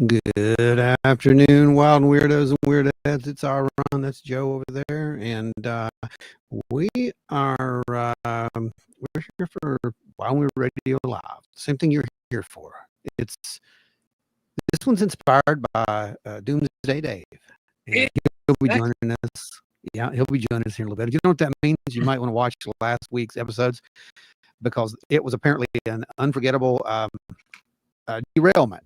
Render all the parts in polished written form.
Good afternoon, wild weirdos and weirdettes. It's our run. That's Joe over there, and we are we're here for Wild Weird Radio Live. Same thing you're here for. It's this one's inspired by Doomsday Dave, and he'll be joining us. Yeah, he'll be joining us here in a little bit. You know what that means? You might want to watch last week's episodes because it was apparently an unforgettable derailment.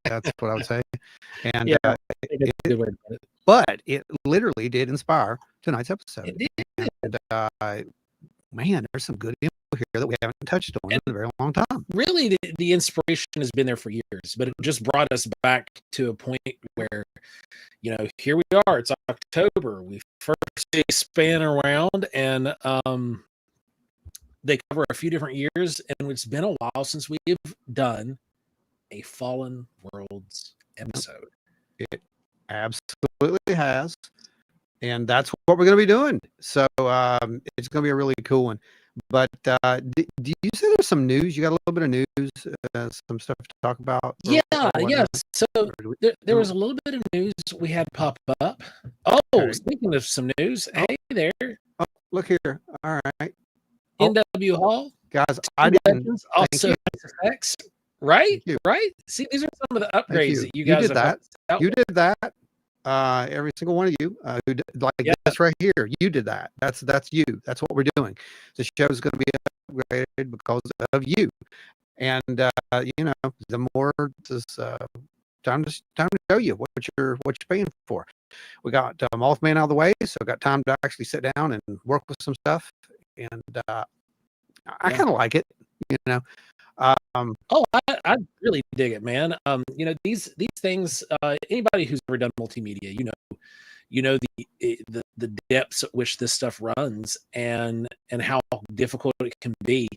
That's what I would say. And but it literally did inspire tonight's episode. And man, there's some good info here that we haven't touched on in a very long time. Really, the inspiration has been there for years, but it just brought us back to a point where, here we are. It's October. We first span around, and they cover a few different years, and it's been a while since we've done a Fallen Worlds episode. It absolutely has, and that's what we're going to be doing. So it's going to be a really cool one. But do you say there's some news? You got a little bit of news, some stuff to talk about? Yes. So there was a little bit of news we had pop up. Oh, okay. Speaking of some news, hey there. Oh, look here. All right. NW Hall. Guys, I didn't. Also effects. Right? Right? See, these are some of the upgrades that you guys did that. You did that. Every single one of you who did, like this right here, you did that. That's you. That's what we're doing. The show is going to be upgraded because of you. And the more this time to show you what you're paying for. We got Mothman out of the way, so I got time to actually sit down and work with some stuff. And I kind of like it, I really dig it, man. These things, anybody who's ever done multimedia, the depths at which this stuff runs and how difficult it can be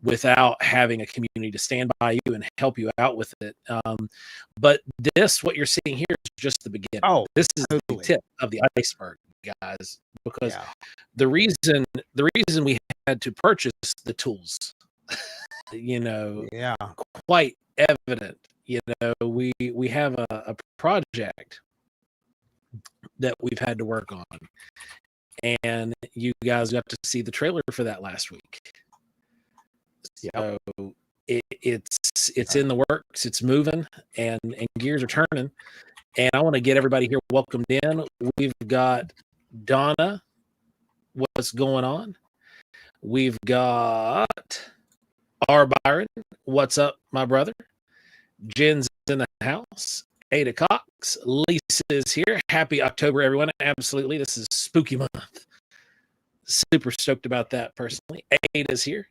without having a community to stand by you and help you out with it. But what you're seeing here is just the beginning. Oh, this is the tip of the iceberg, guys, because the reason we had to purchase the tools, quite evident. We have a project that we've had to work on, and you guys got to see the trailer for that last week. So it's in the works, it's moving, and gears are turning. And I want to get everybody here welcomed in. We've got Donna. What's going on? We've got R. Byron. What's up, my brother? Jen's in the house. Ada Cox. Lisa is here. Happy October, everyone. Absolutely. This is spooky month. Super stoked about that personally. Ada's here.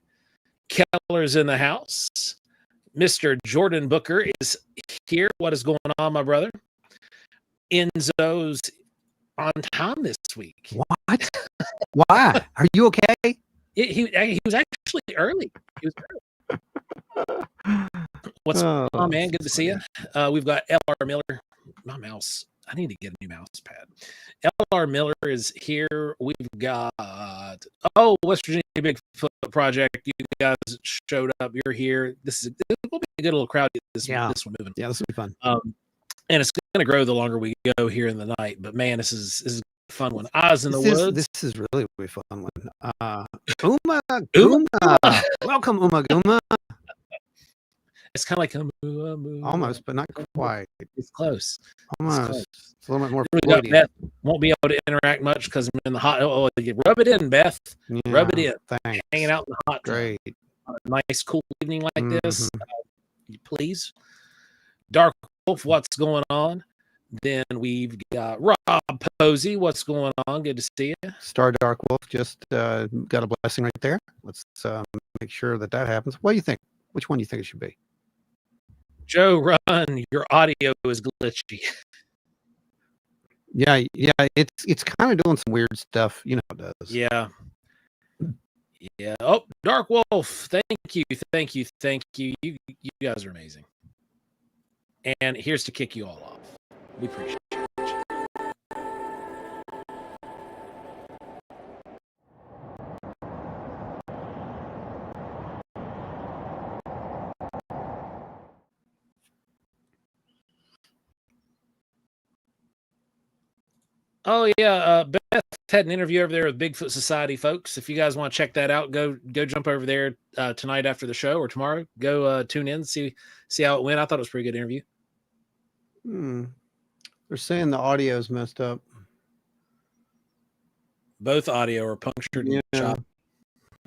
Keller's in the house. Mr. Jordan Booker is here. What is going on, my brother? Enzo's on time this week. What? Why? Are you okay? He was actually early. What's going on, man? Good to see you. We've got L.R. Miller. My mouse. I need to get a new mouse pad. L.R. Miller is here. We've got West Virginia Bigfoot Project. You guys showed up. You're here. This will be a good little crowd. This one moving. Yeah, this will be fun. And it's going to grow the longer we go here in the night. But man, this is a fun one. Eyes in the Woods. This is really a fun one. Uma Guma. Welcome, Uma Guma. It's kind of like almost, but not quite. It's close. Almost. It's a little bit more. Beth won't be able to interact much because I'm in the hot. You rub it in, Beth. Yeah, rub it in. Thanks. Hanging out in the hot. Great. A nice, cool evening like this. Please. Dark Wolf, what's going on? Then we've got Rob Posey. What's going on? Good to see you. Star Dark Wolf just got a blessing right there. Let's make sure that happens. What do you think? Which one do you think it should be? Joe Run, your audio is glitchy. Yeah, it's kind of doing some weird stuff, it does. Yeah. Oh, Dark Wolf, thank you. You guys are amazing. And here's to kick you all off. We appreciate it. Oh yeah, Beth had an interview over there with Bigfoot Society folks. If you guys want to check that out, go jump over there tonight after the show or tomorrow. Go tune in, see how it went. I thought it was a pretty good interview. They're saying the audio's messed up. Both audio are punctured and chopped.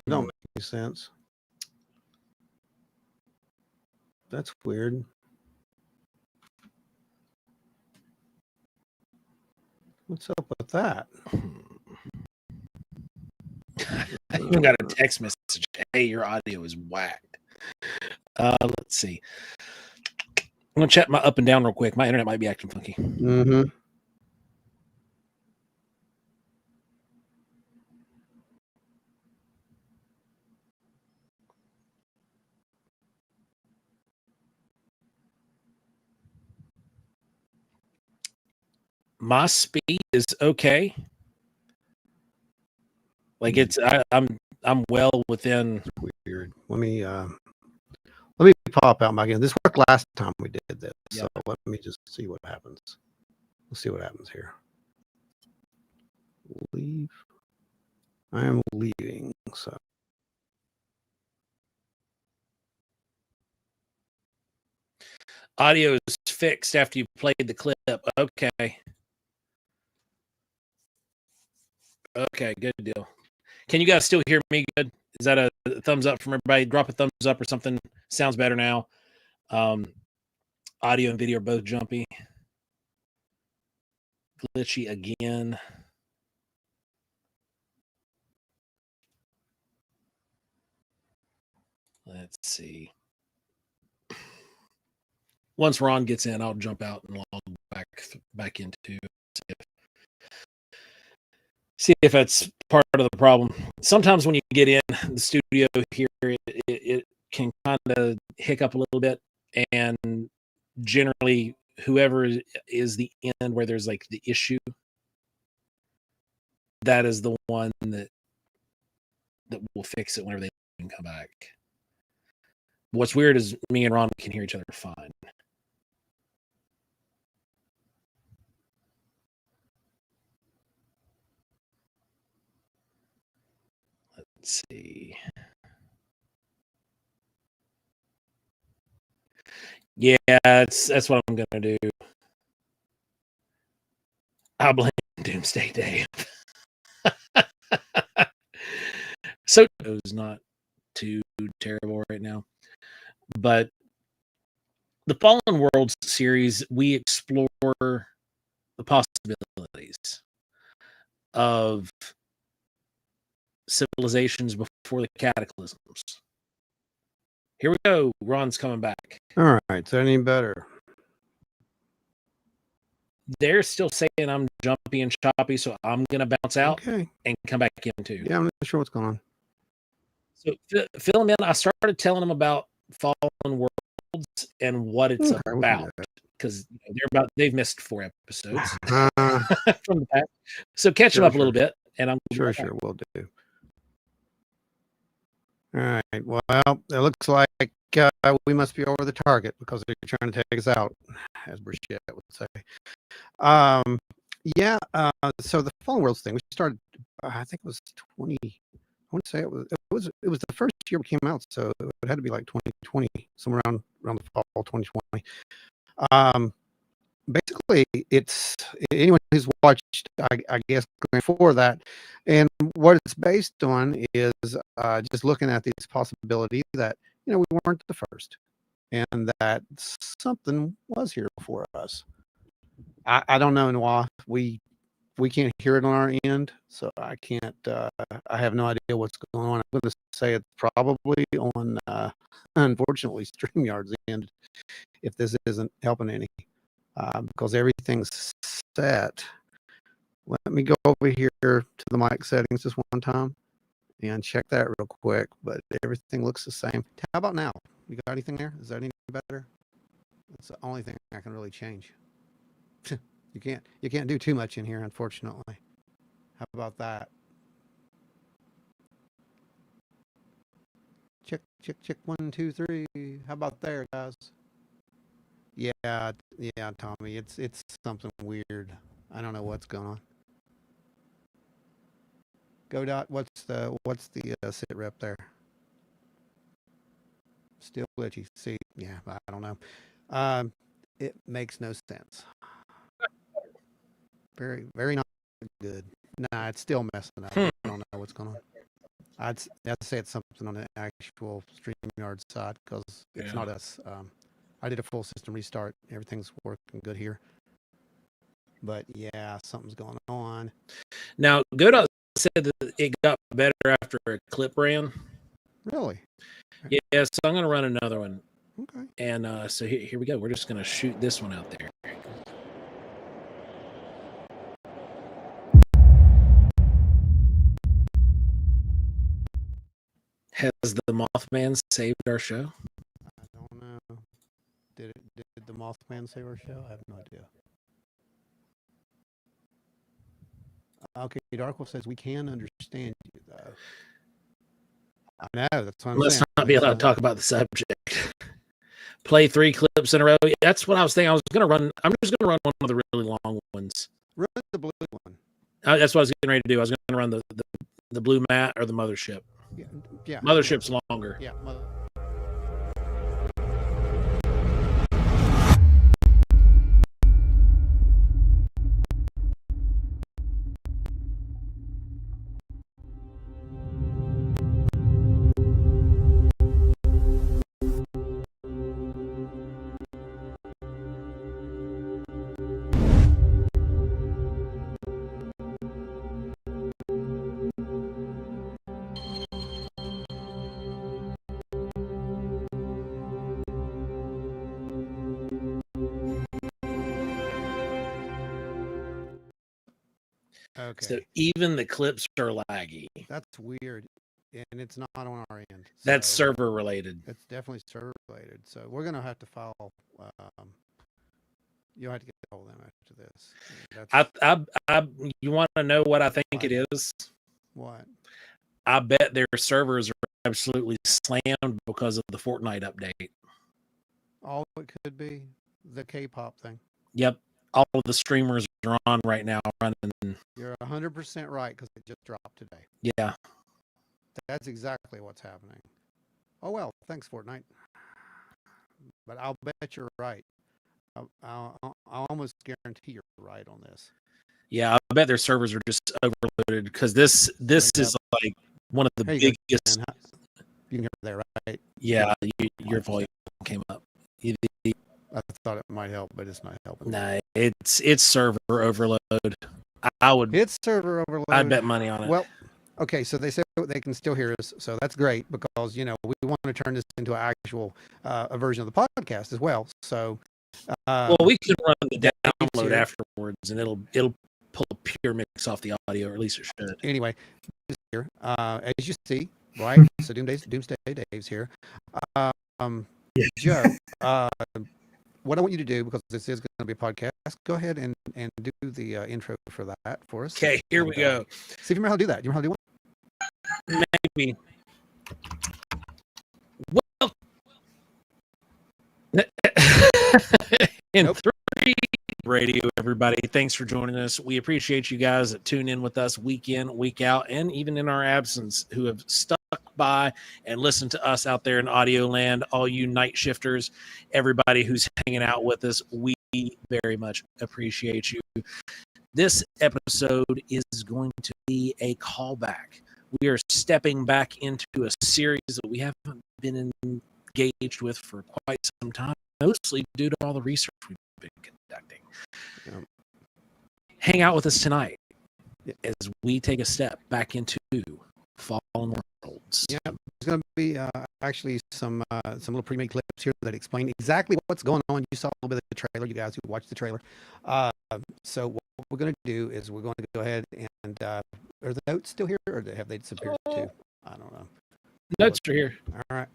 Don't make any sense. That's weird. What's up with that? I even got a text message. Hey, your audio is whacked. Let's see. I'm gonna check my up and down real quick. My internet might be acting funky. Mm-hmm. My speed is okay. Like I'm well within. Weird. Let me pop out my game. This worked last time we did this, so let me just see what happens. Let's see what happens here. Leave. I am leaving. So Audio is fixed after you played the clip. Okay. Okay, good deal. Can you guys still hear me good? Is that a thumbs up from everybody? Drop a thumbs up or something. Sounds better now. Audio and video are both jumpy. Glitchy again. Let's see. Once Ron gets in, I'll jump out and log back into see if that's part of the problem. Sometimes when you get in the studio here, it can kind of hiccup a little bit, and generally whoever is the end where there's like the issue, that is the one that will fix it whenever they can come back. What's weird is me and Ron can hear each other fine. Let's see. Yeah, that's what I'm gonna do. I'll blame Doomsday Dave. So it was not too terrible right now, but the Fallen Worlds series, we explore the possibilities of civilizations before the cataclysms. Here we go. Ron's coming back. all right, is that any better? They're still saying I'm jumpy and choppy, so I'm gonna bounce out and come back in too. Yeah, I'm not sure what's going on. So fill them in. I started telling them about Fallen Worlds and what it's about, because they've missed 4 episodes from the past. So catch them up a little bit, and I'm sure will do. All right. Well, it looks like we must be over the target because they're trying to take us out, as Brichette would say. Yeah. So the Fallen Worlds thing, we started. I think it was 20. I want to say it was the first year we came out, so it had to be like 2020, somewhere around the fall 2020. Basically, it's anyone who's watched, I guess, before that, and what it's based on is just looking at this possibility that we weren't the first, and that something was here before us. I don't know why we can't hear it on our end, so I can't. I have no idea what's going on. I'm going to say it's probably on, unfortunately, StreamYard's end, if this isn't helping any. Because everything's set. Let me go over here to the mic settings just one time and check that real quick, but everything looks the same. How about now? You got anything there? Is that any better? That's the only thing I can really change. You can't do too much in here, unfortunately. How about that? Check 1 2 3. How about there, guys? Yeah, Tommy, it's something weird. I don't know what's going on. Go dot. What's the sit rep there? Still glitchy. See, yeah, I don't know. It makes no sense. Very, very not good. Nah, it's still messing up. I don't know what's going on. I'd say it's something on the actual StreamYard side because it's not us. I did a full system restart. Everything's working good here. But yeah, something's going on. Now, Godot said that it got better after a clip ran. Really? Yeah, so I'm going to run another one. Okay. And so here we go. We're just going to shoot this one out there. Has the Mothman saved our show? I don't know. Did the Mothman save our show? I have no idea. Okay, Darkwolf says we can understand you though. I know, that's what I'm Let's saying. not be allowed to talk about the subject. Play 3 clips in a row. That's what I was thinking. I'm just going to run one of the really long ones. Run the blue one. That's what I was getting ready to do. I was going to run the blue mat or the mothership. Yeah. Mothership's longer. Yeah. Okay. So even the clips are laggy. That's weird. And it's not on our end. That's server related. It's definitely server related. So we're going to have to file. You'll have to get all of them after this. You want to know what I think it is? What? I bet their servers are absolutely slammed because of the Fortnite update. All it could be the K-pop thing. Yep. All of the streamers are on right now running. You're 100% right because it just dropped today. Yeah. That's exactly what's happening. Oh, well, thanks, Fortnite. But I'll bet you're right. I'll almost guarantee you're right on this. Yeah, I bet their servers are just overloaded because this is like one of the biggest. You can hear there, right? Yeah, your volume came up. I thought it might help, but it's not helping. No, it's server overload. It's server overload. I'd bet money on it. Well, okay, so they say they can still hear us, so that's great because we want to turn this into an actual a version of the podcast as well. So, well, we can run the download afterwards, and it'll pull a pure mix off the audio, or at least it should. Anyway, here, as you see, right? So Doomsday Dave's here. Joe, what I want you to do, because this is going to be a podcast, go ahead and do the intro for that for us. Okay, here we go. See if you remember how to do that. You remember how to do it? Maybe. Well, in 3 radio, everybody, thanks for joining us. We appreciate you guys that tune in with us week in, week out, and even in our absence, who have stuck by and listened to us out there in audio land. All you night shifters, everybody who's hanging out with us, we very much appreciate you. This episode is going to be a callback. We are stepping back into a series that we haven't been engaged with for quite some time, mostly due to all the research we've been conducting. Yeah. Hang out with us tonight as we take a step back into Fallen Worlds. Yeah, there's going to be actually some little pre-made clips here that explain exactly what's going on. You saw a little bit of the trailer, you guys who watched the trailer. So what we're going to do is we're going to go ahead and are the notes still here, or have they disappeared too? I don't know. Notes are here. All right.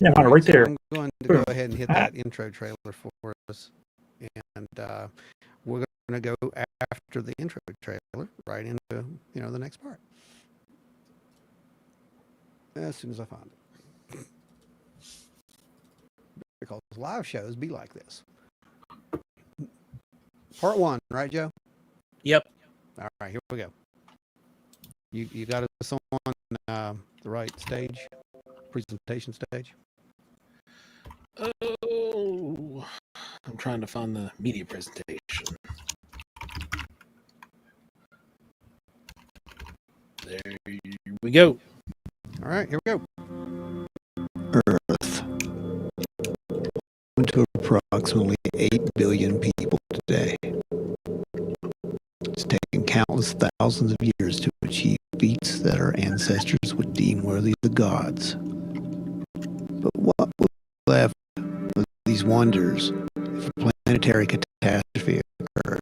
Yeah, right there. I'm going to go ahead and hit that intro trailer for us, and we're going to go after the intro trailer right into the next part as soon as I find it, because live shows be like this. Part 1, right, Joe? Yep. All right, here we go. You got us on the right stage, presentation stage. Oh, I'm trying to find the media presentation. There we go. All right, here we go. Earth to approximately 8 billion people today. It's taken countless thousands of years to achieve feats that our ancestors would deem worthy of the gods. But what was left of these wonders if a planetary catastrophe occurred?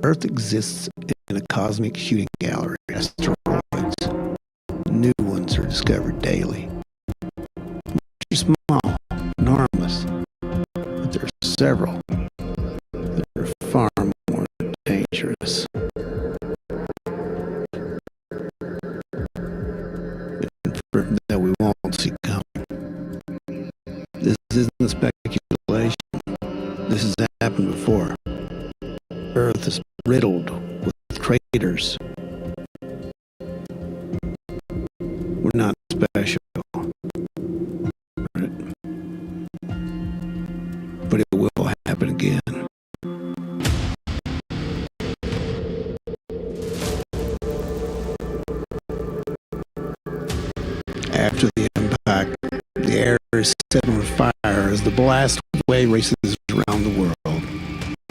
Earth exists in a cosmic shooting gallery of asteroids. New ones are discovered daily. They're small and harmless, but there are several that are far more dangerous. That we won't see coming. This isn't speculation. This has happened before. Earth is riddled with craters. We're not special. But it will happen again. After the impact, the air is set on fire as the blast wave races around the world,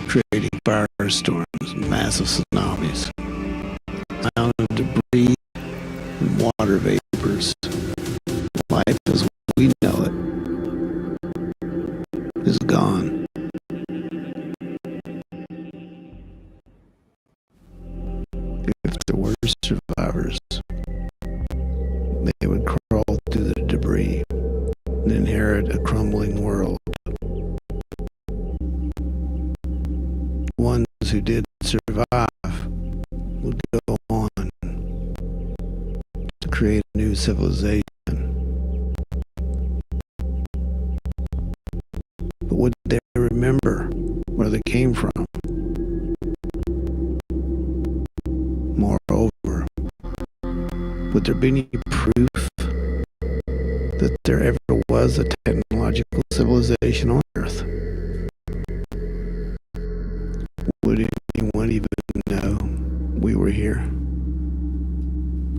creating firestorms and massive tsunamis. Cloud of debris and water vapors. Life as we know it is gone. If there were survivors, they would crawl through the debris and inherit a crumbling world. The ones who did survive would go on to create a new civilization. But would they remember where they came from? Moreover, would there be any proof that there ever was a technological civilization on Earth? Would anyone even know we were here?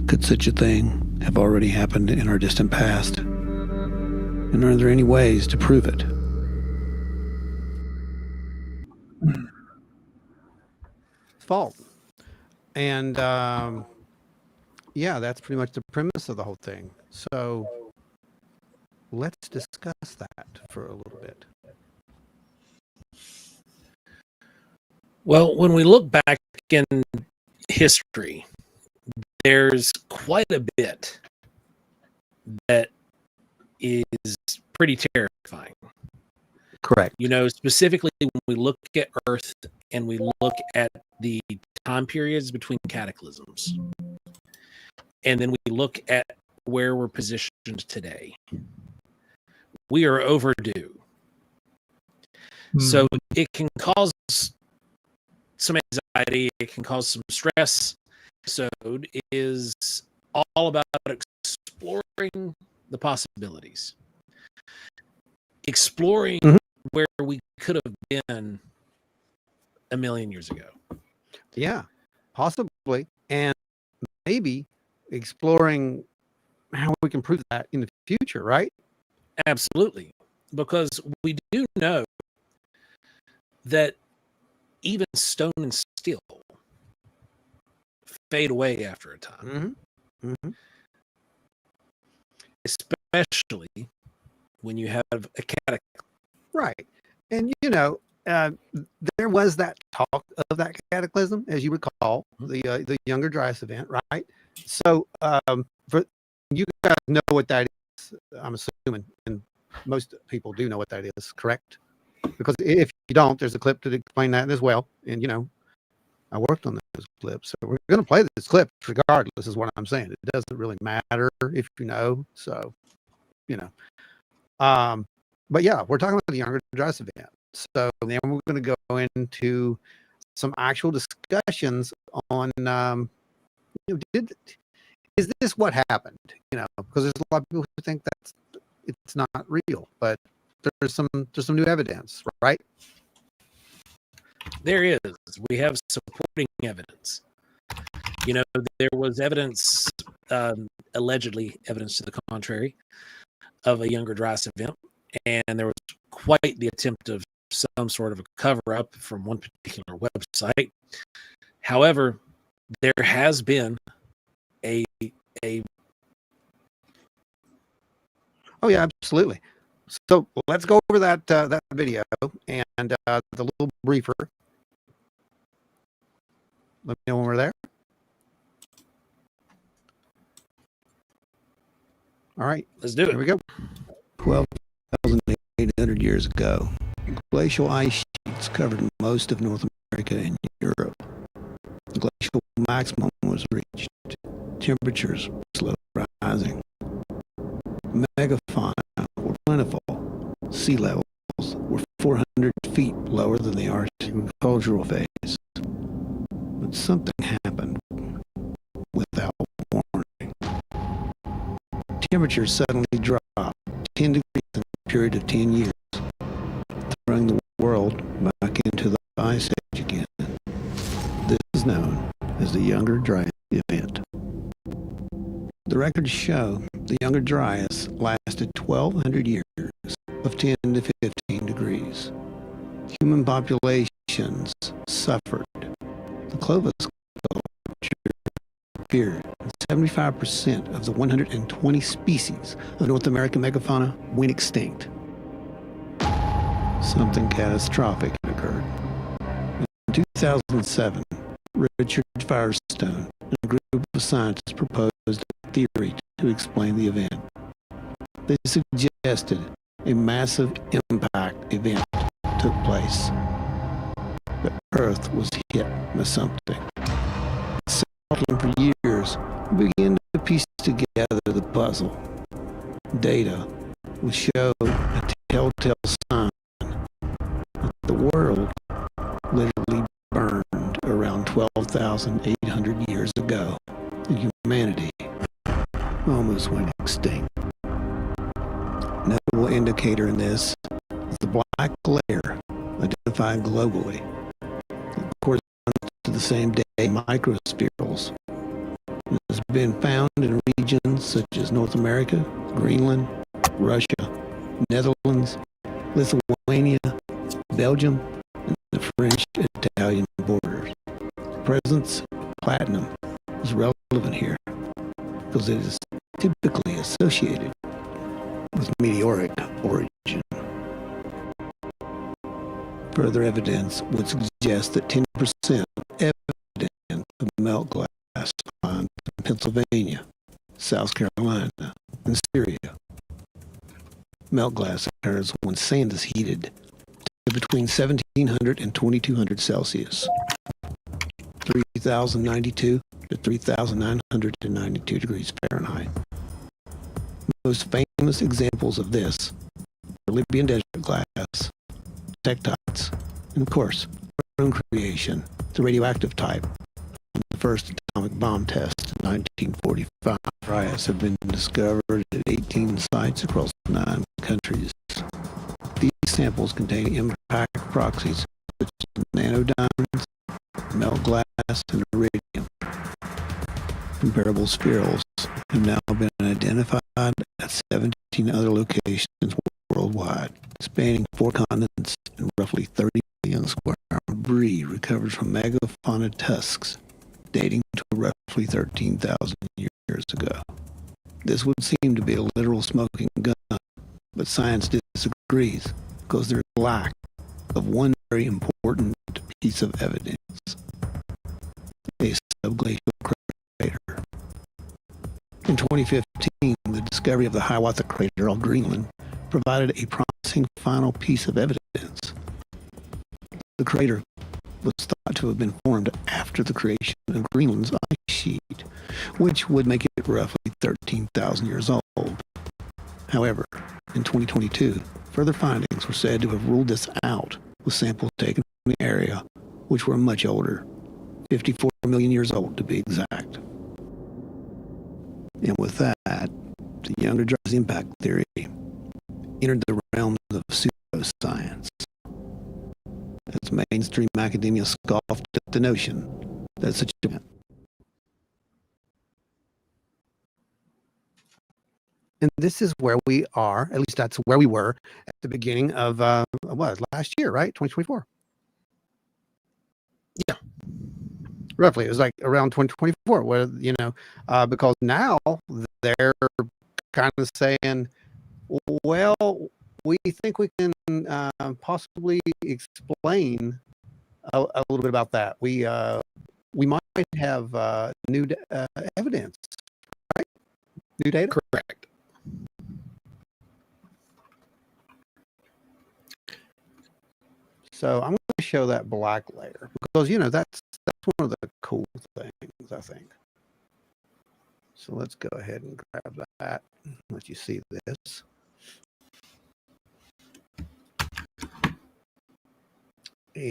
Could such a thing have already happened in our distant past? And are there any ways to prove it? Fault. And yeah, that's pretty much the premise of the whole thing. So let's discuss that for a little bit. Well, when we look back in history, there's quite a bit that is pretty terrifying. Correct. You know, specifically when we look at Earth and we look at the time periods between cataclysms, and then we look at where we're positioned today, we are overdue. So it can cause some anxiety, it can cause some stress. So it is all about exploring the possibilities, exploring where we could have been a million years ago. Yeah, possibly. And maybe exploring how we can prove that in the future, right? Absolutely. Because we do know that even stone and steel fade away after a time. Especially when you have a cataclysm. Right. And, you know, there was that talk of that cataclysm, as you recall, the Younger Dryas event, right? So for you guys know what that is, I'm assuming, and most people do know what that is, correct? Because if you don't, there's a clip to explain that as well. And, you know, I worked on those clips. So we're going to play this clip regardless, is what I'm saying. It doesn't really matter if you know. So, you know. But yeah, we're talking about the Younger Dryas event. So then we're going to go into some actual discussions on Is this what happened? Because there's a lot of people who think that it's not real, but there's some new evidence, right? There is. We have supporting evidence. There was evidence, allegedly evidence to the contrary, of a younger Dryas event, and there was quite the attempt of some sort of a cover-up from one particular website. However, there has been a Oh yeah, absolutely. So let's go over that video and the little briefer. Let me know when we're there. All right, let's do it. Here we go. 12,800 years ago, glacial ice sheets covered most of North America and Europe. The glacial maximum was reached. Temperatures were slowly rising. Megafauna were plentiful. Sea levels were 400 feet lower than the agricultural phase. But something happened without warning. Temperatures suddenly dropped 10 degrees in a period of 10 years, throwing the world back into the ice age again. This is known as the Younger Dryas event. The records show the Younger Dryas lasted 1,200 years of 10 to 15 degrees. Human populations suffered. The Clovis culture appeared. 75% of the 120 species of North American megafauna went extinct. Something catastrophic had occurred. In 2007, Richard Firestone and a group of scientists proposed a theory to explain the event. They suggested a massive impact event took place. The Earth was hit by something. For years, we began to piece together the puzzle. Data would show a telltale sign that the world literally burned around 12,800 years ago, and humanity almost went extinct. Notable indicator in this is the black layer identified globally. It corresponds to the same day microspherules. It has been found in regions such as North America, Greenland, Russia, Netherlands, Lithuania, Belgium, and the French-Italian borders. The presence of platinum is relevant here because it is typically associated with meteoric origin. Further evidence would suggest that 10% of evidence of melt glass found in Pennsylvania, South Carolina, and Syria. Melt glass occurs when sand is heated to between 1,700 and 2,200 Celsius, 3,092 to 3,992 degrees Fahrenheit. Most famous examples of this are Libyan desert glass, tektites, and of course, our own creation, the radioactive type. The first atomic bomb test in 1945. Dryas have been discovered at 18 sites across 9 countries. These samples contain impact proxies such as nanodiamonds, melt glass, and iridium. Comparable spherules have now been identified at 17 other locations worldwide, spanning 4 continents and roughly 30 million square miles. Debris recovered from megafauna tusks dating to roughly 13,000 years ago. This would seem to be a literal smoking gun, but science disagrees because there is lack of one very important piece of evidence: a subglacial crater. In 2015, the discovery of the Hiawatha crater off Greenland provided a promising final piece of evidence. The crater was thought to have been formed after the creation of Greenland's ice sheet, which would make it roughly 13,000 years old. However, in 2022, further findings were said to have ruled this out, with samples taken from the area, which were much older, 54 million years old to be exact. And with that, the younger Dry's impact theory entered the realms of pseudoscience. As mainstream academia scoffed at the notion that such a and this is where we are, at least that's where we were at the beginning of last year, right? 2024. Yeah. Roughly. It was like around 2024, where, because now they're kind of saying, well, we think we can possibly explain a little bit about that. We might have new evidence, right? New data? Correct. So I'm going to show that black layer because, that's one of the cool things, I think. So let's go ahead and grab that, let you see this.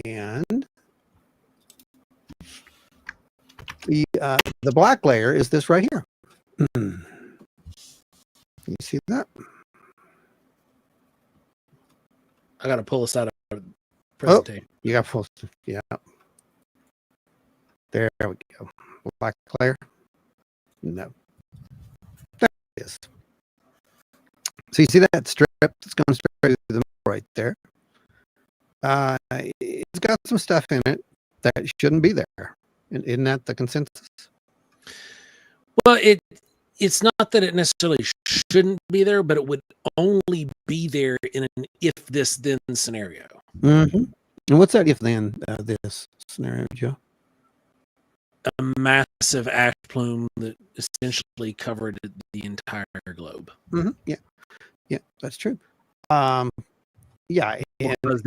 And the black layer is this right here. You see that? I got to pull this out of the presentation. You got full. Yeah. There we go. Black layer. No. There it is. So you see that strip that's going straight through the middle right there. It's got some stuff in it that shouldn't be there. Isn't that the consensus? Well, it's not that it necessarily shouldn't be there, but it would only be there in an if this then scenario. Mm-hmm. And what's that if then this scenario, Joe? A massive ash plume that essentially covered the entire globe. Mm-hmm. Yeah, that's true. Yeah, because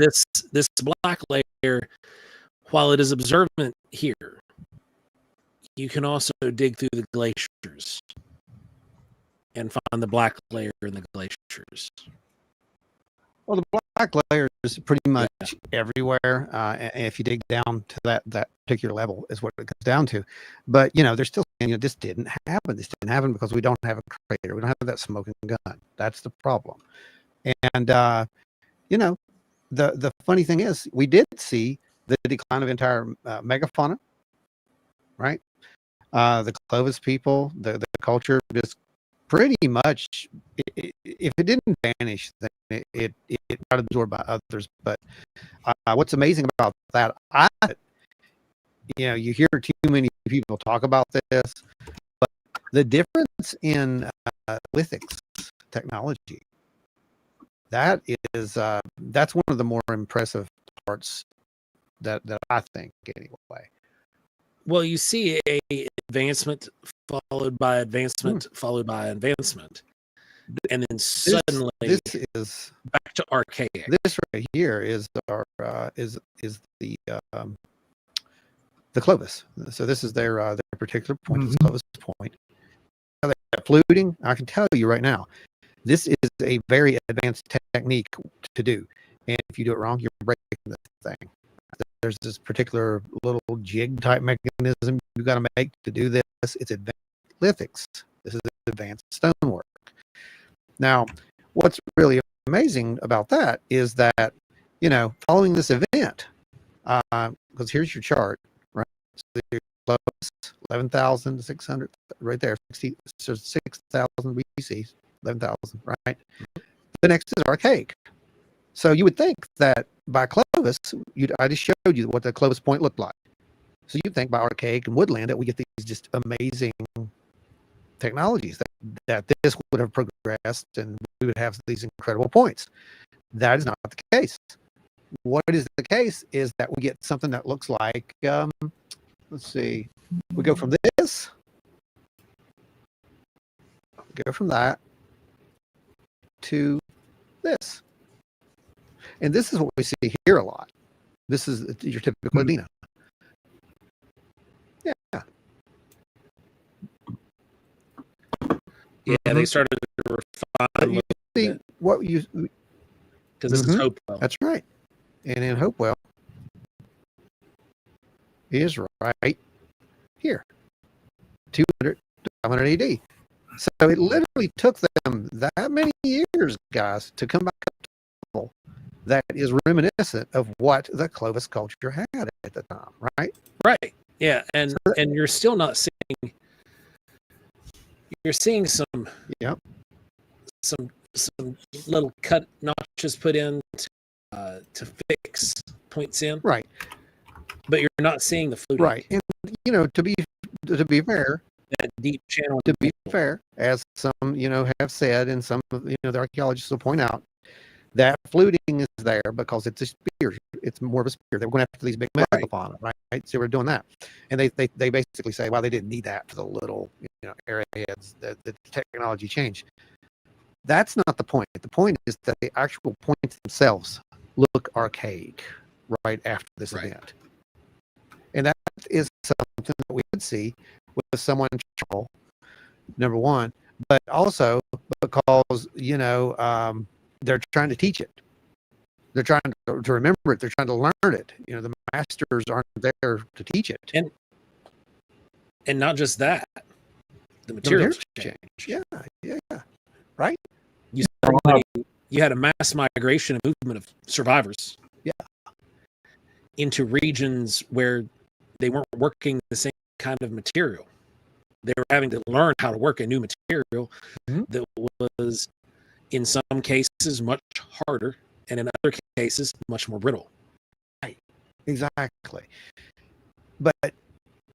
this black layer, while it is observant here, you can also dig through the glaciers and find the black layer in the glaciers. Well, the black layer is pretty much everywhere. And if you dig down to that particular level is what it comes down to. But, they're still saying, this didn't happen. This didn't happen because we don't have a crater. We don't have that smoking gun. That's the problem. And, the funny thing is we did see the decline of entire megafauna, right? The Clovis people, the culture just pretty much, if it didn't vanish, then it got absorbed by others. But what's amazing about that, you hear too many people talk about this, but the difference in lithics technology, that's one of the more impressive parts that I think anyway. Well, you see a advancement followed by advancement followed by advancement, and then suddenly this is back to archaic. This right here is our is the Clovis. So this is their particular point, the Clovis point. Now they're fluting. I can tell you right now, this is a very advanced technique to do, and if you do it wrong, you're breaking the thing. There's this particular little jig type mechanism you got to make to do this. It's advanced lithics. This is advanced stonework. Now, what's really amazing about that is that, following this event, because here's your chart, right? So your close 11,600 right there, 6,000 BC, 11,000, right? The next is archaic. So you would think that by Clovis, I just showed you what the Clovis point looked like. So you'd think by archaic and woodland that we get these just amazing technologies that this would have progressed and we would have these incredible points. That is not the case. What is the case is that we get something that looks like, let's see, we go from this, go from that to this. And this is what we see here a lot. This is your typical Adena. Yeah. Yeah, they started to refine. You see what you because this is Hopewell. That's right. And in Hopewell is right here, 200 to 500 AD. So it literally took them that many years, guys, to come back up to a level that is reminiscent of what the Clovis culture had at the time, right? Right. Yeah, and you're still not seeing. You're seeing some Yep. some little cut notches put in to fix points in, Right. but you're not seeing the fluting. Right. And you know, to be fair, That deep channel. to be fair, as some, you know, have said, and some of, you know, the archaeologists will point out, that fluting is there because it's a spear. It's more of a spear. They were going after these big megafauna, right? So we're doing that, and they basically say, well, they didn't need that for the little, you know, arrowheads. The technology changed. That's not the point. The point is that the actual points themselves look archaic right after this event, and that is something that we would see with someone, number one, but also because, you know, they're trying to teach it. They're trying to remember it. They're trying to learn it. You know, the masters aren't there to teach it. And not just that, the materials change. Yeah. Right? You had a mass migration and movement of survivors. Yeah. Into regions where they weren't working the same kind of material. They were having to learn how to work a new material that was, in some cases, much harder, and in other cases, much more brittle. Right. Exactly. But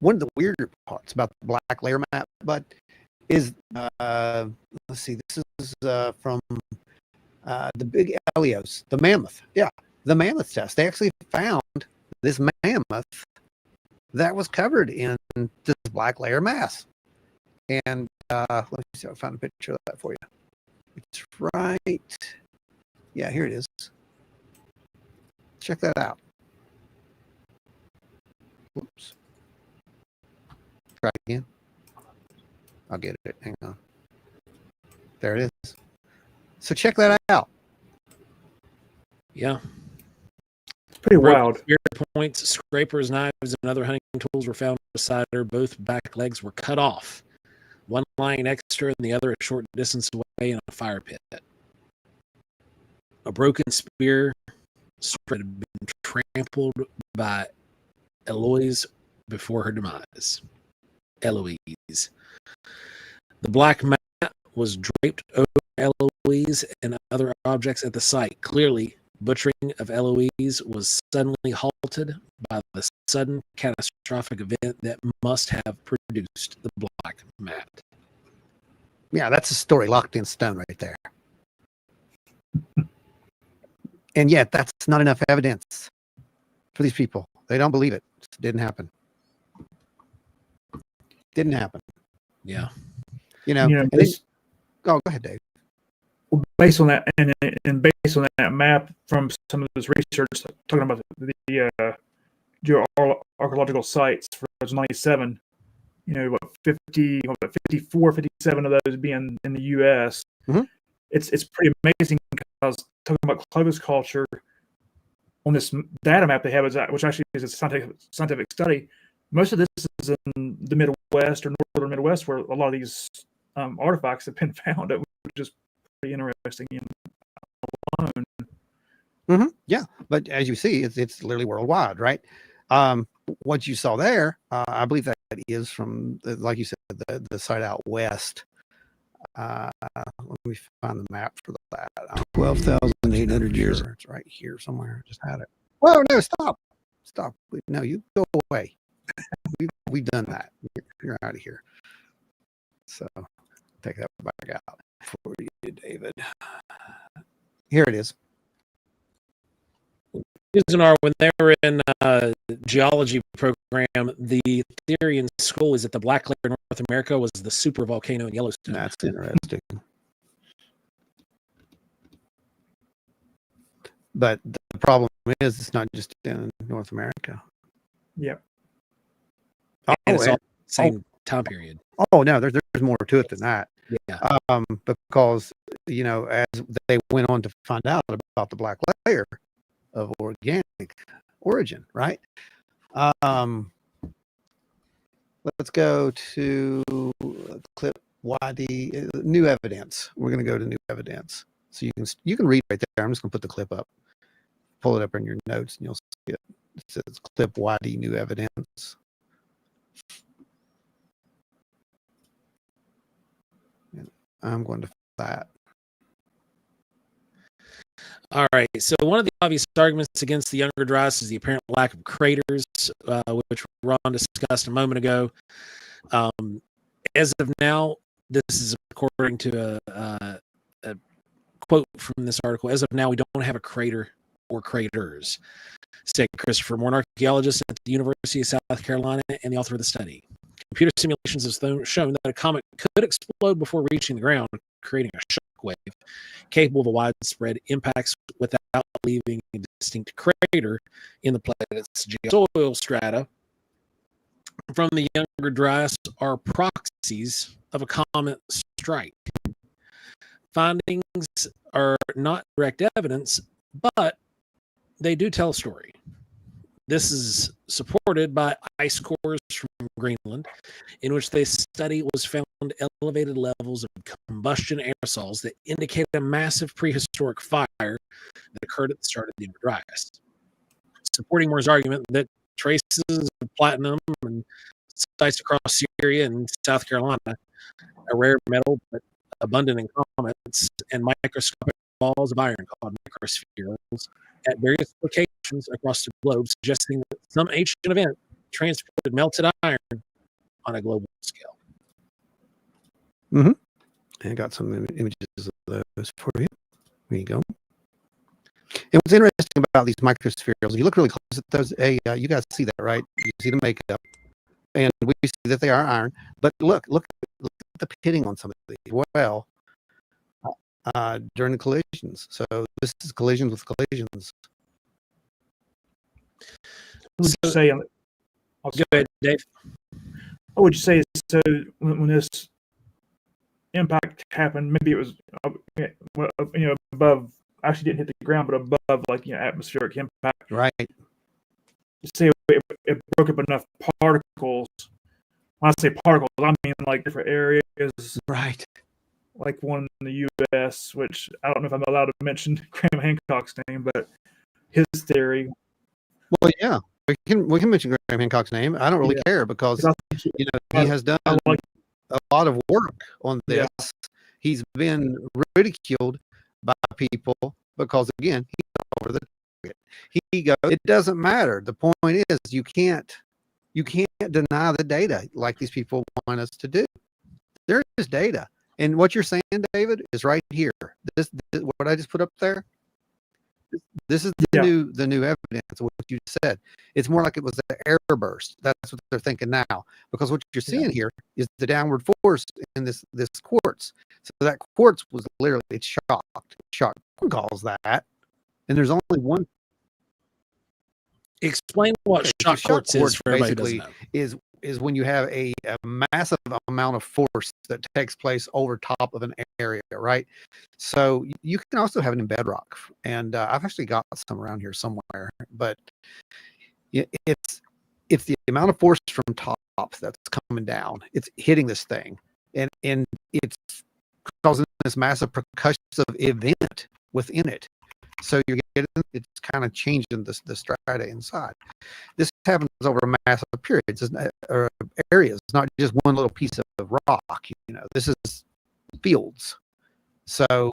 one of the weirder parts about the black layer map, but is let's see, this is from the big Elios, the mammoth. Yeah, the mammoth test. They actually found this mammoth that was covered in this black layer mass. And let me see if I found a picture of that for you. It's right. Yeah, here it is. Check that out. Whoops. Try again. I'll get it. Hang on. There it is. So check that out. Yeah. It's pretty wild. Spear points, scrapers, knives, and other hunting tools were found beside her. Both back legs were cut off. One lying extra and the other a short distance away in a fire pit. A broken spear had been trampled by Eloise before her demise. Eloise. The black mat was draped over Eloise and other objects at the site. Clearly, butchering of Eloise was suddenly halted by the sudden catastrophic event that must have produced the black mat. Yeah, that's a story locked in stone right there. And yet, that's not enough evidence for these people. They don't believe it. It didn't happen. Didn't happen. Yeah. You know, and then, go ahead, Dave. Well, based on that, and based on that map from some of this research talking about the geoarchaeological sites for 97, you know, 54, 57 of those being in the U.S. It's pretty amazing because talking about Clovis culture on this data map they have, which actually is a scientific study. Most of this is in the Midwest or northern Midwest, where a lot of these artifacts have been found, which is pretty interesting alone. Yeah, but as you see, it's literally worldwide, right? What you saw there, I believe that is from, like you said, the site out west. Let me find the map for that. 12,800 years. It's right here somewhere. I just had it. Whoa, no, stop. No, you go away. We've done that. You're out of here. So take that back out for you, David. Here it is. When they were in geology program, the theory in school is that the black layer in North America was the super volcano in Yellowstone. That's interesting. But the problem is it's not just in North America. Yep. And it's all the same time period. Oh no, there's more to it than that. Yeah. Because, you know, as they went on to find out about the black layer of organic origin, right? Let's go to a clip YD new evidence. We're going to go to new evidence. So you can read right there. I'm just going to put the clip up. Pull it up in your notes and you'll see it. It says clip YD new evidence. And I'm going to that. All right. So one of the obvious arguments against the younger dryas is the apparent lack of craters, which Ron discussed a moment ago. As of now, this is according to a quote from this article. As of now, we don't have a crater or craters, said Christopher Moore, an archaeologist at the University of South Carolina and the author of the study. Computer simulations have shown that a comet could explode before reaching the ground, creating a shockwave capable of a widespread impacts without leaving a distinct crater in the planet's geosoil strata. From the younger dryas are proxies of a comet strike. Findings are not direct evidence, but they do tell a story. This is supported by ice cores from Greenland, in which they study was found elevated levels of combustion aerosols that indicate a massive prehistoric fire that occurred at the start of the Younger Dryas. Supporting Moore's argument that traces of platinum and sites across Syria and South Carolina, a rare metal but abundant in comets, and microscopic balls of iron called microspherules at various locations across the globe, suggesting that some ancient event transported melted iron on a global scale. I got some images of those for you. There you go. And what's interesting about these microspherules, if you look really close at those, you guys see that, right? You see the makeup, and we see that they are iron. But look at the pitting on some of these. Well, during the collisions. So this is collisions with collisions. What would you say? Go ahead, Dave. What would you say? So when this impact happened, maybe it was above. Actually, didn't hit the ground, but above atmospheric impact. Right. Say it broke up enough particles. When I say particles, I mean like different areas. Right. Like one in the U.S., which I don't know if I'm allowed to mention Graham Hancock's name, but his theory. Well, yeah, we can mention Graham Hancock's name. I don't really care because he has done a lot of work on this. Yeah. He's been ridiculed by people because, again, he's over the target. He goes, it doesn't matter. The point is, you can't deny the data like these people want us to do. There is data. And what you're saying, David, is right here. This what I just put up there. This is the new evidence of what you said. It's more like it was the air burst. That's what they're thinking now, because what you're seeing here is the downward force in this quartz. So that quartz was literally shocked. Shock calls that, and there's only one. Explain what shock quartz is for everybody who doesn't know. Is when you have a massive amount of force that takes place over top of an area, right? So you can also have it in bedrock, and I've actually got some around here somewhere. But it's the amount of force from top that's coming down. It's hitting this thing, and it's causing this massive percussive event within it. So you're getting, it's kind of changing the strata inside. This happens over massive periods or areas, not just one little piece of rock. This is fields. So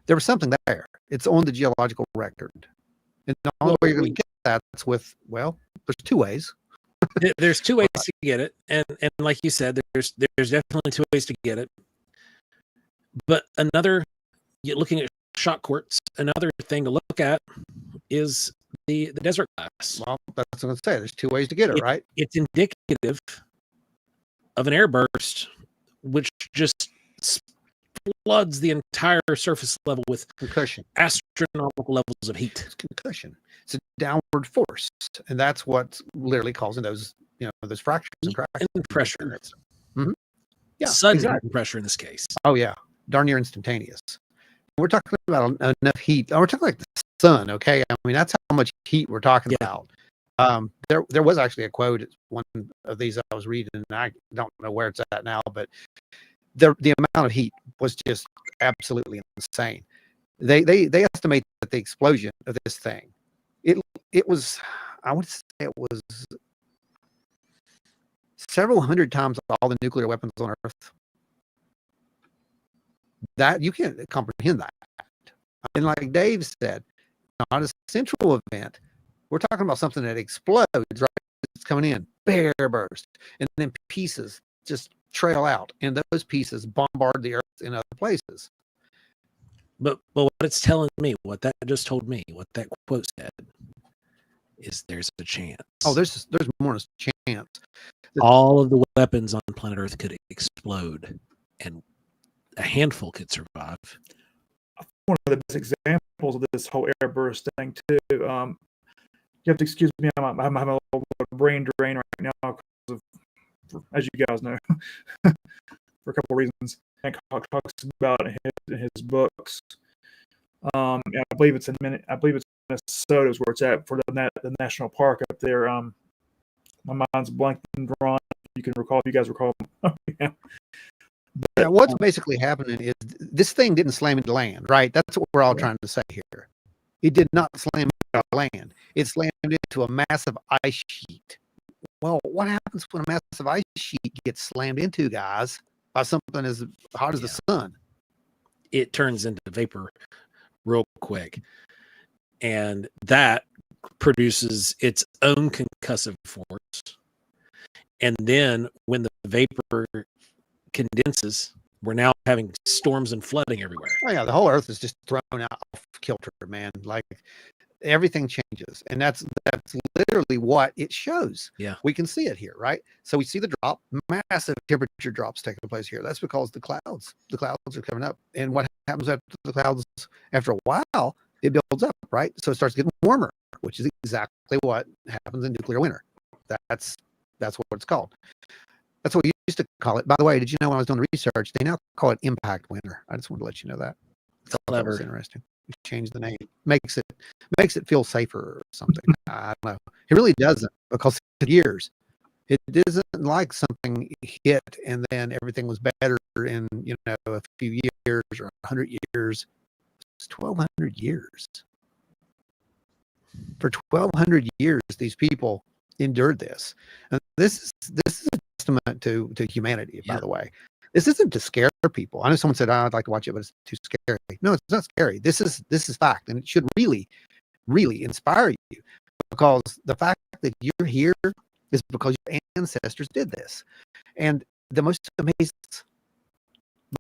there was something there. It's on the geological record, and the only way you're going to get that's with there's two ways. There's two ways to get it, and like you said, there's definitely two ways to get it. But looking at shock quartz, another thing to look at is the desert glass. Well, that's what I'm going to say. There's two ways to get it, right? It's indicative of an air burst, which just floods the entire surface level with concussion, astronomical levels of heat. It's concussion. It's a downward force, and that's what's literally causing those those fractures and cracks and pressure. Mm-hmm. Yeah, sudden pressure in this case. Oh yeah, darn near instantaneous. We're talking about enough heat. We're talking like the sun, okay? I mean, that's how much heat we're talking about. There was actually a quote, one of these I was reading, and I don't know where it's at now, but the amount of heat was just absolutely insane. They estimate that the explosion of this thing, it was, I want to say it was several hundred times all the nuclear weapons on Earth. That you can't comprehend that. And like Dave said, not a central event. We're talking about something that explodes, right? It's coming in, bare burst, and then pieces just trail out, and those pieces bombard the Earth in other places. But what it's telling me, what that just told me, what that quote said, is there's a chance. Oh, there's more than a chance. All of the weapons on planet Earth could explode, and a handful could survive. One of the best examples of this whole airburst thing too. You have to excuse me. I'm having a little brain drain right now because of, as you guys know, for a couple of reasons. Hancock talks about in his books. I believe it's in Minnesota is where it's at for the national park up there. My mind's blank and drawn. You can recall if you guys recall. Yeah. Yeah, what's basically happening is this thing didn't slam into land, right? That's what we're all trying to say here. It did not slam into land. It slammed into a massive ice sheet. Well, what happens when a massive ice sheet gets slammed into, guys, by something as hot as the sun? It turns into vapor real quick. And that produces its own concussive force. And then when the vapor condenses, we're now having storms and flooding everywhere. Oh yeah, the whole Earth is just thrown out off kilter, man. Like everything changes, and that's literally what it shows. Yeah, we can see it here, right? So we see the drop, massive temperature drops taking place here. That's because the clouds are coming up, and what happens after the clouds? After a while, it builds up, right? So it starts getting warmer, which is exactly what happens in nuclear winter. That's what it's called. That's what we used to call it. By the way, did you know when I was doing the research, they now call it impact winter? I just wanted to let you know that. It's clever. It's interesting. We changed the name. Makes it feel safer or something. I don't know. It really doesn't, because for years it isn't like something hit and then everything was better in a few years or 100 years. It's 1,200 years. For 1,200 years, these people endured this. And this is a testament to humanity, by the way. This isn't to scare people. I know someone said, "Oh, I'd like to watch it, but it's too scary." No, it's not scary. This is fact, and it should really, really inspire you, because the fact that you're here is because your ancestors did this. And the most amazing,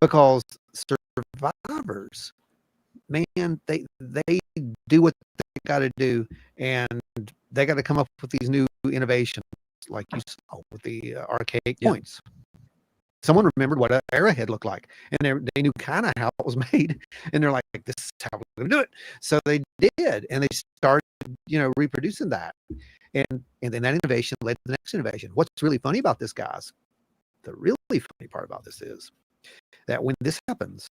because survivors, man, they do what they got to do, and they got to come up with these new innovations, like you saw with the archaic points. Someone remembered what an arrowhead looked like, and they knew kind of how it was made, and they're like, "This is how we're going to do it." So they did, and they started, reproducing that, and then that innovation led to the next innovation. What's really funny about this, guys? The really funny part about this is that when this happens,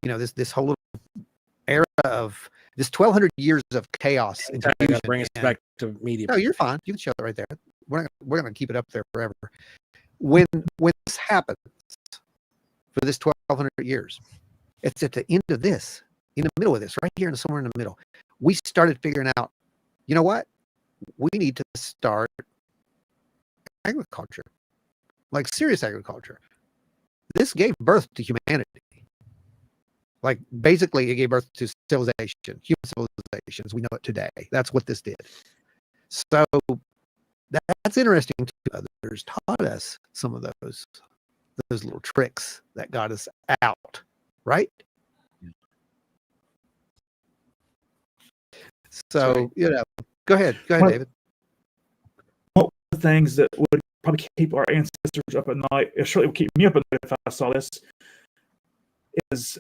this whole little era of this 1,200 years of chaos and confusion. Bring us back to media. No, you're fine. You can show it right there. We're going to keep it up there forever. When this happens, for this 1,200 years, it's at the end of this, in the middle of this, right here, somewhere in the middle, we started figuring out, you know what? We need to start agriculture, like serious agriculture. This gave birth to humanity. Like, basically, it gave birth to civilization, human civilization as we know it today. That's what this did. So that's interesting too. Others taught us some of those little tricks that got us out, right? So, go ahead, David. One of the things that would probably keep our ancestors up at night, it certainly would keep me up at night if I saw this, is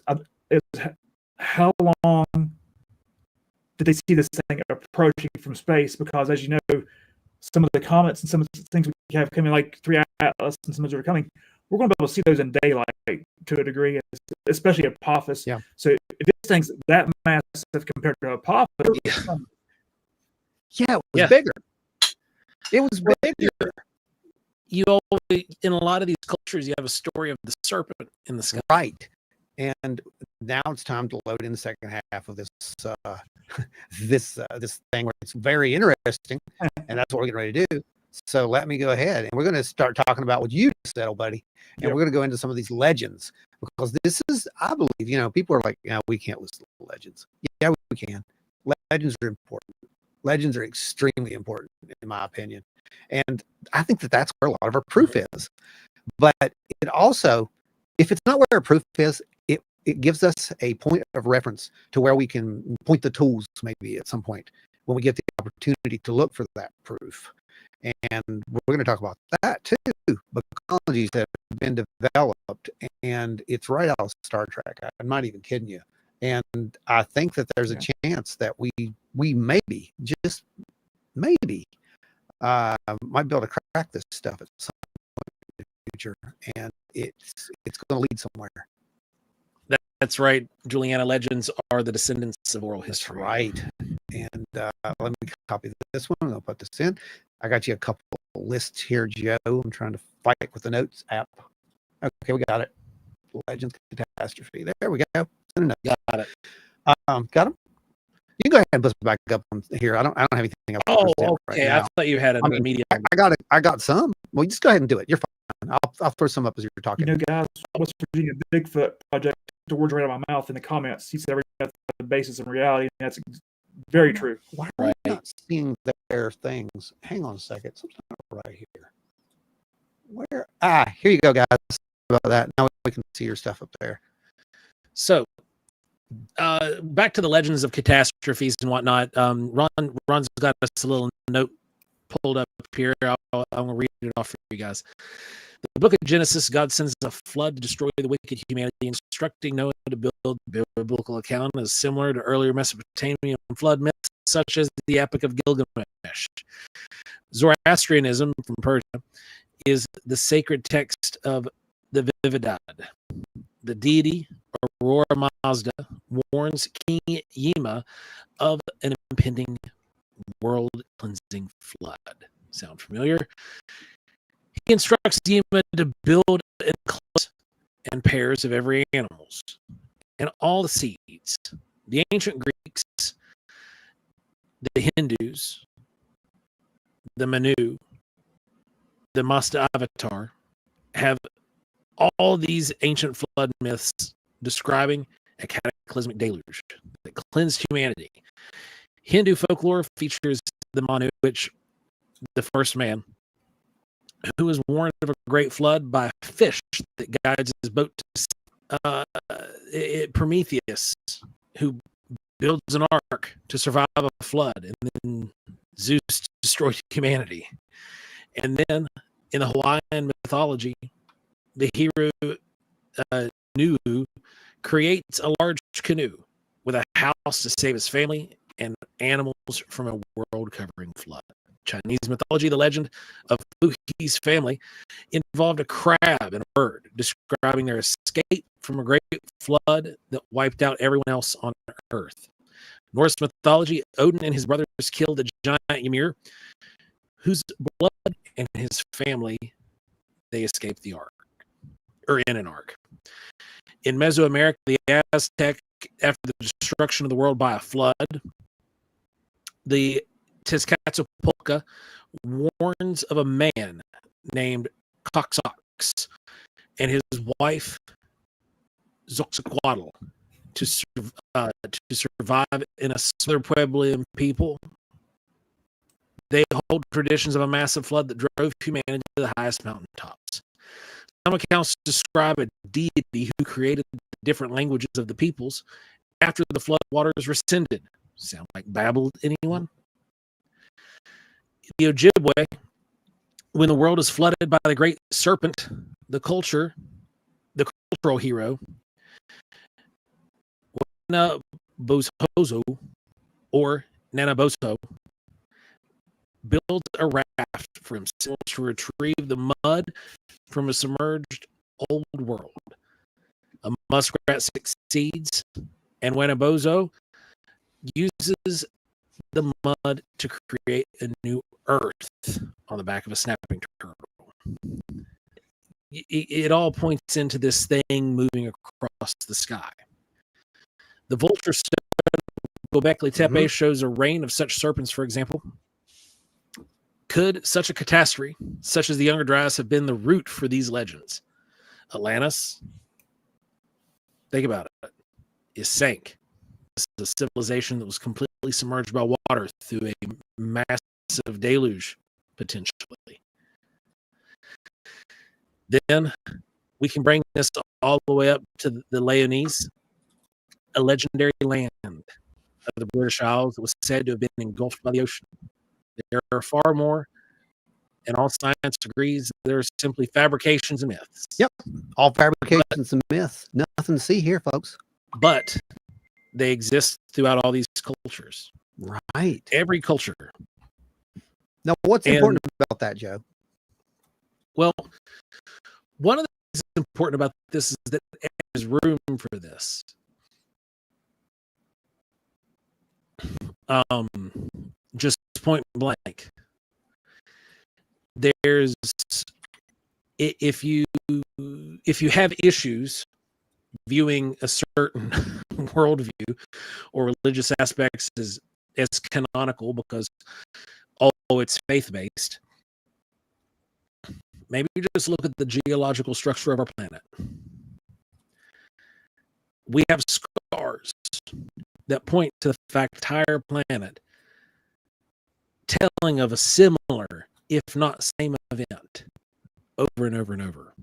how long did they see this thing approaching from space? Because, as you know, some of the comets and some of the things we have coming, like 3 Atlas and some of those are coming, we're going to be able to see those in daylight to a degree, especially Apophis. Yeah. So if this thing's that massive compared to Apophis, it was bigger. It was bigger. you always, in a lot of these cultures, you have a story of the serpent in the sky. Right. And now it's time to load in the second half of this this thing where it's very interesting, and that's what we're getting ready to do. So let me go ahead, and we're going to start talking about what you just said, old buddy, and Yep. we're going to go into some of these legends, because this is, I believe, people are like, yeah, we can't listen to legends. Yeah, we can. Legends are important. Legends are extremely important, in my opinion, and I think that that's where a lot of our proof is. But it also, if it's not where our proof is, it gives us a point of reference to where we can point the tools, maybe at some point when we get the opportunity to look for that proof. And we're going to talk about that too. Mythologies have been developed, and it's right out of Star Trek. I'm not even kidding you. And I think that there's a chance that we maybe, just maybe, might be able to crack this stuff at some point in the future, and it's going to lead somewhere. That's right. Juliana, legends are the descendants of oral history. That's right. And let me copy this one. I'll put this in. I got you a couple lists here, Joe. I'm trying to fight with the notes app. Okay, we got it. Legends catastrophe. There we go. Got it. Got them. You can go ahead and put it back up on here. I don't have anything else. Oh, okay. Right I thought you had a medium. I got it. I got some. Well, you just go ahead and do it. You're fine. I'll throw some up as you're talking. Guys, West Virginia Bigfoot project. The words right out of my mouth in the comments. He said every the basis in reality, and that's very true. Why are we not seeing their things? Hang on a second. Something right here. Where? Here you go, guys. About that. Now we can see your stuff up there. So, back to the legends of catastrophes and whatnot. Ron's got us a little note pulled up here. I'm gonna read it off for you guys. The book of Genesis, God sends a flood to destroy the wicked humanity, instructing Noah to build the biblical account is similar to earlier Mesopotamian flood myths, such as the Epic of Gilgamesh. Zoroastrianism from Persia is the sacred text of the Vividad. The deity, Aurora Mazda, warns King Yima of an impending world-cleansing flood. Sound familiar? He instructs Yima to build in clusters and pairs of every animals and all the seeds. The ancient Greeks, the Hindus, the Manu, the Mazda Avatar have all these ancient flood myths describing a cataclysmic deluge that cleansed humanity. Hindu folklore features the Manu, which the first man, who was warned of a great flood by a fish that guides his boat to Prometheus, who builds an ark to survive a flood, and then Zeus destroyed humanity. And then in the Hawaiian mythology, the hero Nu creates a large canoe with a house to save his family and animals from a world-covering flood. Chinese mythology, the legend of Fuhi's family involved a crab and a bird, describing their escape from a great flood that wiped out everyone else on Earth. Norse mythology, Odin and his brothers killed the giant Ymir, whose blood and his family they escaped the ark, or in an ark. In Mesoamerica, the Aztec, after the destruction of the world by a flood, the Tezcatlipoca warns of a man named Coxox and his wife Zoxaquatl to survive in a southern Puebloan people. They hold traditions of a massive flood that drove humanity to the highest mountaintops. Some accounts describe a deity who created the different languages of the peoples after the flood waters rescinded. Sound like Babel, anyone? The Ojibwe, when the world is flooded by the great serpent, the cultural hero, Nanabozo, or Nanaboso, builds a raft for himself to retrieve the mud from a submerged old world. A muskrat succeeds, and Wanabozo uses the mud to create a new earth on the back of a snapping turtle. it all points into this thing moving across the sky. The vulture stone Göbekli Tepe shows a reign of such serpents, for example. Could such a catastrophe, such as the Younger Dryas, have been the root for these legends? Atlantis, think about it, is sank. This is a civilization that was completely submerged by water through a massive deluge, potentially. Then we can bring this all the way up to the Leonese, a legendary land of the British Isles that was said to have been engulfed by the ocean. There are far more, and all science agrees they're simply fabrications and myths. Yep, all fabrications and myths. Nothing to see here, folks. But they exist throughout all these cultures. Right. Every culture. Now, what's important about that, Joe? Well, one of the things that's important about this is that there's room for this. Just point blank. There's if you have issues viewing a certain worldview or religious aspects as canonical because it's faith-based, maybe you just look at the geological structure of our planet. We have scars that point to the fact the entire planet telling of a similar, if not same event, over and over and over.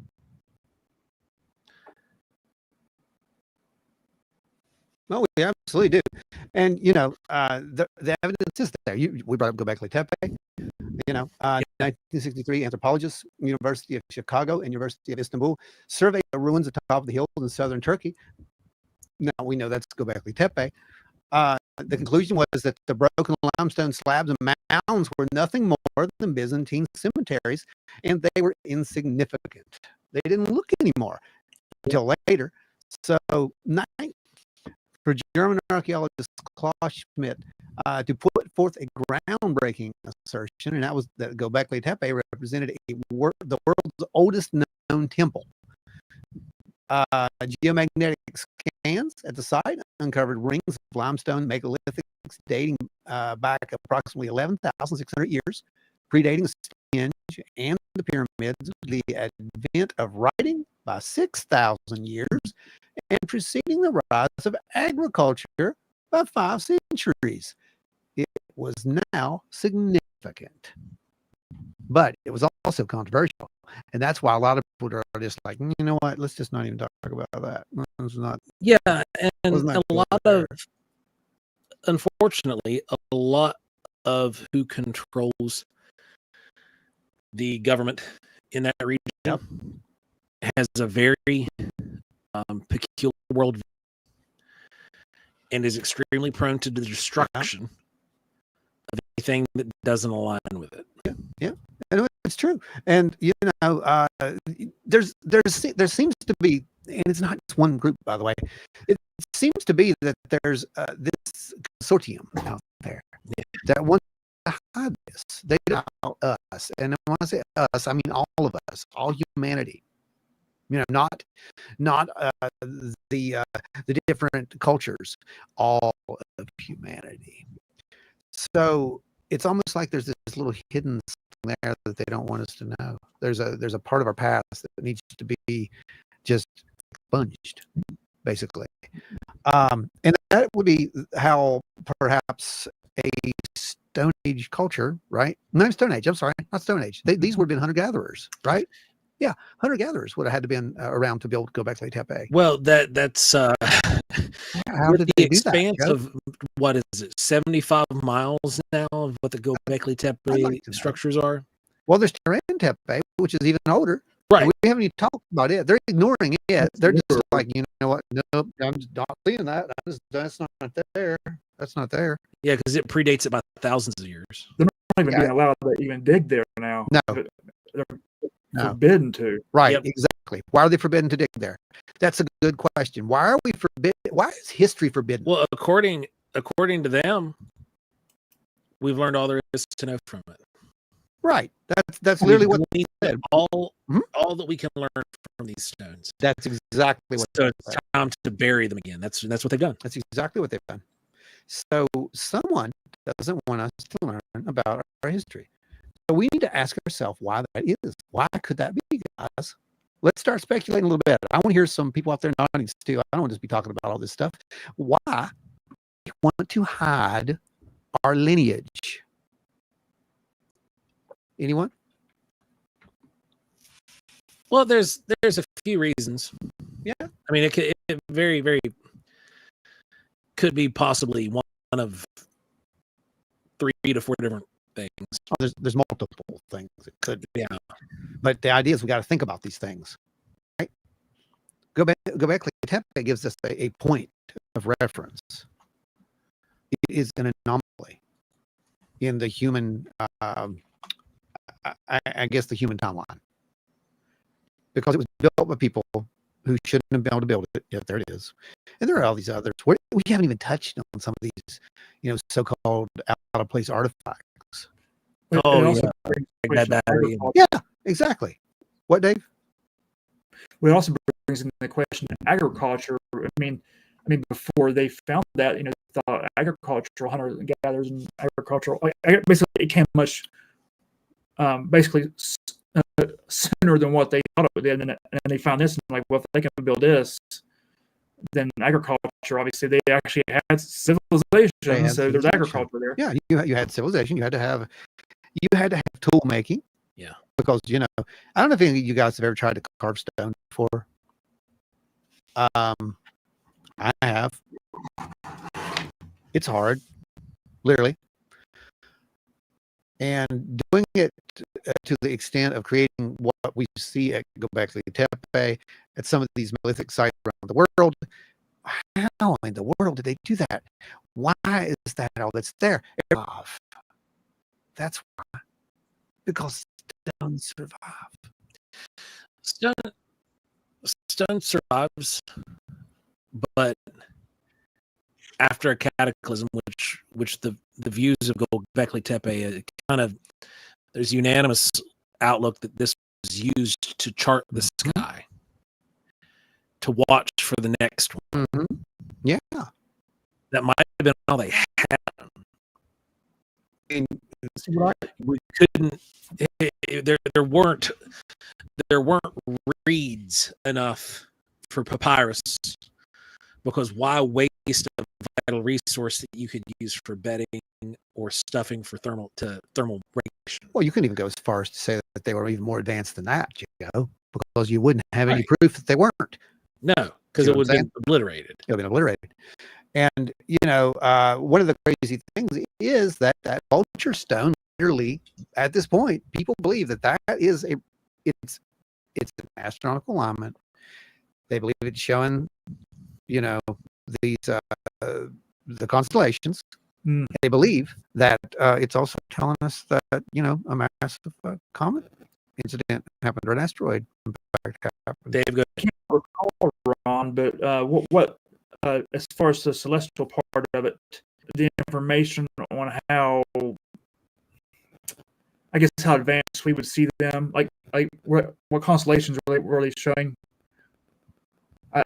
Well, we absolutely do. And, the evidence is there. We brought up Göbekli Tepe. 1963 anthropologists, University of Chicago and University of Istanbul, surveyed the ruins atop of the hills in southern Turkey. Now, we know that's Göbekli Tepe. The conclusion was that the broken limestone slabs and mounds were nothing more than Byzantine cemeteries, and they were insignificant. They didn't look anymore until later. So, for German archaeologist Klaus Schmidt to put forth a groundbreaking assertion, and that was that Göbekli Tepe represented the world's oldest known temple. Geomagnetic scans at the site uncovered rings of limestone megalithics dating back approximately 11,600 years, predating Stonehenge and the pyramids, the advent of writing by 6,000 years, and preceding the rise of agriculture by 5 centuries. It was now significant, but it was also controversial. And that's why a lot of people are just like, you know what, let's just not even talk about that. It's not. Yeah, and a lot of, unfortunately, a lot of who controls the government in that region has a very peculiar worldview and is extremely prone to the destruction of anything that doesn't align with it. Yeah, and it's true. And there seems to be, and it's not just one group, by the way. It seems to be that there's this consortium out there that wants to hide this. They don't know us, and when I say us, I mean all of us, all humanity. Not the different cultures, all of humanity. So it's almost like there's this little hidden thing there that they don't want us to know. There's a part of our past that needs to be just expunged, basically. And that would be how perhaps a Stone Age culture, right? No, Stone Age. I'm sorry, not Stone Age. These would have been hunter-gatherers, right? Yeah, hunter-gatherers would have had to been around to be able to go back to Tepe. Well, that's how did they do that? Expanse of what is it, 75 miles now of what the Göbekli Tepe structures are? Well, there's Turin Tepe, which is even older. Right. We haven't even talked about it. They're ignoring it. They're just like, you know what? Nope, I'm just not seeing that. That's not there. That's not there. Yeah, because it predates it by thousands of years. They're not even being allowed to even dig there now. No. They're forbidden to. Right, exactly. Why are they forbidden to dig there? That's a good question. Why are we forbidden? Why is history forbidden? Well, according to them, we've learned all there is to know from it. Right. That's We literally what glean they said. all Mhm. all that we can learn from these stones. That's exactly what So it's time to bury them again. That's what they've done. That's exactly what they've done. So someone doesn't want us to learn about our history. So we need to ask ourselves why that is. Why could that be, guys? Let's start speculating a little bit. I want to hear some people out there in the audience too. I don't want to just be talking about all this stuff. Why we want to hide our lineage? Anyone? Well, there's a few reasons. Yeah. I mean, it very, very could be possibly one of 3 to 4 different things. Oh, there's multiple things it could be. Yeah. But the idea is we got to think about these things. Right? Go back. Tepe gives us a point of reference. It is an anomaly in the human, I guess, the human timeline, because it was built by people who shouldn't have been able to build it. Yet there it is, and there are all these others. We haven't even touched on some of these, so-called out of place artifacts. Oh, also yeah. brings Like question that of battery. agriculture. Yeah, exactly. What, Dave? It also brings in the question of agriculture. I mean, before they found that, thought agricultural hunters and gatherers and agricultural, basically it came much, basically sooner than what they thought it would. And then they found this, and like, well, if they can build this, then agriculture. Obviously, they actually had civilization, so there's agriculture there. Yeah, you had civilization. You had to have tool making. Yeah. Because I don't know if any of you guys have ever tried to carve stone before. I have. It's hard, literally. And doing it to the extent of creating what we see at Göbekli Tepe, at some of these megalithic sites around the world, how in the world did they do that? Why is that all that's there? That's why. Because stone survive. Stone survives, but after a cataclysm, which the views of Göbekli Tepe kind of, there's unanimous outlook that this was used to chart the sky, to watch for the next one. Mm-hmm. Yeah, that might have been all they had. and We couldn't. There weren't reeds enough for papyrus, because why waste a vital resource that you could use for bedding or stuffing for thermal regulation? Well, you couldn't even go as far as to say that they were even more advanced than that, because you wouldn't have any proof that they weren't. No, because it would have been obliterated. It would have been obliterated. And one of the crazy things is that vulture stone, literally, at this point, people believe that is it's an astronomical alignment. They believe it's showing, these the constellations. Mm. They believe that it's also telling us that a massive comet incident happened, or an asteroid impact happened. Dave, go. I can't recall, Ron, but what as far as the celestial part of it, the information on how, I guess, how advanced we would see them, like what constellations were they showing?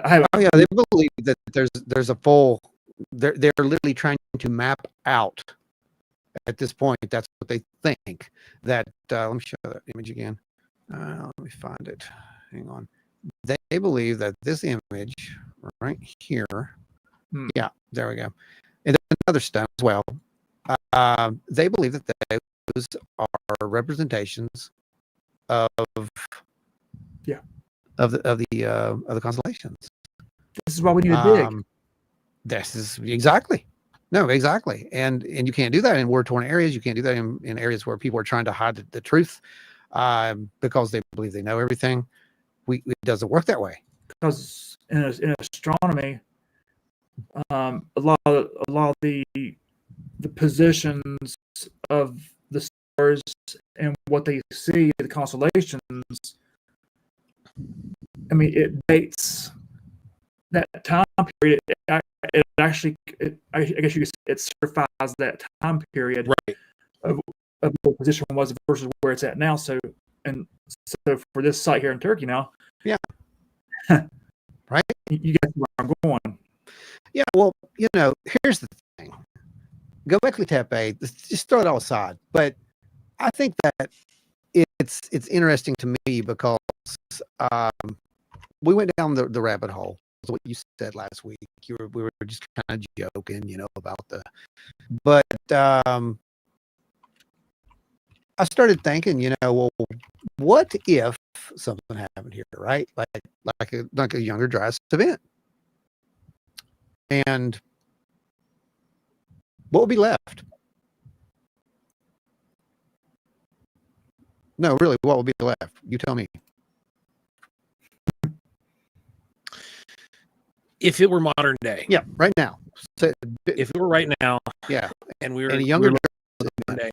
They believe that there's a full. They're literally trying to map out. At this point, that's what they think. That let me show that image again. Let me find it. Hang on. They believe that this image right here. Yeah, there we go. And another stone as well. They believe that those are representations of the constellations. This is why we need to dig. This is exactly. And you can't do that in war-torn areas. You can't do that in areas where people are trying to hide the truth, because they believe they know everything. It doesn't work that way. Because in astronomy, a lot of the positions of the stars and what they see, the constellations, I mean, it dates that time period. I guess you could say it certifies that time period, right, of of where the position was versus where it's at now. So for this site here in Turkey now, Yeah. Right. You guys know where I'm going. Yeah. Well, here's the thing. Go back to Tepe. Just throw it all aside. But I think that it's interesting to me because we went down the rabbit hole. That's what you said last week. We were just kind of joking, about but I started thinking, well, what if something happened here, right? Like a younger dryas event, and what would be left? No, really, what would be left? You tell me. If it were modern day, Yeah, right now. So, if it were right now, yeah, and we were and a younger modern day,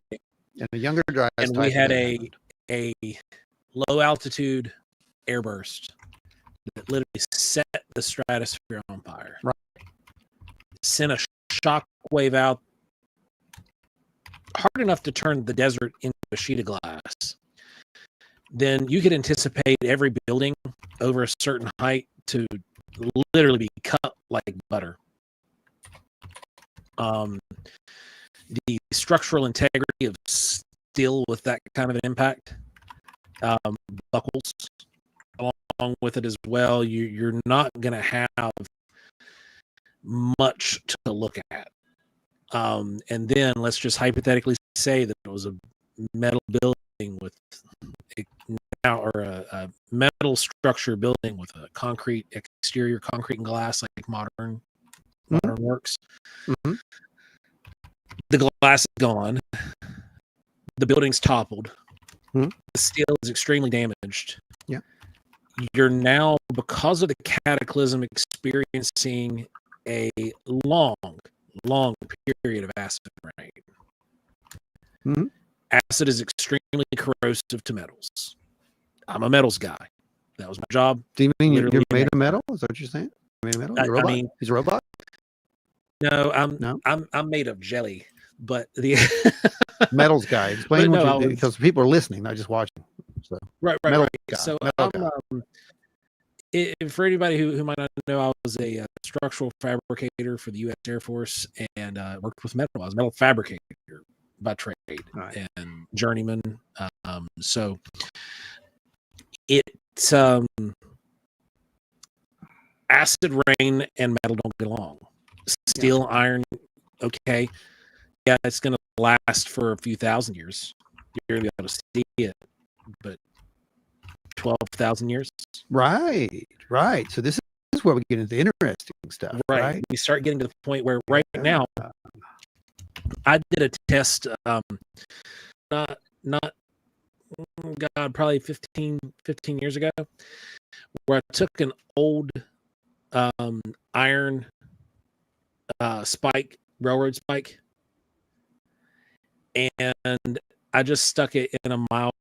and a younger dryas, and we had a low altitude airburst that literally set the stratosphere on fire, right? Sent a shock wave out hard enough to turn the desert into a sheet of glass. Then you could anticipate every building over a certain height to literally be cut like butter. The structural integrity of steel with that kind of an impact buckles along with it as well. You're not going to have much to look at. And then let's just hypothetically say that it was a metal building with a metal structure building with a concrete exterior, concrete and glass, like modern works. Mm-hmm. The glass is gone. The building's toppled. Mm-hmm. The steel is extremely damaged. Yeah. You're now, because of the cataclysm, experiencing a long period of acid rain. Mm-hmm. Acid is extremely corrosive to metals. I'm a metals guy. That was my job. Do you mean you're made of metal? Is that what you're saying? Made of metal? You're a robot? I mean, he's a robot? No, I'm made of jelly, but the metals guy. Explain because people are listening, not just watching. So right. Guy, so for anybody who might not know, I was a structural fabricator for the U.S. Air Force and worked with metal. I was a metal fabricator by trade, right, and journeyman. So it's acid rain and metal don't get along. Steel, iron, okay. Yeah, it's going to last for a few thousand years. You're going to be able to see it, but 12,000 years? Right. So this is where we get into interesting stuff, right? We start getting to the point where right now, I did a test, probably 15 years ago, where I took an old iron railroad spike, and I just stuck it in a mild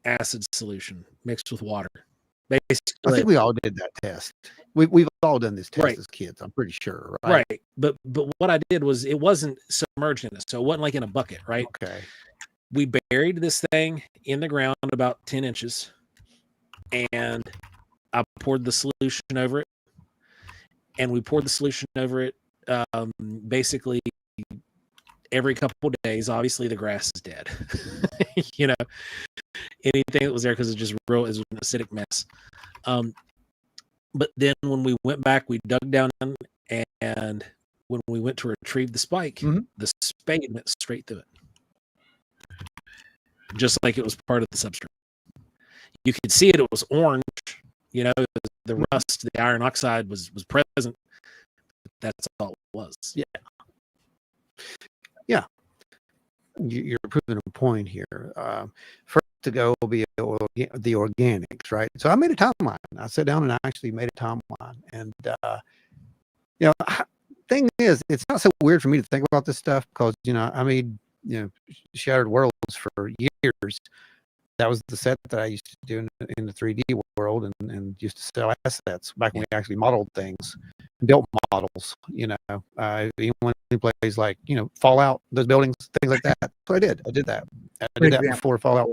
acid solution mixed with water. Basically, I think we all did that test. We've all done this test as kids, I'm pretty sure, right? Right. But what I did was, it wasn't submerged in it, so it wasn't like in a bucket, right? Okay. We buried this thing in the ground about 10 inches, and I poured the solution over it, and we poured the solution over it basically every couple of days. Obviously, the grass is dead. Anything that was there, because it's just it was an acidic mess. But then when we went back, we dug down in, and when we went to retrieve the spike, the spade went straight through it, just like it was part of the substrate. You could see it; it was orange. The rust, the iron oxide was present. That's all it was. Yeah. You're proving a point here. First to go will be the organics, right? So I made a timeline. I sat down and I actually made a timeline. And, thing is, it's not so weird for me to think about this stuff because, I made, Shattered Worlds for years. That was the set that I used to do in the 3D world and used to sell assets back when we actually modeled things. built models. Anyone who plays like Fallout, those buildings, things like that. That's what I did. I did that. I did that before Fallout.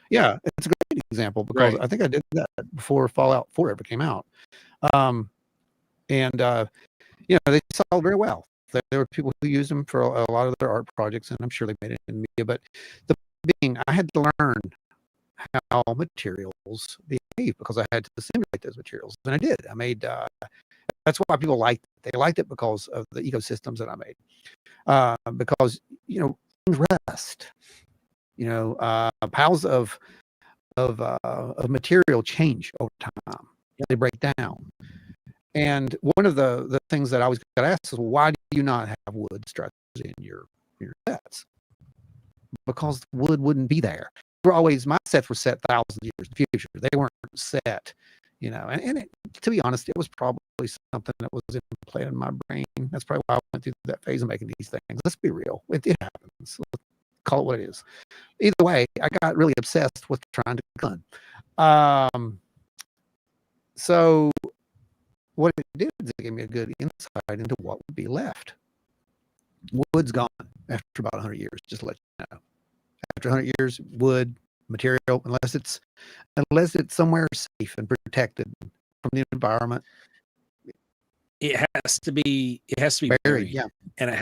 Yeah, it's a great example because I think I did that before Fallout 4 ever came out. They sold very well. There were people who used them for a lot of their art projects, and I'm sure they made it in media. But the being, I had to learn how materials behave because I had to simulate those materials, and I did. I made. That's why people liked it. They liked it because of the ecosystems that I made. Because things rest. Piles of material change over time. They break down. And one of the things that I always got asked is, well, why do you not have wood structures in your sets? Because wood wouldn't be there. My sets were set thousands of years in the future. They weren't set, and to be honest, it was probably something that was implanted in my brain. That's probably why I went through that phase of making these things. Let's be real. It happens. Let's call it what it is. Either way, I got really obsessed with trying to get done. So what it did is it gave me a good insight into what would be left. Wood's gone after about 100 years, just to let you know. After 100 years, wood, material, unless it's somewhere safe and protected from the environment. It has to be buried. Yeah. And it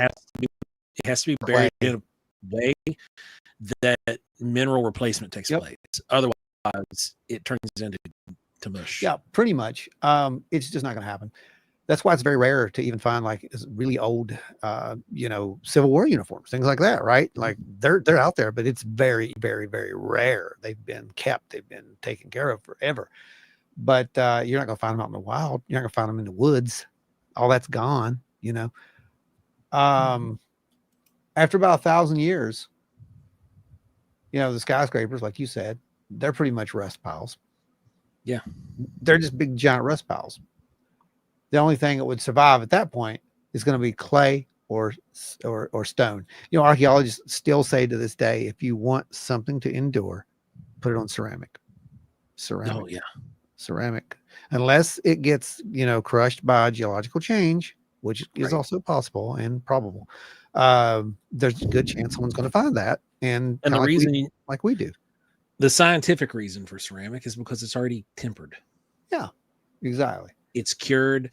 has to be buried in a way that mineral replacement takes place. Otherwise, it turns into mush. Yeah, pretty much. It's just not going to happen. That's why it's very rare to even find like really old, Civil War uniforms, things like that, right? Like they're out there, but it's very, very, very rare. They've been kept, they've been taken care of forever. But you're not going to find them out in the wild. You're not going to find them in the woods. All that's gone, After about 1,000 years, the skyscrapers, like you said, they're pretty much rust piles. Yeah. They're just big, giant rust piles. The only thing that would survive at that point is going to be clay or stone. Archaeologists still say to this day, if you want something to endure, put it on ceramic. Oh, yeah. Ceramic. Unless it gets, crushed by geological change, which is also possible and probable. There's a good chance someone's going to find that. And the reason like we do. The scientific reason for ceramic is because it's already tempered. Yeah, exactly. It's cured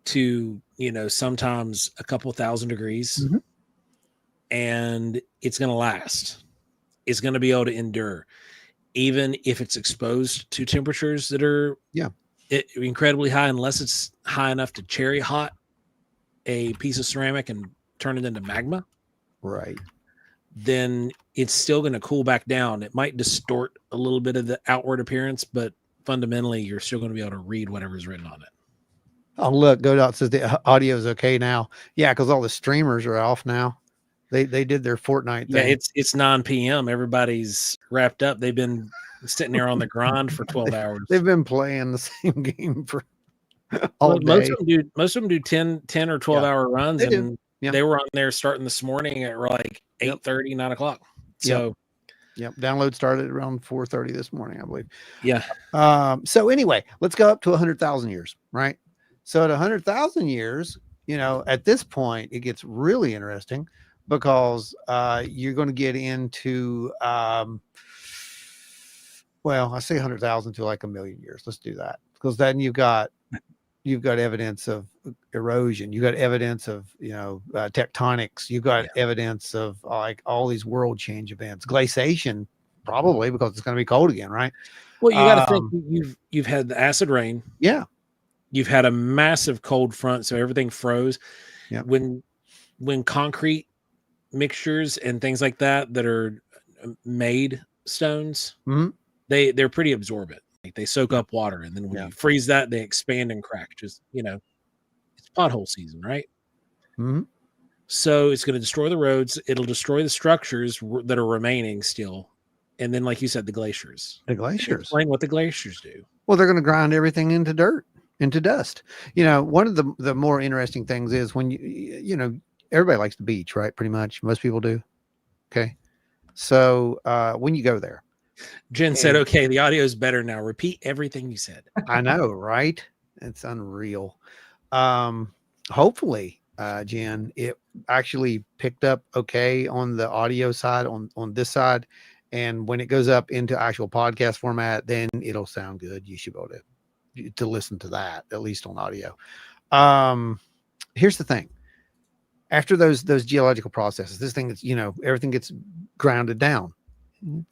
to, sometimes a couple 1,000 degrees, and it's going to last. It's going to be able to endure, even if it's exposed to temperatures that are incredibly high, unless it's high enough to cherry hot a piece of ceramic and turn it into magma. Right. Then it's still going to cool back down. It might distort a little bit of the outward appearance, but fundamentally, you're still going to be able to read whatever's written on it. Oh, look, Godot says the audio is okay now. Yeah, because all the streamers are off now. They did their Fortnite thing. Yeah, it's 9 p.m. Everybody's wrapped up. They've been sitting there on the grind for 12 hours. They've been playing the same game for all day. Most of them do 10 or 12-hour runs, and they were on there starting this morning at like 8:30, 9 o'clock. So, download started around 4:30 this morning, I believe. Yeah. So anyway, let's go up to 100,000 years, right? So at 100,000 years, at this point, it gets really interesting because you're going to get into, I say 100,000 to like 1,000,000 years. Let's do that, because then you've got evidence of erosion. You got evidence of, tectonics. You got evidence of like all these world change events, glaciation, probably because it's going to be cold again, right? Well, you got to think you've had the acid rain. Yeah. You've had a massive cold front, so everything froze. Yeah. When concrete mixtures and things like that are made stones, they're pretty absorbent. Like they soak up water, and then when you freeze that, they expand and crack. Just it's pothole season, right? So it's going to destroy the roads. It'll destroy the structures that are remaining still, and then, like you said, the glaciers. Explain what the glaciers do. Well, they're going to grind everything into dirt, into dust. One of the more interesting things is when everybody likes the beach, right? Pretty much, most people do. Okay, so when you go there. Jen said, okay, the audio is better now. Repeat everything you said. I know, right? It's unreal. Hopefully, Jen, it actually picked up okay on the audio side on this side. And when it goes up into actual podcast format, then it'll sound good. You should be able to listen to that, at least on audio. Here's the thing. After those geological processes, this thing is, everything gets grounded down.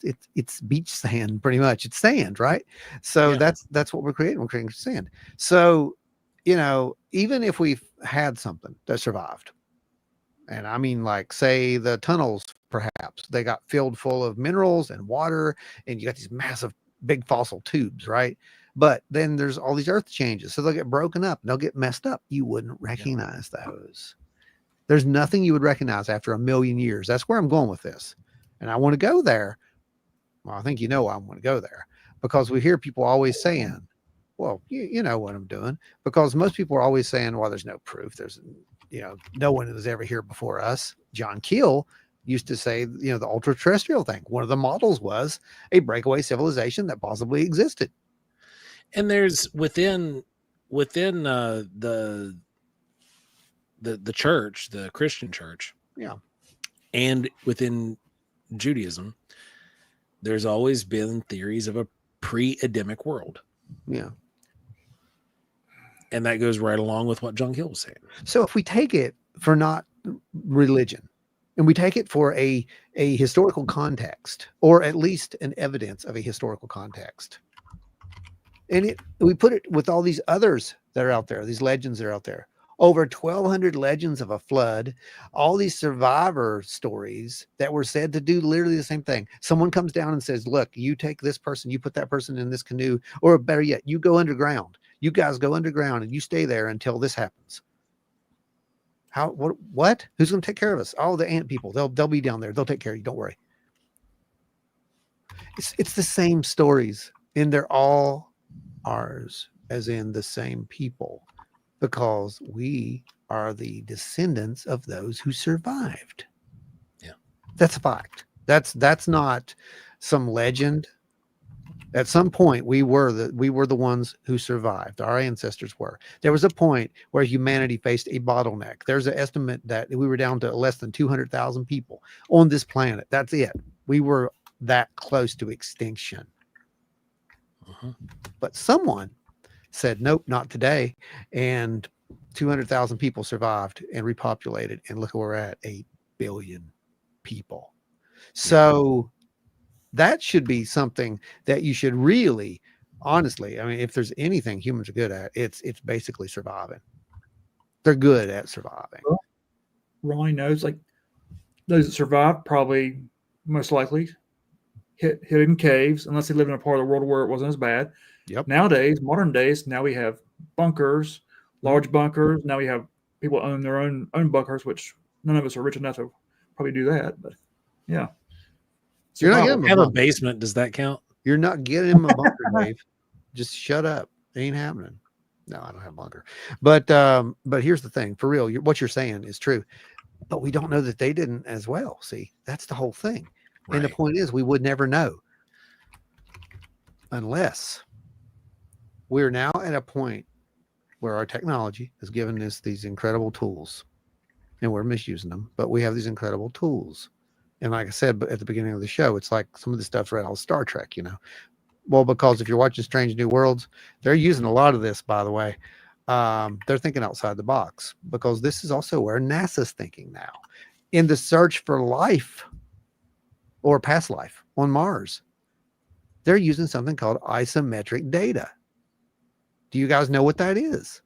It's beach sand, pretty much. It's sand, right? So Yeah. that's what we're creating. We're creating sand. So, even if we've had something that survived, and I mean, like, say the tunnels, perhaps they got filled full of minerals and water, and you got these massive big fossil tubes, right? But then there's all these earth changes, so they'll get broken up, they'll get messed up. You wouldn't recognize those. There's nothing you would recognize after a million years. That's where I'm going with this. And I want to go there. Well, I think I want to go there, because we hear people always saying, well, you know what I'm doing, because most people are always saying, well, there's no proof. There's, no one was ever here before us. John Keel used to say, the ultra terrestrial thing. One of the models was a breakaway civilization that possibly existed. And there's within the church, the Christian church, Yeah, and within Judaism, there's always been theories of a pre-Adamic world. yeah. And that goes right along with what John Hill was saying. So if we take it for not religion, and we take it for a historical context, or at least an evidence of a historical context, and we put it with all these others that are out there, these legends that are out there, over 1,200 legends of a flood, all these survivor stories that were said to do literally the same thing. Someone comes down and says, look, you take this person, you put that person in this canoe, or better yet, you go underground. You guys go underground and you stay there until this happens. How? What? Who's going to take care of us? Oh, the ant people. They'll be down there. They'll take care of you. Don't worry. It's the same stories, and they're all ours, as in the same people, because we are the descendants of those who survived. Yeah, that's a fact. That's not some legend. At some point, we were the ones who survived. Our ancestors were. There was a point where humanity faced a bottleneck. There's an estimate that we were down to less than 200,000 people on this planet. That's it. We were that close to extinction. But someone said, nope, not today. And 200,000 people survived and repopulated. And look where we're at, 8 billion people. So that should be something that you should really, honestly, I mean, if there's anything humans are good at, it's basically surviving. They're good at surviving. Well, Ronnie knows, like, those that survived probably most likely hid in caves, unless they lived in a part of the world where it wasn't as bad. Yep. Nowadays, modern days, now we have bunkers, large bunkers. Now we have people own their own bunkers, which none of us are rich enough to probably do that. But yeah. You're not getting have a basement. Does that count? You're not getting him a bunker, Dave. Just shut up. It ain't happening. No, I don't have a bunker. But here's the thing. For real, what you're saying is true. But we don't know that they didn't as well. See, that's the whole thing. Right. And the point is, we would never know unless we're now at a point where our technology has given us these incredible tools, and we're misusing them, but we have these incredible tools. And like I said at the beginning of the show, it's like some of the stuff's right out of Star Trek, Well, because if you're watching Strange New Worlds, they're using a lot of this, by the way. They're thinking outside the box, because this is also where NASA's thinking now. In the search for life or past life on Mars, they're using something called isometric data. Do you guys know what that is?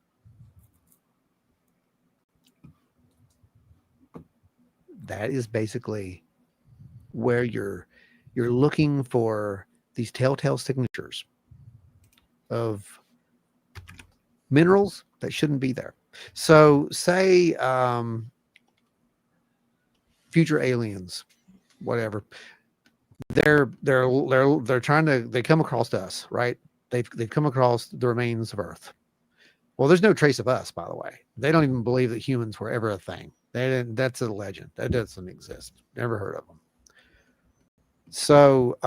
That is basically where you're looking for these telltale signatures of minerals that shouldn't be there. So say future aliens, whatever, they're trying to, they come across us, right? They've come across the remains of Earth. Well, there's no trace of us, by the way. They don't even believe that humans were ever a thing. That's a legend. That doesn't exist. Never heard of them. So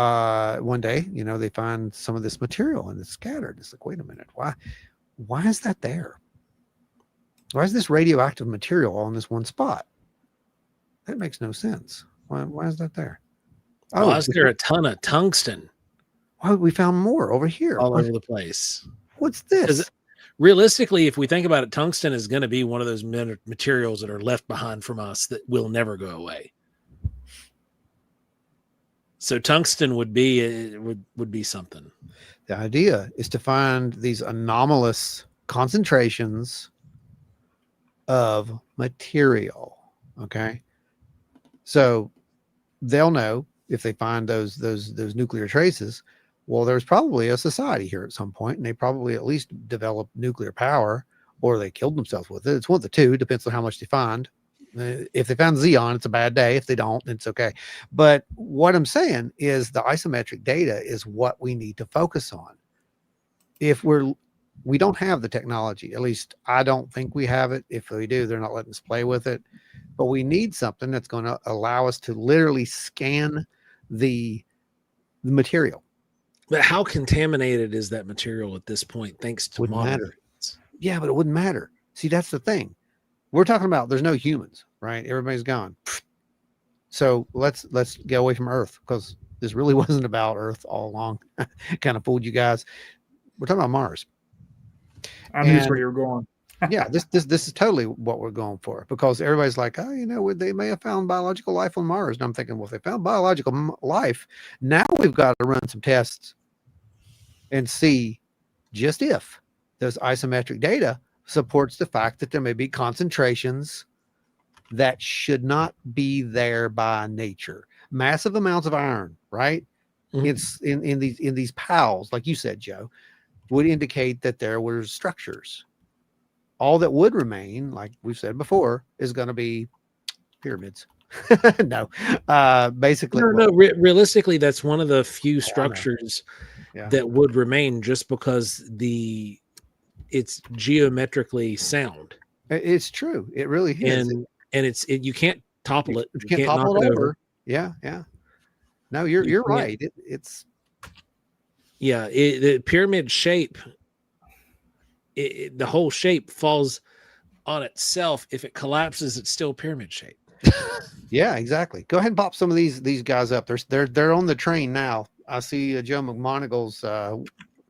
one day, they find some of this material and it's scattered. It's like, wait a minute, why is that there? Why is this radioactive material all in this one spot? That makes no sense. Why is that there? Why Oh, is there a ton of tungsten why we found more over here? all over the place? What's Because this? realistically, if we think about it, tungsten is going to be one of those materials that are left behind from us that will never go away. So tungsten would be something. The idea is to find these anomalous concentrations of material. Okay. So they'll know if they find those nuclear traces, well, there's probably a society here at some point, and they probably at least developed nuclear power, or they killed themselves with it. It's one of the two, depends on how much they find. If they found Xeon, it's a bad day. If they don't, it's okay. But what I'm saying is the isometric data is what we need to focus on. If we don't have the technology, at least I don't think we have it. If we do, they're not letting us play with it. But we need something that's going to allow us to literally scan the material. But how contaminated is that material at this point, thanks to Wouldn't modern matter. science? Yeah, but it wouldn't matter. See, that's the thing. We're talking about there's no humans, right? Everybody's gone. So let's get away from Earth, because this really wasn't about Earth all along. Kind of fooled you guys. We're talking about Mars. I knew where you were going. Yeah, this is totally what we're going for, because everybody's like, oh, they may have found biological life on Mars. And I'm thinking, well, if they found biological life, now we've got to run some tests and see just if those isometric data supports the fact that there may be concentrations that should not be there by nature. Massive amounts of iron, right? Mhm. It's in these pals, like you said, Joe, would indicate that there were structures. All that would remain, like we've said before, is going to be pyramids. No, basically, No. Realistically, that's one of the few structures Yeah. that would remain, just because it's geometrically sound, It's true. It really is. and you can't topple it. You You can't can't knock topple it it over. over. Yeah, yeah. No, you're You can't- right. It's Yeah, the pyramid shape, the whole shape falls on itself. If it collapses, it's still pyramid shape. yeah, exactly. Go ahead and pop some of these guys up. They're on the train now. I see Joe McMonagle's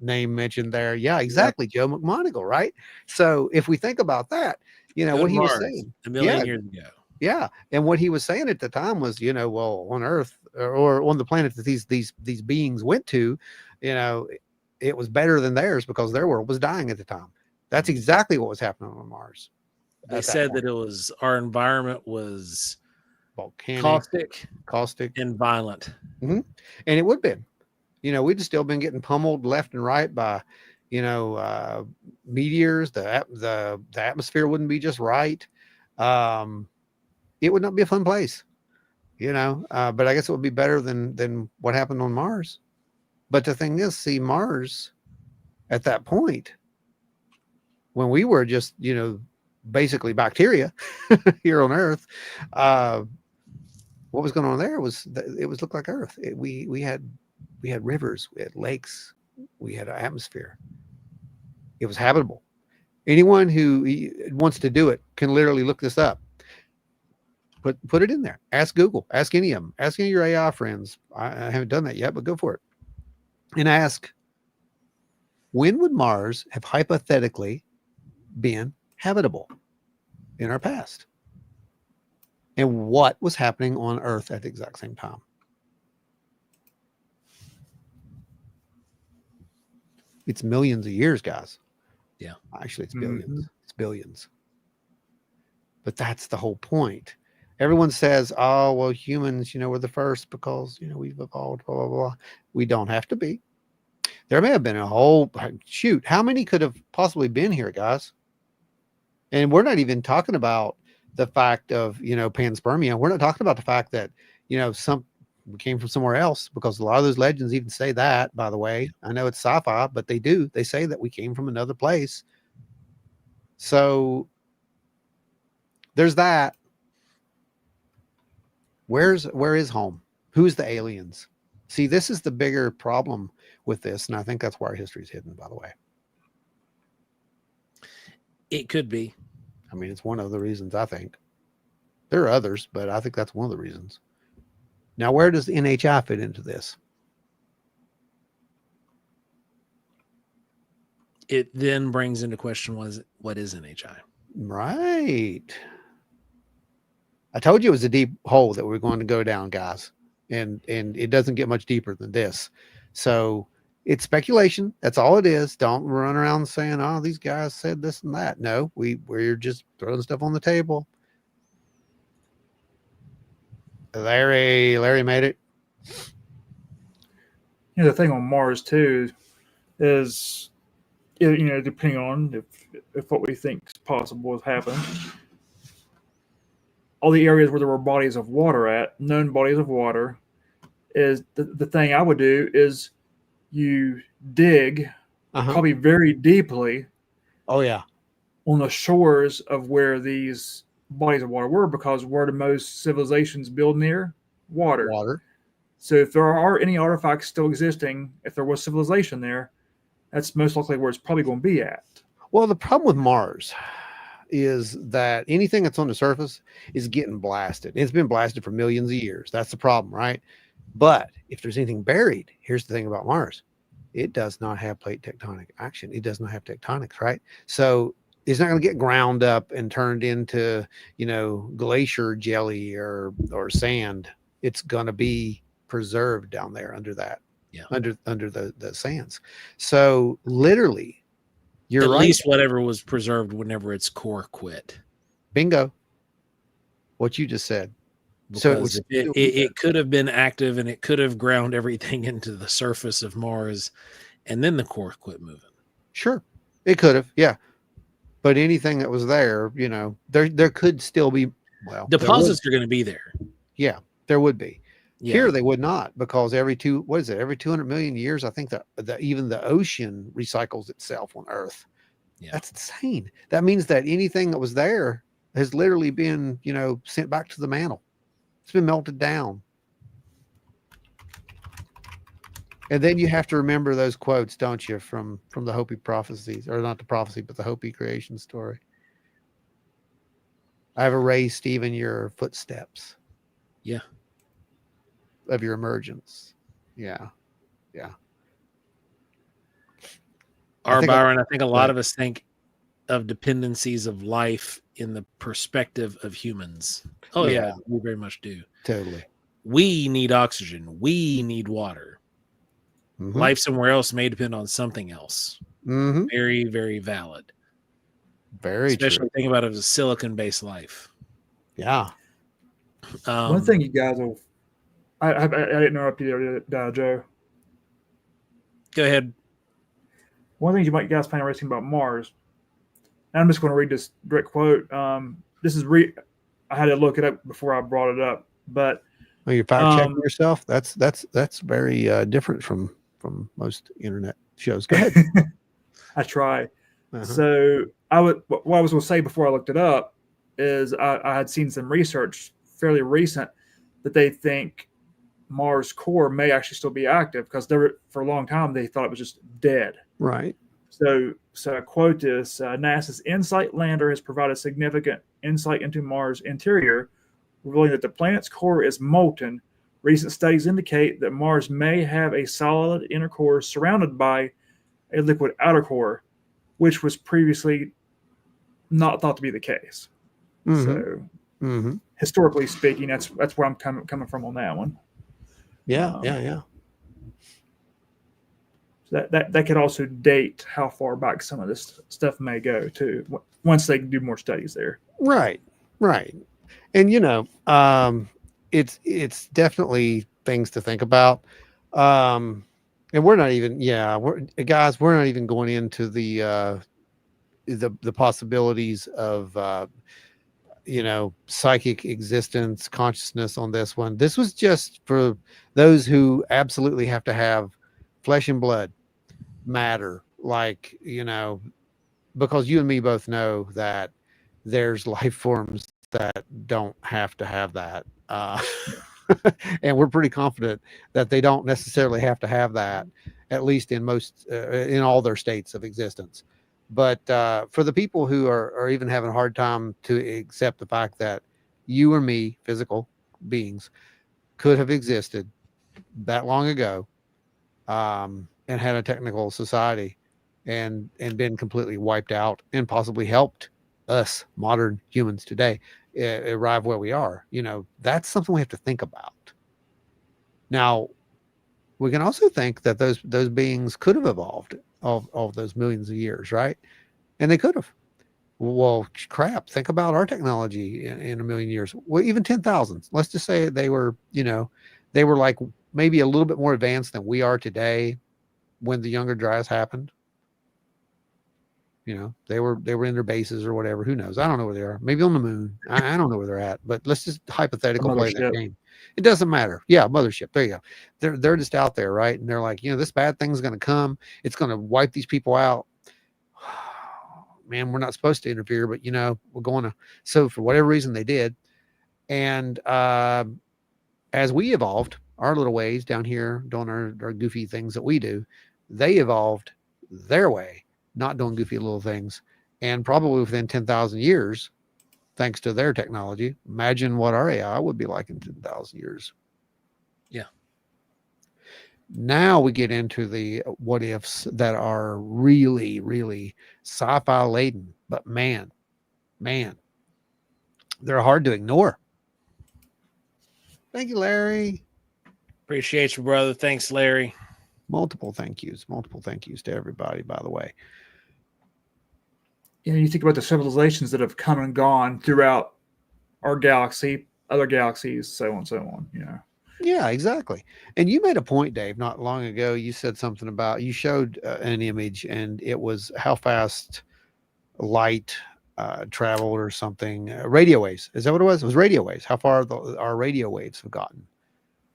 name mentioned there. Yeah, exactly, Joe McMonagle, right? So if we think about that, Go what to he was Mars saying, a million years ago. yeah, and what he was saying at the time was, well, on Earth or on the planet that these beings went to, it was better than theirs because their world was dying at the time. That's exactly what was happening on Mars. They said that it was, our environment was volcanic, caustic and violent. And it would have been, we'd still been getting pummeled left and right by, meteors. The atmosphere wouldn't be just right. It would not be a fun place, but I guess it would be better than what happened on Mars. But the thing is, see, Mars at that point, when we were just, basically bacteria here on Earth, what was going on there was it was looked like Earth. We had rivers, we had lakes, we had an atmosphere. It was habitable. Anyone who wants to do it can literally look this up. Put it in there. Ask Google. Ask any of them. Ask any of your AI friends. I haven't done that yet, but go for it. And ask, when would Mars have hypothetically been habitable in our past? And what was happening on Earth at the exact same time? It's millions of years, guys. Yeah. Actually, it's billions. It's billions. But that's the whole point. Everyone says, oh, well, humans, we're the first because, we've evolved, blah, blah, blah. We don't have to be. There may have been a whole, shoot, how many could have possibly been here, guys? And we're not even talking about the fact of, panspermia. We're not talking about the fact that, we came from somewhere else, because a lot of those legends even say that, by the way. I know it's sci-fi, but they do. They say that we came from another place. So there's that. Where is home? Who's the aliens? See, this is the bigger problem with this, and I think that's where our history is hidden, by the way. It could be. I mean, it's one of the reasons, I think. There are others, but I think that's one of the reasons. Now, where does NHI fit into this? It then brings into question what is NHI? Right. I told you it was a deep hole that we're going to go down, guys. And it doesn't get much deeper than this. So it's speculation. That's all it is. Don't run around saying, oh, these guys said this and that. No, we're just throwing stuff on the table. Larry made it. You know, the thing on Mars too is, you know, depending on if what we think is possible has happened, all the areas where there were bodies of water known bodies of water, is the thing I would do is you dig probably very deeply. Oh yeah. On the shores of where these bodies of water were, because where do most civilizations build near? Water. So if there are any artifacts still existing, if there was civilization there, that's most likely where it's probably going to be at. Well, the problem with Mars is that anything that's on the surface is getting blasted. It's been blasted for millions of years. That's the problem, right? But if there's anything buried, here's the thing about Mars. It does not have plate tectonic action. It does not have tectonics, right? So it's not going to get ground up and turned into, you know, glacier jelly or sand. It's going to be preserved down there under that, under the sands. So literally, you're at right. least whatever was preserved whenever its core quit. Bingo. What you just said. Because so it could have been active and it could have ground everything into the surface of Mars, and then the core quit moving. Sure, it could have, yeah. But anything that was there, you know, there could still be, well, deposits are going to be there. Yeah, there would be. Yeah. Here they would not, because every 200 million years, I think that even the ocean recycles itself on Earth. Yeah. That's insane. That means that anything that was there has literally been, you know, sent back to the mantle. It's been melted down. And then you have to remember those quotes, don't you, from the Hopi prophecies, or not the prophecy, but the Hopi creation story. I have erased even your footsteps. Yeah. Of your emergence. Yeah. Yeah. Byron, I think a lot of us think of dependencies of life in the perspective of humans. Oh yeah, we very much do. Totally. We need oxygen. We need water. Mm-hmm. Life somewhere else may depend on something else. Mm-hmm. Very, very valid. Very Especially true. think about it as a silicon-based life. Yeah. One thing you guys will, I didn't interrupt you there, Joe. Go ahead. One thing you guys find interesting about Mars, and I'm just going to read this direct quote. This is I had to look it up before I brought it up, but you're fact checking yourself. That's very different from most internet shows. Go ahead. I try. So what I was going to say before I looked it up is I had seen some research fairly recent that they think Mars core may actually still be active, because for a long time they thought it was just dead. Right. So I quote this: NASA's InSight lander has provided significant insight into Mars' interior, revealing that the planet's core is molten. Recent studies indicate that Mars may have a solid inner core surrounded by a liquid outer core, which was previously not thought to be the case. Mm-hmm. So, historically speaking, that's where I'm coming from on that one. Yeah, So that could also date how far back some of this stuff may go too, once they do more studies there. Right. And you know, it's definitely things to think about. And we're not even, we're not even going into the possibilities of you know, psychic existence, consciousness on this one. This was just for those who absolutely have to have flesh and blood, matter, like, you know, because you and me both know that there's life forms that don't have to have that. And we're pretty confident that they don't necessarily have to have that, at least in most, in all their states of existence. But for the people who are even having a hard time to accept the fact that you or me, physical beings, could have existed that long ago, and had a technical society, and been completely wiped out, and possibly helped us modern humans today arrive where we are, that's something we have to think about. Now, we can also think that those beings could have evolved of those millions of years, right? And they could have. Well, crap. Think about our technology in a million years. Well, even 10,000. Let's just say they were like maybe a little bit more advanced than we are today when the Younger Dryas happened. They were in their bases or whatever. Who knows? I don't know where they are. Maybe on the moon. I don't know where they're at. But let's just hypothetical play that game. It doesn't matter. Yeah, mothership. There you go. They're just out there, right? And they're like, this bad thing's going to come. It's going to wipe these people out. Man, we're not supposed to interfere, but we're going to. So for whatever reason, they did. And as we evolved our little ways down here, doing our goofy things that we do, they evolved their way, not doing goofy little things. And probably within 10,000 years, thanks to their technology, imagine what our AI would be like in 10,000 years. Yeah. Now we get into the what ifs that are really, really sci-fi laden, but man, they're hard to ignore. Thank you, Larry. Appreciate you, brother. Thanks, Larry. Multiple thank yous to everybody, by the way. You think about the civilizations that have come and gone throughout our galaxy, other galaxies, so on and so on. Yeah, exactly. And you made a point, Dave, not long ago. You said something about, you showed an image, and it was how fast light traveled or something. Radio waves. Is that what it was? It was radio waves. How far our radio waves have gotten.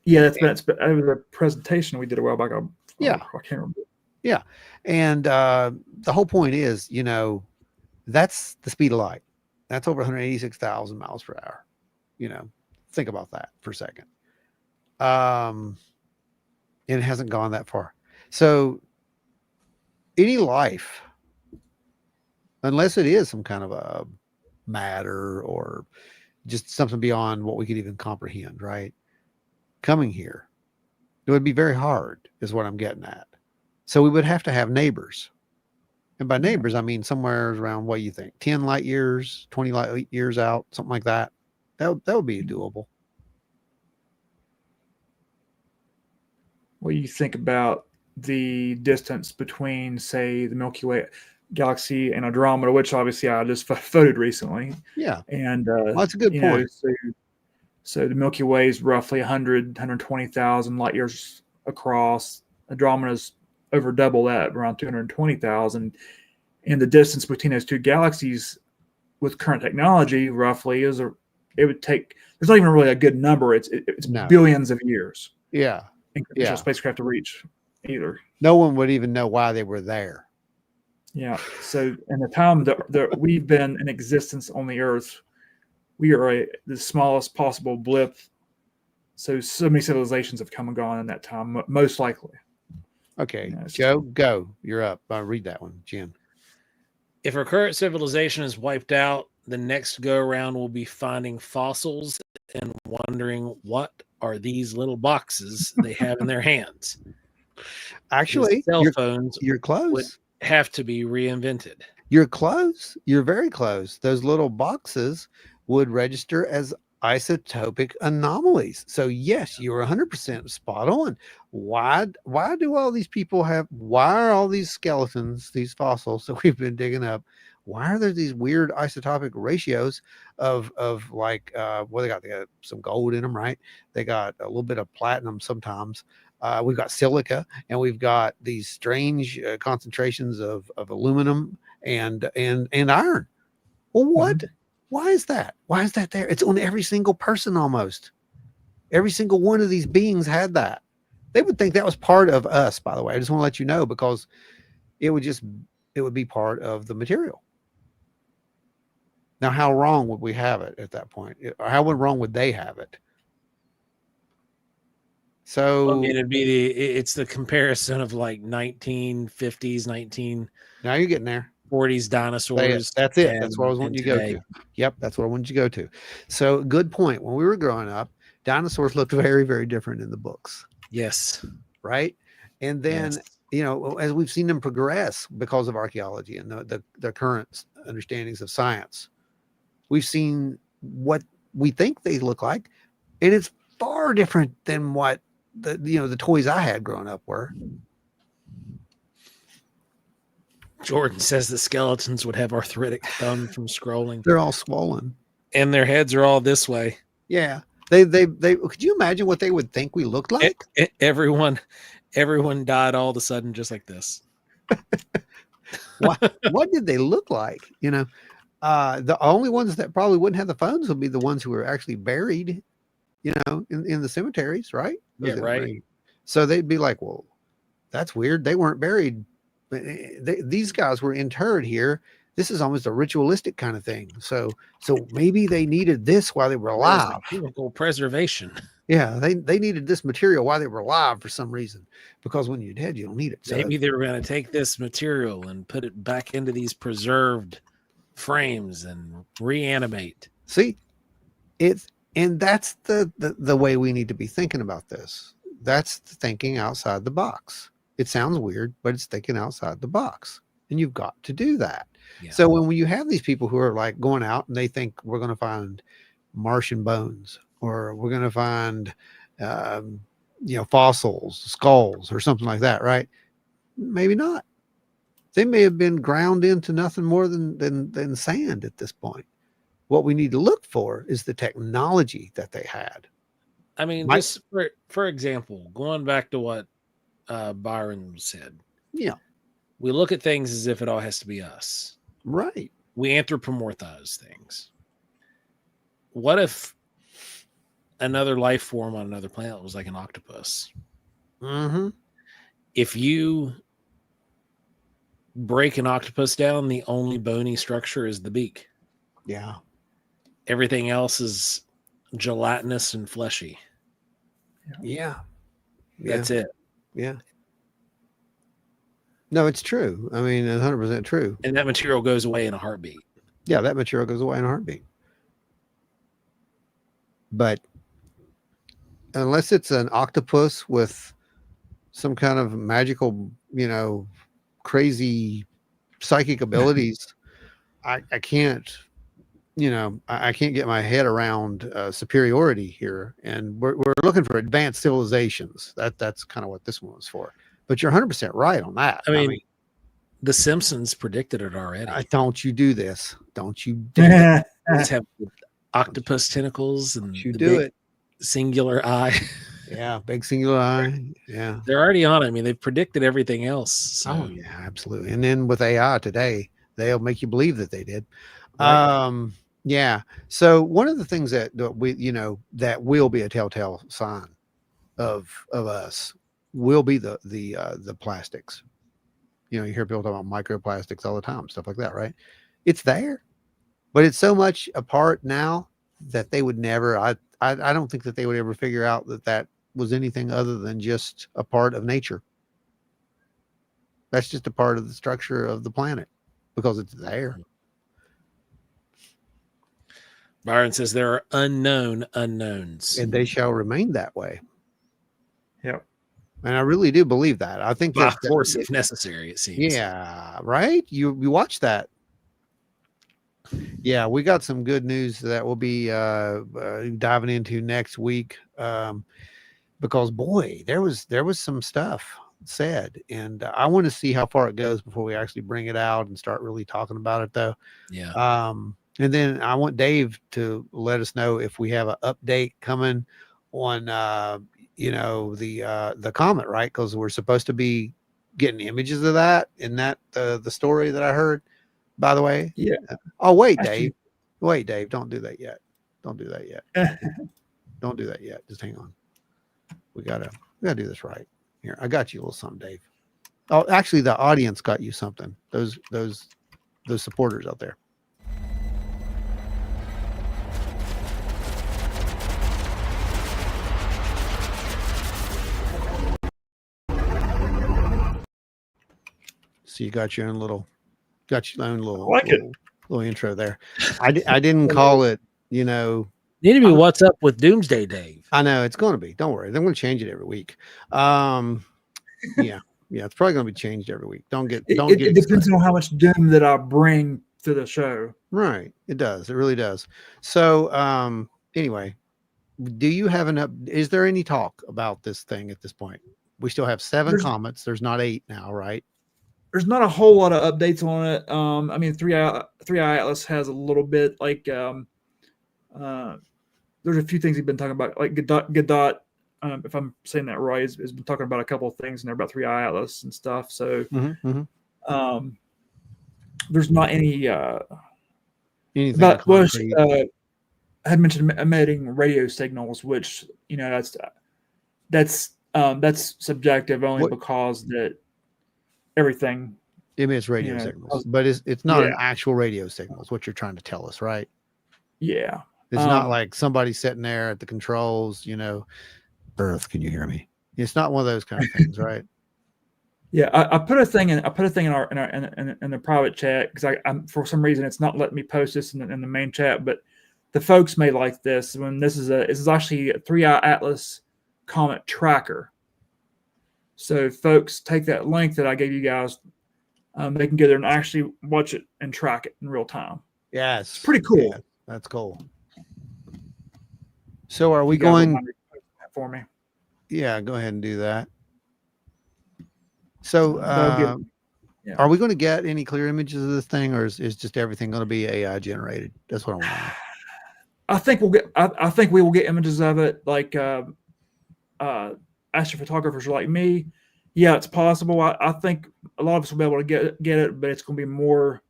Yeah, it was a presentation we did a while back. Yeah. I can't remember. Yeah. And the whole point is, that's the speed of light. That's over 186,000 miles per hour. Think about that for a second. And it hasn't gone that far. So any life, unless it is some kind of a matter or just something beyond what we could even comprehend, right? Coming here, it would be very hard, is what I'm getting at. So we would have to have neighbors. And by neighbors, I mean somewhere around, what do you think, 10 light years, 20 light years out, something like that. That would be doable. What do you think about the distance between, say, the Milky Way galaxy and Andromeda, which obviously I just voted recently? Yeah. And well, that's a good point. So the Milky Way is roughly 120,000 light years across. Andromeda's over double that, around 220,000. And the distance between those two galaxies with current technology roughly it would take, there's not even really a good number. It's billions of years. Yeah. International spacecraft to reach either. No one would even know why they were there. Yeah. So in the time that we've been in existence on the Earth, we are the smallest possible blip. So many civilizations have come and gone in that time, most likely. Okay. Joe, go. You're up. Read that one, Jim. If our current civilization is wiped out, the next go around will be finding fossils and wondering what are these little boxes they have in their hands. Actually, cell phones you're close. Would have to be reinvented. You're close. You're very close. Those little boxes would register as isotopic anomalies. So yes, you're 100% spot on. Why do all these people why are all these skeletons, these fossils that we've been digging up, why are there these weird isotopic ratios of like they got some gold in them, right? They got a little bit of platinum sometimes. We've got silica, and we've got these strange concentrations of aluminum and iron. Well, what? Mm-hmm. Why is that? Why is that there? It's on every single person almost. Every single one of these beings had that. They would think that was part of us, by the way. I just want to let you know, because it would be part of the material. Now, how wrong would we have it at that point? Or how wrong would they have it? So it'd be it's the comparison of like 1950s, Now you're getting there. 40s dinosaurs. That's it. That's what I was wanting and you to go today. to. Yep, that's what I wanted you to go to. So, good point. When we were growing up, dinosaurs looked very, very different in the books, Yes. right? And then, Yes. as we've seen them progress because of archaeology and the current understandings of science, we've seen what we think they look like, and it's far different than what the toys I had growing up were. Jordan says the skeletons would have arthritic thumb from scrolling, They're all swollen, and their heads are all this way. yeah. They could you imagine what they would think we looked like? Everyone died all of a sudden just like this. What did they look like? The only ones that probably wouldn't have the phones would be the ones who were actually buried, in the cemeteries, right? Yeah, right. So they'd be like, well, that's weird. They weren't buried. These guys were interred here. This is almost a ritualistic kind of thing. So maybe they needed this while they were alive. Chemical preservation. Yeah, they needed this material while they were alive for some reason, because when you're dead, you don't need it. So Maybe they were going to take this material and put it back into these preserved frames and reanimate. see, and that's the way we need to be thinking about this. That's thinking outside the box. It sounds weird, but it's thinking outside the box, and you've got to do that. Yeah. So when you have these people who are like going out and they think we're going to find Martian bones, or we're going to find fossils, skulls, or something like that, right? Maybe not. They may have been ground into nothing more than sand at this point. What we need to look for is the technology that they had. I mean, just for example, going back to what Byron said. Yeah. We look at things as if it all has to be us. Right. We anthropomorphize things. What if another life form on another planet was like an octopus? Mm-hmm. If you break an octopus down, the only bony structure is the beak. Yeah. Everything else is gelatinous and fleshy. Yeah. That's it. Yeah. No, it's true. I mean, 100% true. And that material goes away in a heartbeat. Yeah, that material goes away in a heartbeat. But unless it's an octopus with some kind of magical, crazy psychic abilities, I can't, I can't get my head around superiority here. And we're looking for advanced civilizations. That's kind of what this one was for. But you're 100% right on that. I mean, The Simpsons predicted it already. Don't you do this. Don't you do it. Let's have octopus tentacles and you do it. Singular eye. Yeah, big singular eye. Yeah. They're already on it. I mean, they've predicted everything else. So. Oh, yeah, absolutely. And then with AI today, they'll make you believe that they did. Right. Yeah. So one of the things that we, that will be a telltale sign of us will be the plastics. You hear people talk about microplastics all the time, stuff like that, right? It's there, but it's so much a part now that they would never. I don't think that they would ever figure out that was anything other than just a part of nature. That's just a part of the structure of the planet because it's there. Byron says there are unknown unknowns, and they shall remain that way. Yep. And I really do believe that. I think by force if necessary, it seems. Yeah, right. You watch that. Yeah, we got some good news that we'll be diving into next week, because boy, there was some stuff said, and I want to see how far it goes before we actually bring it out and start really talking about it, though. Yeah. And then I want Dave to let us know if we have an update coming on the comet, right? Because we're supposed to be getting images of that in that the story that I heard, by the way. Yeah. Oh, wait, Dave. Wait, Dave. Don't do that yet. Don't do that yet. Don't do that yet. Just hang on. We gotta do this right. Here, I got you a little something, Dave. Oh, actually, the audience got you something. Those supporters out there. So you got your own little Got your own I like it. little intro there. I didn't call it, Need to be what's up with Doomsday Dave. I know it's going to be. Don't worry. They're going to change it every week. Yeah. It's probably going to be changed every week. It depends on how much doom that I bring to the show. Right. It does. It really does. So, anyway, do you have is there any talk about this thing at this point? We still have 7 comments. There's not 8 now, right? There's not a whole lot of updates on it. I mean, 3i Atlas has a little bit, like, there's a few things he's been talking about, like Godot, if I'm saying that right, has been talking about a couple of things in there about 3i Atlas and stuff. So, there's not any anything about, well, concrete. I had mentioned emitting radio signals, which that's subjective only because that everything emits radio signals, but it's not an actual radio signal. Is what you're trying to tell us, right? Yeah, it's not like somebody sitting there at the controls. Earth, can you hear me? It's not one of those kind of things, right? Yeah, I put a thing in the private chat because I'm for some reason it's not letting me post this in the main chat, but the folks may like this. When this is actually a 3i Atlas comet tracker. So folks, take that link that I gave you guys. They can go there and actually watch it and track it in real time. Yes, it's pretty cool. Yeah, that's cool. So are we going for me? Yeah, go ahead and do that. So are we going to get any clear images of this thing, or is just everything going to be AI generated? That's what I want to know. I think we'll get. I think we will get images of it, like astrophotographers like me. Yeah, it's possible. I think a lot of us will be able to get it, but it's going to be more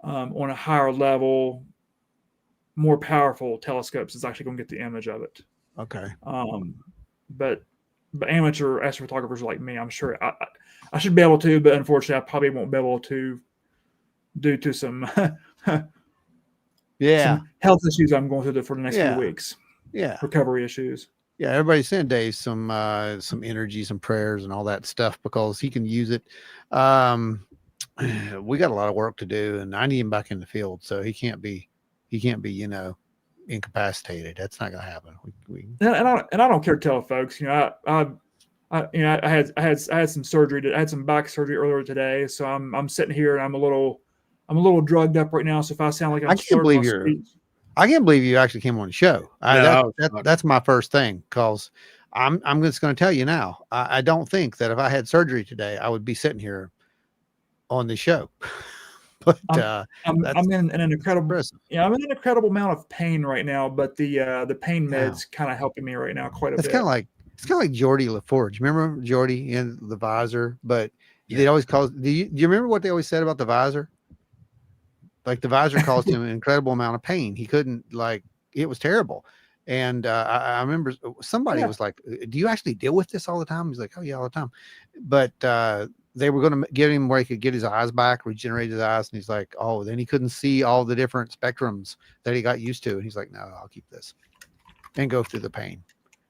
on a higher level, more powerful telescopes is actually going to get the image of it. Okay. But amateur astrophotographers like me, I'm sure I should be able to, but unfortunately, I probably won't be able to due to some some health issues I'm going through for the next few weeks. Yeah, recovery issues. Yeah, everybody send Dave some energy, some prayers, and all that stuff because he can use it. We got a lot of work to do, and I need him back in the field, so he can't be incapacitated. That's not going to happen. And I don't care to tell folks. I had some surgery. I had some back surgery earlier today, so I'm sitting here and I'm a little drugged up right now. So if I sound like I can't believe you actually came on the show. That's my first thing because I'm just going to tell you now. I don't think that if I had surgery today, I would be sitting here on the show. But I'm in an incredible I'm in an incredible amount of pain right now. But the pain meds kind of helping me right now quite a bit. It's kind of like Geordie LaForge. Remember Geordie in the visor? But they always call. Do you remember what they always said about the visor? Like the visor caused him an incredible amount of pain. He couldn't it was terrible. And I remember somebody was like, "Do you actually deal with this all the time?" He's like, "Oh yeah, all the time." But they were going to get him where he could get his eyes back, regenerate his eyes, and he's like, "Oh," then he couldn't see all the different spectrums that he got used to, and he's like, "No, I'll keep this," and go through the pain.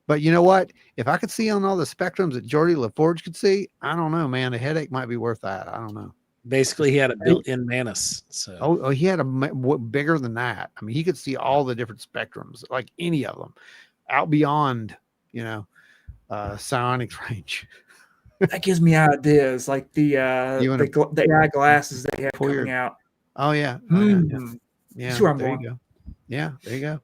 But you know what? If I could see on all the spectrums that Geordie LaForge could see, I don't know, man. The headache might be worth that. I don't know. Basically, he had a built-in Manus. So he had a bigger than that. I mean, he could see all the different spectrums, like any of them, out beyond, psionics range. That gives me ideas, like the AI glasses they have coming out. Oh yeah, yeah. Sure, I'm going. You go. Yeah, there you go.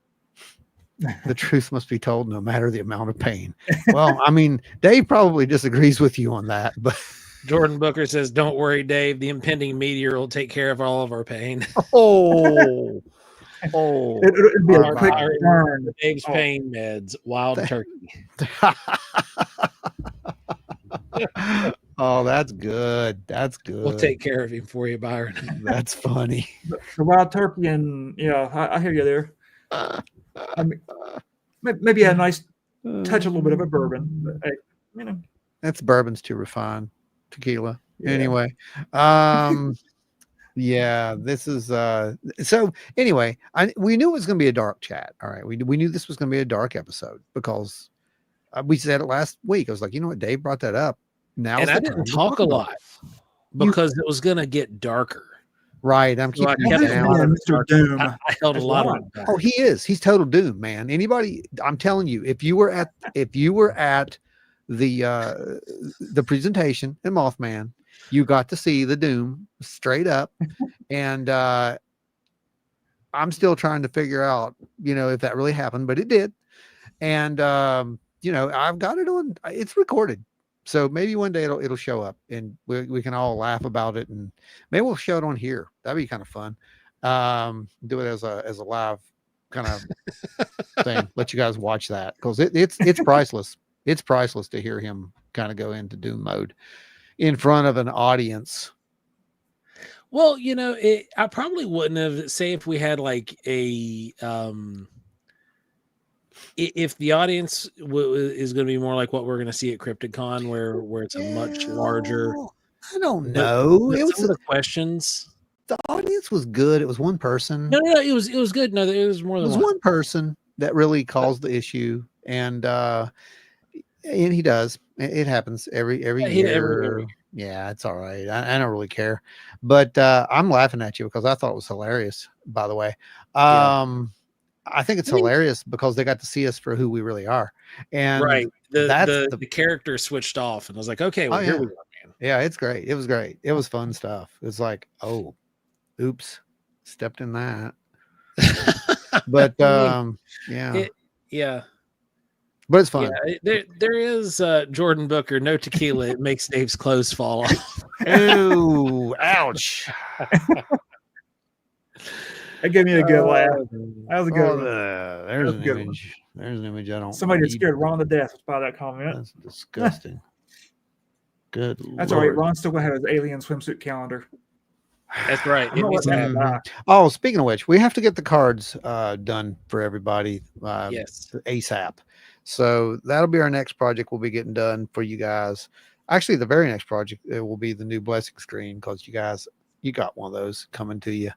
The truth must be told, no matter the amount of pain. Well, I mean, Dave probably disagrees with you on that, but. Jordan Booker says, "Don't worry, Dave. The impending meteor will take care of all of our pain." It'll be a quick burn. Dave's pain meds, wild turkey. Oh, that's good. That's good. We'll take care of him for you, Byron. That's funny. The wild turkey, and I hear you there. I mean, maybe a nice touch, a little bit of a bourbon. But, hey, that's bourbon's too refined. Tequila. Yeah. Anyway, this is so anyway, we knew it was going to be a dark chat. All right. We knew this was going to be a dark episode because we said it last week. I was like, you know what? Dave brought that up. Now, and I didn't talk a lot. because it was going to get darker. Right. I'm So I keeping kept it a down. lot of it Mr. dark. Doom. I held a That's lot of Ron. it back. Oh, he is. He's total doom, man. Anybody, I'm telling you, if you were at the presentation in Mothman, you got to see the doom straight up. And I'm still trying to figure out, if that really happened, but it did. And I've got it on, it's recorded. So maybe one day it'll show up and we can all laugh about it, and maybe we'll show it on here. That'd be kind of fun. Do it as a live kind of thing. Let you guys watch that, because it's priceless. It's priceless to hear him kind of go into doom mode in front of an audience. Well, I probably wouldn't have, say if we had like a if the audience is going to be more like what we're going to see at CryptidCon, where it's a much larger. I don't know. But It was some of the questions. The audience was good. It was one person. No, it was good. No, it was more It than was one person that really caused the issue, and he does. It happens every year. Yeah, it's all right. I don't really care, but I'm laughing at you because I thought it was hilarious. By the way, I think it's hilarious because they got to see us for who we really are, and right. The character switched off, and I was like, okay, well, here we go, man. Yeah, it's great. It was great. It was fun stuff. It was like, oh, oops, stepped in that. But yeah. But it's fun. Yeah, there is Jordan Booker. No tequila. It makes Dave's clothes fall off. Ooh, ouch. That gave me a good laugh. That was a good one. There's an image. There's an image I don't. Somebody just scared Ron to death by that comment. That's disgusting. Good. That's all right. Ron's still gonna have his alien swimsuit calendar. That's right. Oh, speaking of which, we have to get the cards done for everybody. Yes, ASAP. So that'll be our next project. We'll be getting done for you guys. Actually, the very next project will be the new blessing screen, because you got one of those coming to you.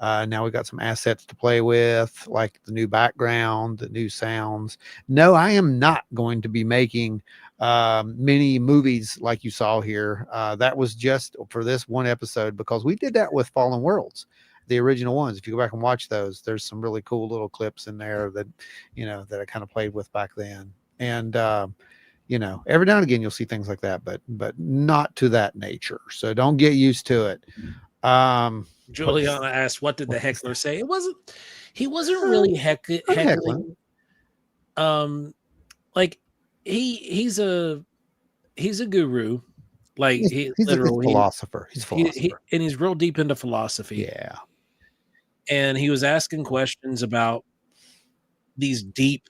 Now we got some assets to play with, like the new background, the new sounds. No, I am not going to be making mini movies like you saw here. That was just for this one episode, because we did that with Fallen Worlds, the original ones. If you go back and watch those, there's some really cool little clips in there that I kind of played with back then. And every now and again you'll see things like that, but not to that nature. So don't get used to it. Juliana asked, "What did the heckler say?" He wasn't really heckling. Like he's a guru. Like he's literally a philosopher. He's a philosopher. And he's real deep into philosophy. Yeah. And he was asking questions about these deep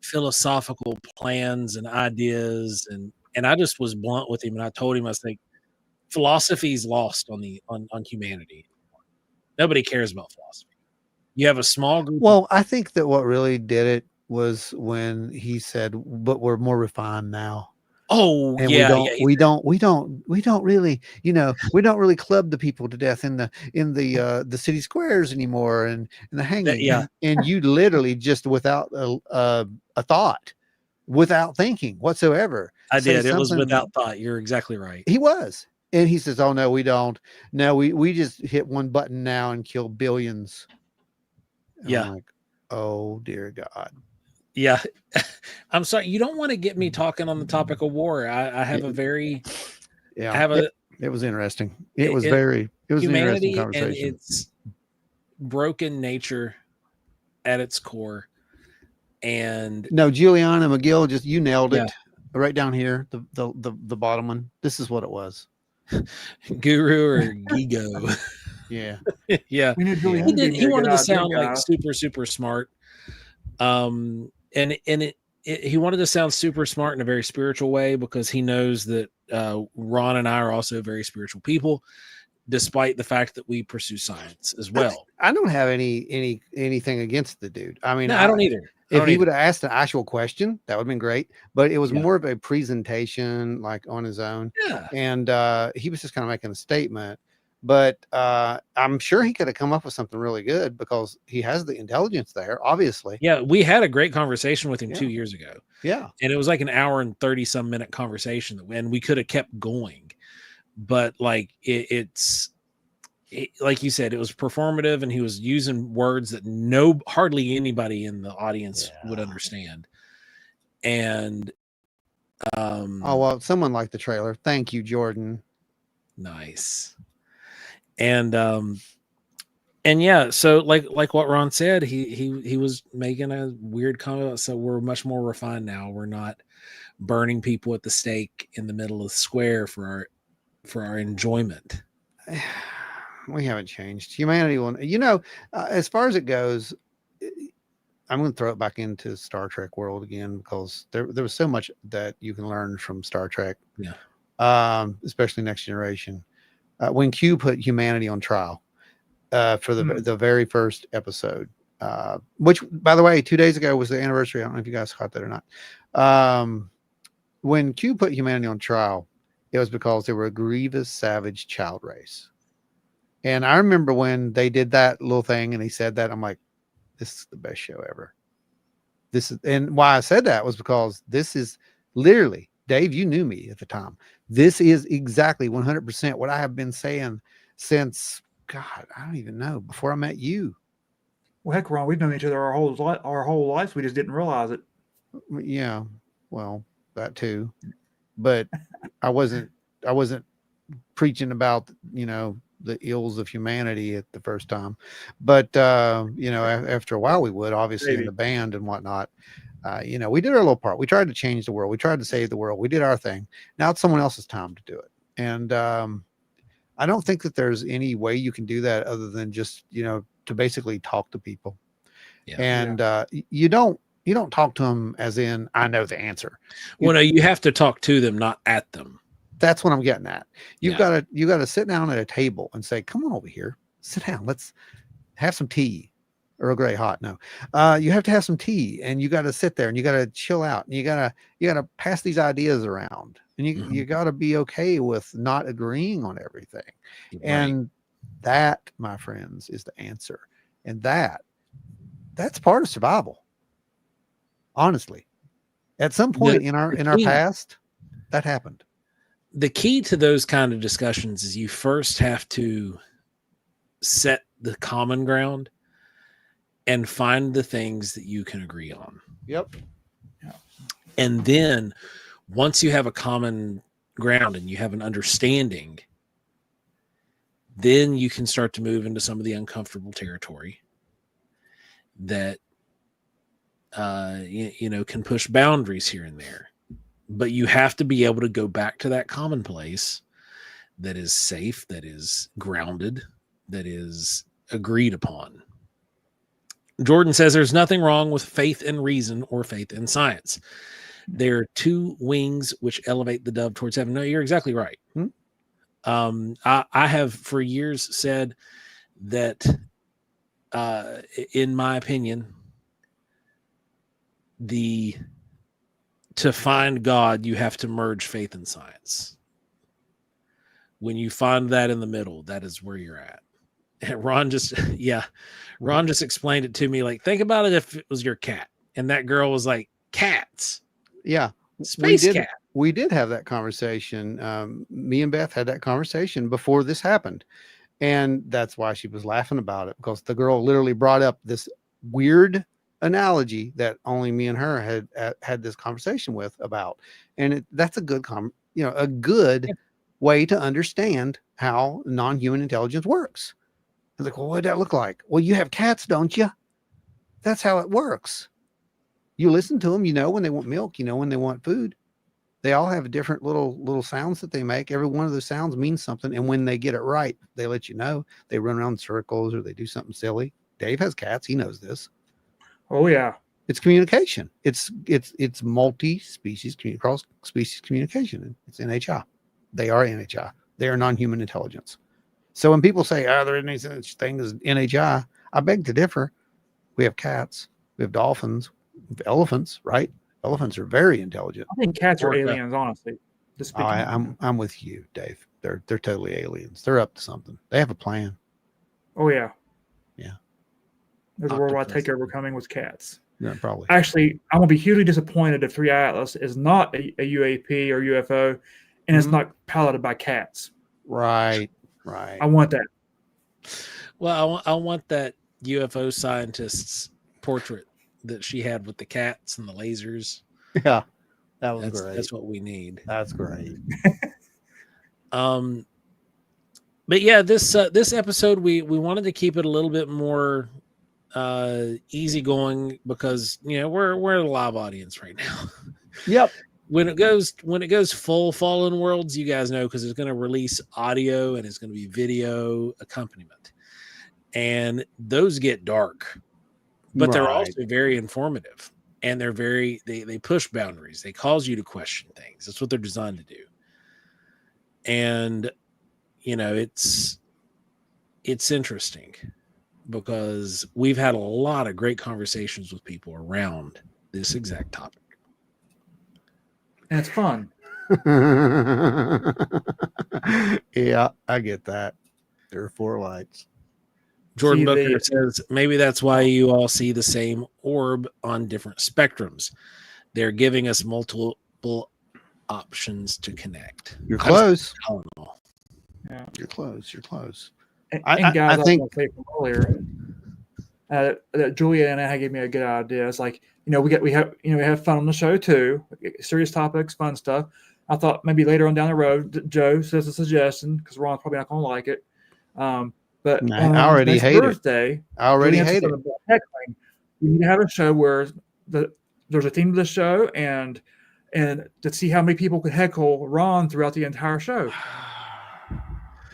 philosophical plans and ideas, and I just was blunt with him, and I told him, I was like, philosophy's lost on humanity. Nobody cares about philosophy. You have a small group. Well, I think that what really did it was when he said, "But we're more refined now." Oh, and yeah, we don't really, we don't really club the people to death in the city squares anymore, and the hanging. And you literally just without a thought, without thinking whatsoever. I did. It was without thought. You're exactly right. He was. And he says, "Oh no, we don't. No, we just hit one button now and kill billions." And I'm like, oh dear God. Yeah. I'm sorry. You don't want to get me talking on the topic of war. I have a very, it was interesting. It was an interesting conversation. And its broken nature at its core. And no, Juliana McGill, just you nailed it right down here. The bottom one. This is what it was. Guru or Gigo. Yeah. Yeah. He wanted to sound like super, super smart. And he wanted to sound super smart in a very spiritual way, because he knows that Ron and I are also very spiritual people, despite the fact that we pursue science as well. I don't have anything against the dude. I mean, no, I don't either. If he would have asked an actual question, that would have been great. But it was more of a presentation, like on his own. Yeah. And he was just kind of making a statement. But I'm sure he could have come up with something really good, because he has the intelligence there, obviously. Yeah, we had a great conversation with him 2 years ago. Yeah. And it was like an hour and 30 some minute conversation, and we could have kept going. but like it's like you said, it was performative, and he was using words that hardly anybody in the audience would understand. And oh well, someone liked the trailer. Thank you, Jordan. nice. And yeah, so like what Ron said, he was making a weird comment. So we're much more refined now. We're not burning people at the stake in the middle of the square for our enjoyment. We haven't changed. Humanity will, as far as it goes, I'm going to throw it back into Star Trek world again, because there was so much that you can learn from Star Trek. Yeah. Especially Next Generation. When Q put humanity on trial for the very first episode, which, by the way, 2 days ago was the anniversary. I don't know if you guys caught that or not. When Q put humanity on trial, it was because they were a grievous, savage child race. And I remember when they did that little thing and he said that, I'm like, this is the best show ever. And why I said that was because this is literally, Dave, you knew me at the time. This is exactly 100% what I have been saying since, God, I don't even know, before I met you. Well, heck, Ron, we've known each other our whole lives. We just didn't realize it. Yeah, well, that too. But I wasn't preaching about, the ills of humanity at the first time. But, after a while we would, obviously, in the band and whatnot. We did our little part. We tried to change the world. We tried to save the world. We did our thing. Now it's someone else's time to do it. And I don't think that there's any way you can do that other than just, to basically talk to people. Yeah. And you don't talk to them as in, I know the answer. Well, no, you have to talk to them, not at them. That's what I'm getting at. You got to sit down at a table and say, come on over here, sit down. Let's have some tea. Earl Grey hot. No, you have to have some tea, and you got to sit there and you got to chill out, and you got to pass these ideas around, and you got to be okay with not agreeing on everything. Right. And that, my friends, is the answer. And that's part of survival. Honestly, at some point in our past, that happened. The key to those kind of discussions is you first have to set the common ground and find the things that you can agree on. Yep. Yeah. And then once you have a common ground and you have an understanding, then you can start to move into some of the uncomfortable territory that, can push boundaries here and there. But you have to be able to go back to that common place that is safe, that is grounded, that is agreed upon. Jordan says there's nothing wrong with faith in reason or faith in science. There are two wings which elevate the dove towards heaven. No, you're exactly right. I have for years said that, in my opinion, to find God, you have to merge faith and science. When you find that in the middle, that is where you're at. And Ron just explained it to me. Like, think about it if it was your cat. And that girl was like, cats. Yeah. Space cat. We did have that conversation. Me and Beth had that conversation before this happened. And that's why she was laughing about it, because the girl literally brought up this weird analogy that only me and her had this conversation with about. And that's a good way to understand how non-human intelligence works. I was like, well, what did that look like? Well, you have cats, don't you? That's how it works. You listen to them, when they want milk, when they want food. They all have different little sounds that they make. Every one of those sounds means something. And when they get it right, they let you know. They run around in circles or they do something silly. Dave has cats. He knows this. Oh, yeah. It's communication. It's multi-species, cross-species communication. It's NHI. They are NHI. They are non-human intelligence. So when people say, there isn't any such thing as NHI, I beg to differ. We have cats. We have dolphins. We have elephants, right? Elephants are very intelligent. I think cats are aliens, honestly. I'm with you, Dave. They're totally aliens. They're up to something. They have a plan. Oh, yeah. Yeah. There's a worldwide takeover coming with cats. Yeah, probably. Actually, I'm going to be hugely disappointed if 3 Atlas is not a UAP or UFO, and it's not piloted by cats. Right. I want that. Well, I want that UFO scientist's portrait that she had with the cats and the lasers. Yeah. That was That's great. that's what we need. That's great. Um, but yeah, this episode we wanted to keep it a little bit more easygoing because we're a live audience right now. Yep. When it goes full Fallen Worlds, you guys know because it's going to release audio and it's going to be video accompaniment, and those get dark, but they're Right. also very informative, and they push boundaries. They cause you to question things. That's what they're designed to do, and it's interesting because we've had a lot of great conversations with people around this exact topic. And it's fun. Yeah, I get that. There are 4 lights. Jordan Booker says maybe that's why you all see the same orb on different spectrums. They're giving us multiple options to connect. You're close. Yeah. You're close. You're close. And guys, I think say from earlier that Julia and I gave me a good idea. It's like we have fun on the show too, serious topics, fun stuff. I thought maybe later on down the road, Joe says a suggestion because Ron's probably not going to like it. But I already hate birthday, it. I already hate it. Heckling, we need to have a show where there's a theme to the show and to see how many people could heckle Ron throughout the entire show.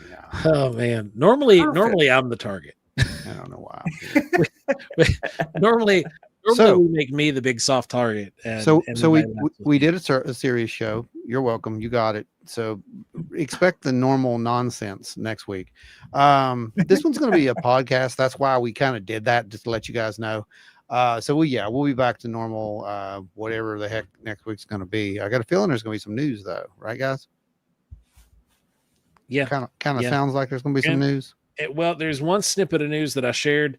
Yeah. Oh man! Normally I'm the target. I don't know why. normally we make me the big soft target. So we did a serious show. You're welcome. You got it. So expect the normal nonsense next week. This one's going to be a podcast. That's why we kind of did that, just to let you guys know. So we'll be back to normal, whatever the heck next week's going to be. I got a feeling there's going to be some news though, right, guys? Yeah, kind of sounds like there's going to be some news. Well, there's one snippet of news that I shared,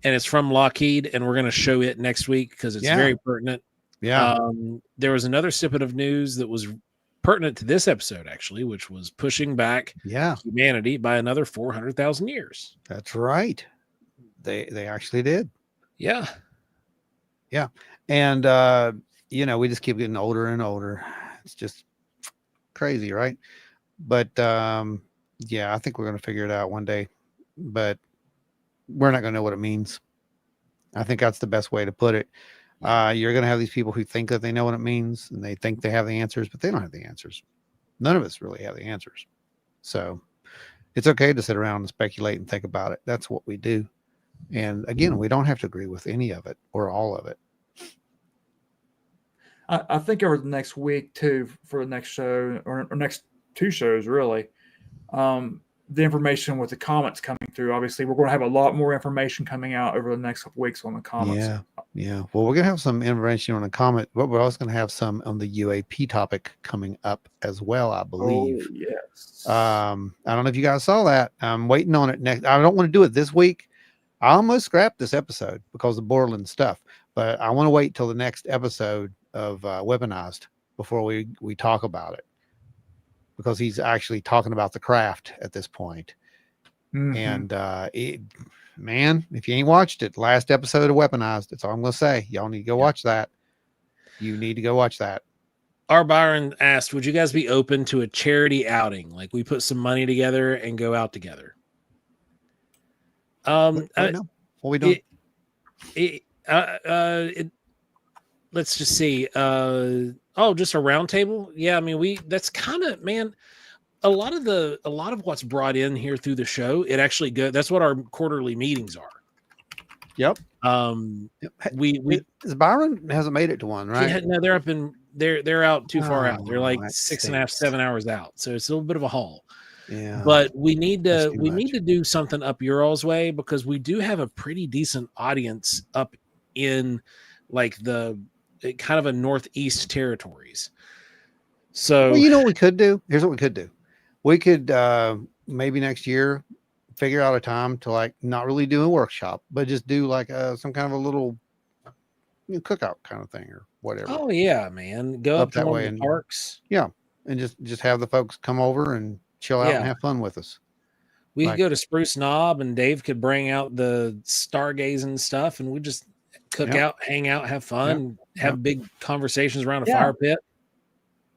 and it's from Lockheed, and we're going to show it next week because it's very pertinent. Yeah. There was another snippet of news that was pertinent to this episode, actually, which was pushing back humanity by another 400,000 years. That's right. They actually did. Yeah. Yeah. And, we just keep getting older and older. It's just crazy, right? But, I think we're going to figure it out one day, but we're not going to know what it means. I think that's the best way to put it. You're going to have these people who think that they know what it means and they think they have the answers, but they don't have the answers. None of us really have the answers. So it's okay to sit around and speculate and think about it. That's what we do. And again, we don't have to agree with any of it or all of it. I think over the next week too, for the next show or next 2 shows, really, the information with the comments coming through. Obviously, we're going to have a lot more information coming out over the next couple weeks on the comments. Yeah. Well, we're going to have some information on the comment, but we're also going to have some on the UAP topic coming up as well, I believe. Oh, yes. I don't know if you guys saw that. I'm waiting on it next. I don't want to do it this week. I almost scrapped this episode because of Borland stuff, but I want to wait till the next episode of Weaponized before we talk about it, because he's actually talking about the craft at this point. Mm-hmm. And man, if you ain't watched it, last episode of Weaponized, that's all I'm going to say. Y'all need to go watch that. You need to go watch that. R. Byron asked, would you guys be open to a charity outing? Like we put some money together and go out together. What are we doing? Let's just see. Just a round table. Yeah. I mean, that's kind of, man, a lot of what's brought in here through the show, it actually that's what our quarterly meetings are. Yep. Byron hasn't made it to one, right? Yeah, no, they're out too far out. They're like 6.5, 7 hours out. So it's a little bit of a haul. Yeah. But we need to do something up your all's way, because we do have a pretty decent audience up in like the kind of a northeast territories. So what we could do? Here's what we could do. We could maybe next year figure out a time to like not really do a workshop, but just do like some kind of a little cookout kind of thing or whatever. Oh yeah, man. Go up to that one way of the parks. Yeah. And just have the folks come over and chill out and have fun with us. We could go to Spruce Knob, and Dave could bring out the stargazing stuff, and we just cook out, hang out, have fun, have big conversations around a fire pit.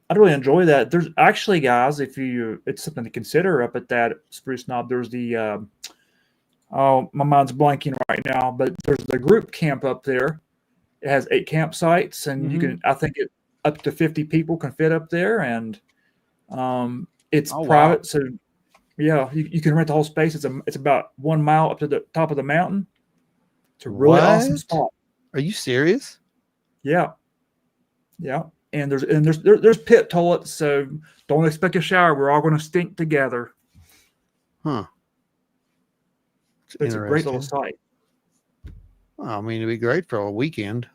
I'd really enjoy that. There's actually, guys, it's something to consider up at that Spruce Knob. There's the oh, my mind's blanking right now, but there's the group camp up there. It has 8 campsites, and you can, I think, up to 50 people can fit up there, and it's private. Wow. So yeah, you can rent the whole space. It's about 1 mile up to the top of the mountain. It's a really awesome spot. Are you serious? Yeah. And there's pit toilets, so don't expect a shower. We're all going to stink together. Huh. It's a great little site. Well, I mean, it'd be great for a weekend,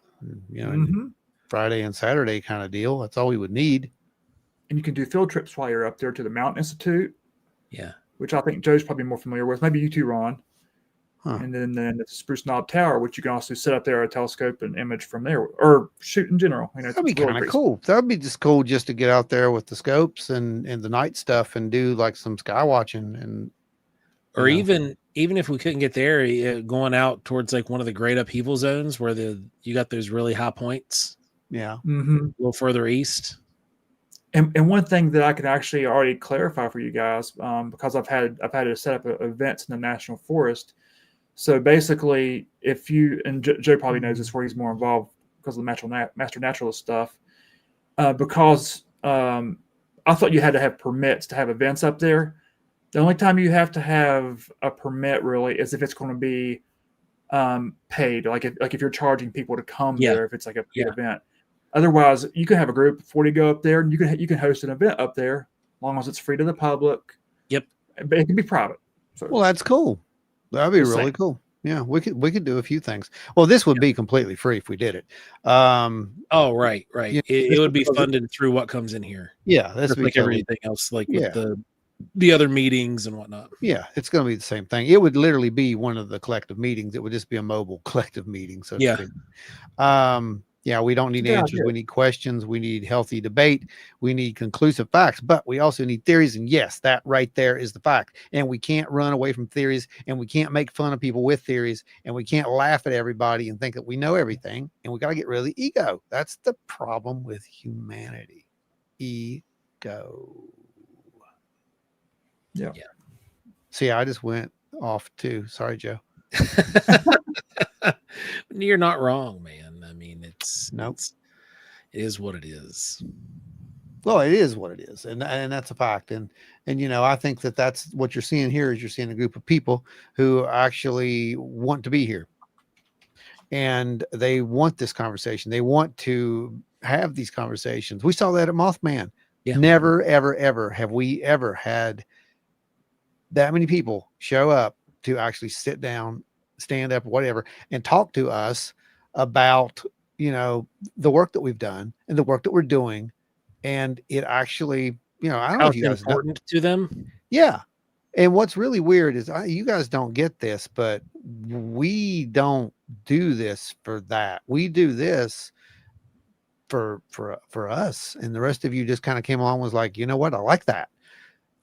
Friday and Saturday kind of deal. That's all we would need. And you can do field trips while you're up there to the Mountain Institute. Yeah. Which I think Joe's probably more familiar with. Maybe you too, Ron. Huh. And then the Spruce Knob Tower, which you can also set up there a telescope and image from there, or shoot in general. That'd be kind of cool. That'd be just cool just to get out there with the scopes and the night stuff and do like some sky watching and. Or even if we couldn't get there, going out towards like one of the great upheaval zones where you got those really high points. Yeah. Mm-hmm. A little further east. And one thing that I can actually already clarify for you guys, because I've had to set up events in the National Forest. So basically, if you, and Joe probably knows this where he's more involved because of the master naturalist stuff, because I thought you had to have permits to have events up there. The only time you have to have a permit really is if it's going to be paid, like if you're charging people to come there, if it's like a paid event. Otherwise, you can have a group of 40 go up there, and you can host an event up there, as long as it's free to the public. Yep, but it can be private. So, well, that's cool. That'd be really cool. Yeah, we could do a few things. Well, this would be completely free if we did it. Oh, right. It would be funded through what comes in here. Yeah, that's like everything else, like with the other meetings and whatnot. Yeah, it's going to be the same thing. It would literally be one of the collective meetings. It would just be a mobile collective meeting. So to speak. Yeah, we don't need answers. We need questions. We need healthy debate. We need conclusive facts, but we also need theories. And yes, that right there is the fact. And we can't run away from theories, and we can't make fun of people with theories, and we can't laugh at everybody and think that we know everything. And we got to get rid of the ego. That's the problem with humanity. Ego. Yeah. See, I just went off too. Sorry, Joe. You're not wrong, man. I mean, it is what it is. Well, it is what it is, and that's a fact. And I think that's what you're seeing here is you're seeing a group of people who actually want to be here, and they want this conversation. They want to have these conversations. We saw that at Mothman. Yeah. Never, ever, ever have we ever had that many people show up to actually sit down, stand up, whatever, and talk to us about, the work that we've done and the work that we're doing. And it actually, I don't know if you guys know. Important to them. Yeah. And what's really weird is you guys don't get this, but we don't do this for that. We do this for us. And the rest of you just kind of came along and was like, you know what? I like that.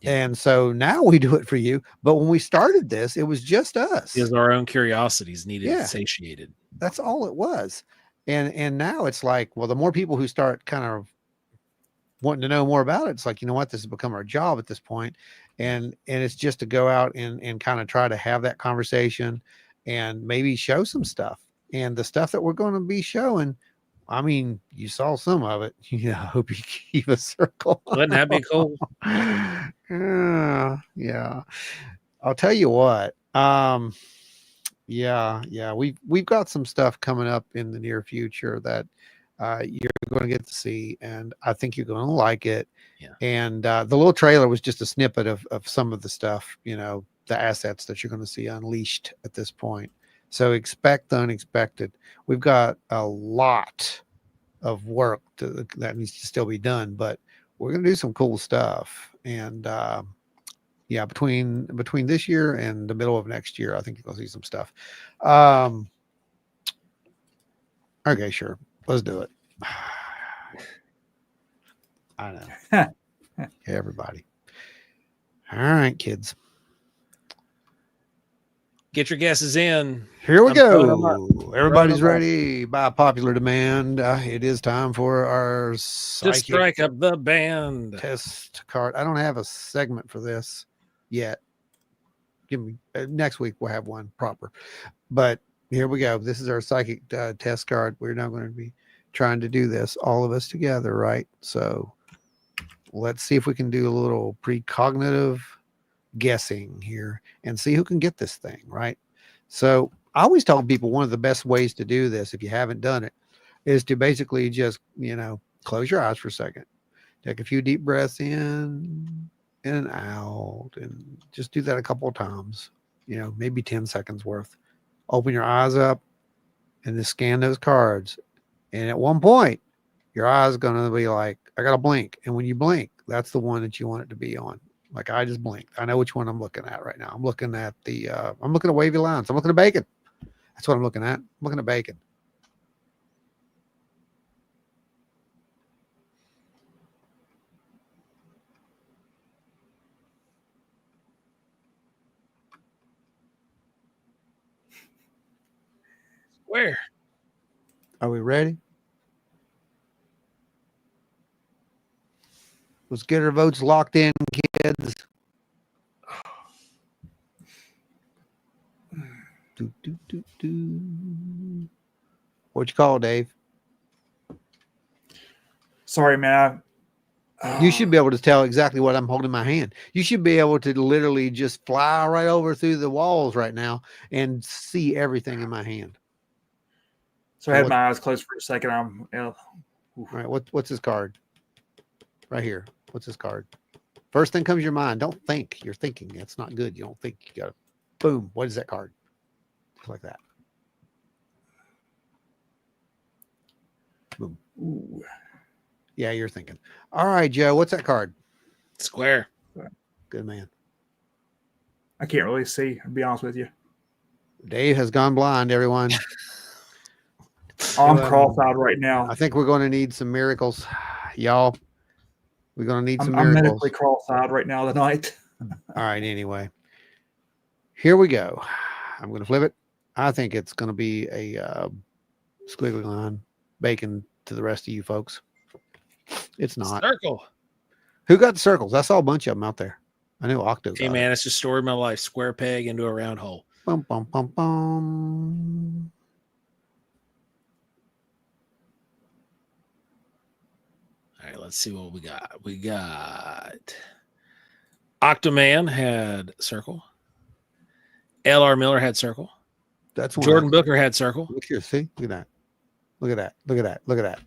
And so now we do it for you. But when we started this, it was just us. Because our own curiosities needed satiated. That's all it was. And now it's like, well, the more people who start kind of wanting to know more about it, it's like, you know what, this has become our job at this point. And it's just to go out and kind of try to have that conversation and maybe show some stuff. And the stuff that we're going to be showing, I mean, you saw some of it. I hope you keep a circle. Wouldn't that be cool? Yeah. I'll tell you what. We've got some stuff coming up in the near future that you're going to get to see, and I think you're going to like it. Yeah. And the little trailer was just a snippet of some of the stuff, the assets that you're going to see unleashed at this point. So expect the unexpected. We've got a lot of work that needs to still be done, but we're going to do some cool stuff. And between this year and the middle of next year, I think you're going to see some stuff. Okay, sure. Let's do it. I know. Hey, everybody. All right, kids. Get your guesses in. Here we I'm throwing 'em go. Everybody's them up. ready by popular demand. It is time for our To psychic strike up the band. test card. I don't have a segment for this yet. Give me next week. We'll have one proper. But here we go. This is our psychic test card. We're now going to be trying to do this, all of us together, right? So let's see if we can do a little precognitive guessing here and see who can get this thing, right? So I always tell people one of the best ways to do this, if you haven't done it, is to basically just, close your eyes for a second. Take a few deep breaths in and out, and just do that a couple of times, maybe 10 seconds worth. Open your eyes up and just scan those cards. And at one point, your eyes going to be like, I got to blink. And when you blink, that's the one that you want it to be on. Like I just blinked. I know which one I'm looking at right now. I'm looking at I'm looking at wavy lines. I'm looking at bacon. That's what I'm looking at. I'm looking at bacon. Where? Are we ready? Let's get our votes locked in, kids. What you call, Dave? Sorry, man. You should be able to tell exactly what I'm holding in my hand. You should be able to literally just fly right over through the walls right now and see everything in my hand. So I had my eyes closed for a second. All right. What's his card? Right here. What's his card? First thing comes to your mind. Don't think. You're thinking. That's not good. You don't think. You got to, boom. What is that card? Just like that. Boom. Ooh. Yeah, you're thinking. All right, Joe. What's that card? Square. Good man. I can't really see, to be honest with you. Dave has gone blind, everyone. I'm cross-eyed right now. I think we're going to need some miracles, y'all. We're going to need some I'm miracles. medically cross-eyed right now tonight. All right, anyway. Here we go. I'm going to flip it. I think it's going to be a squiggly line, bacon to the rest of you folks. It's not. Circle. Who got the circles? I saw a bunch of them out there. I knew Octo. Hey, man, it's the story of my life. Square peg into a round hole. Bum, bum, bum, bum. All right, let's see what we got. We got Octoman had circle. L.R. Miller had circle. That's one. Jordan Booker had circle. Look here. See? Look at that. Look at that. Look at that. Look at that.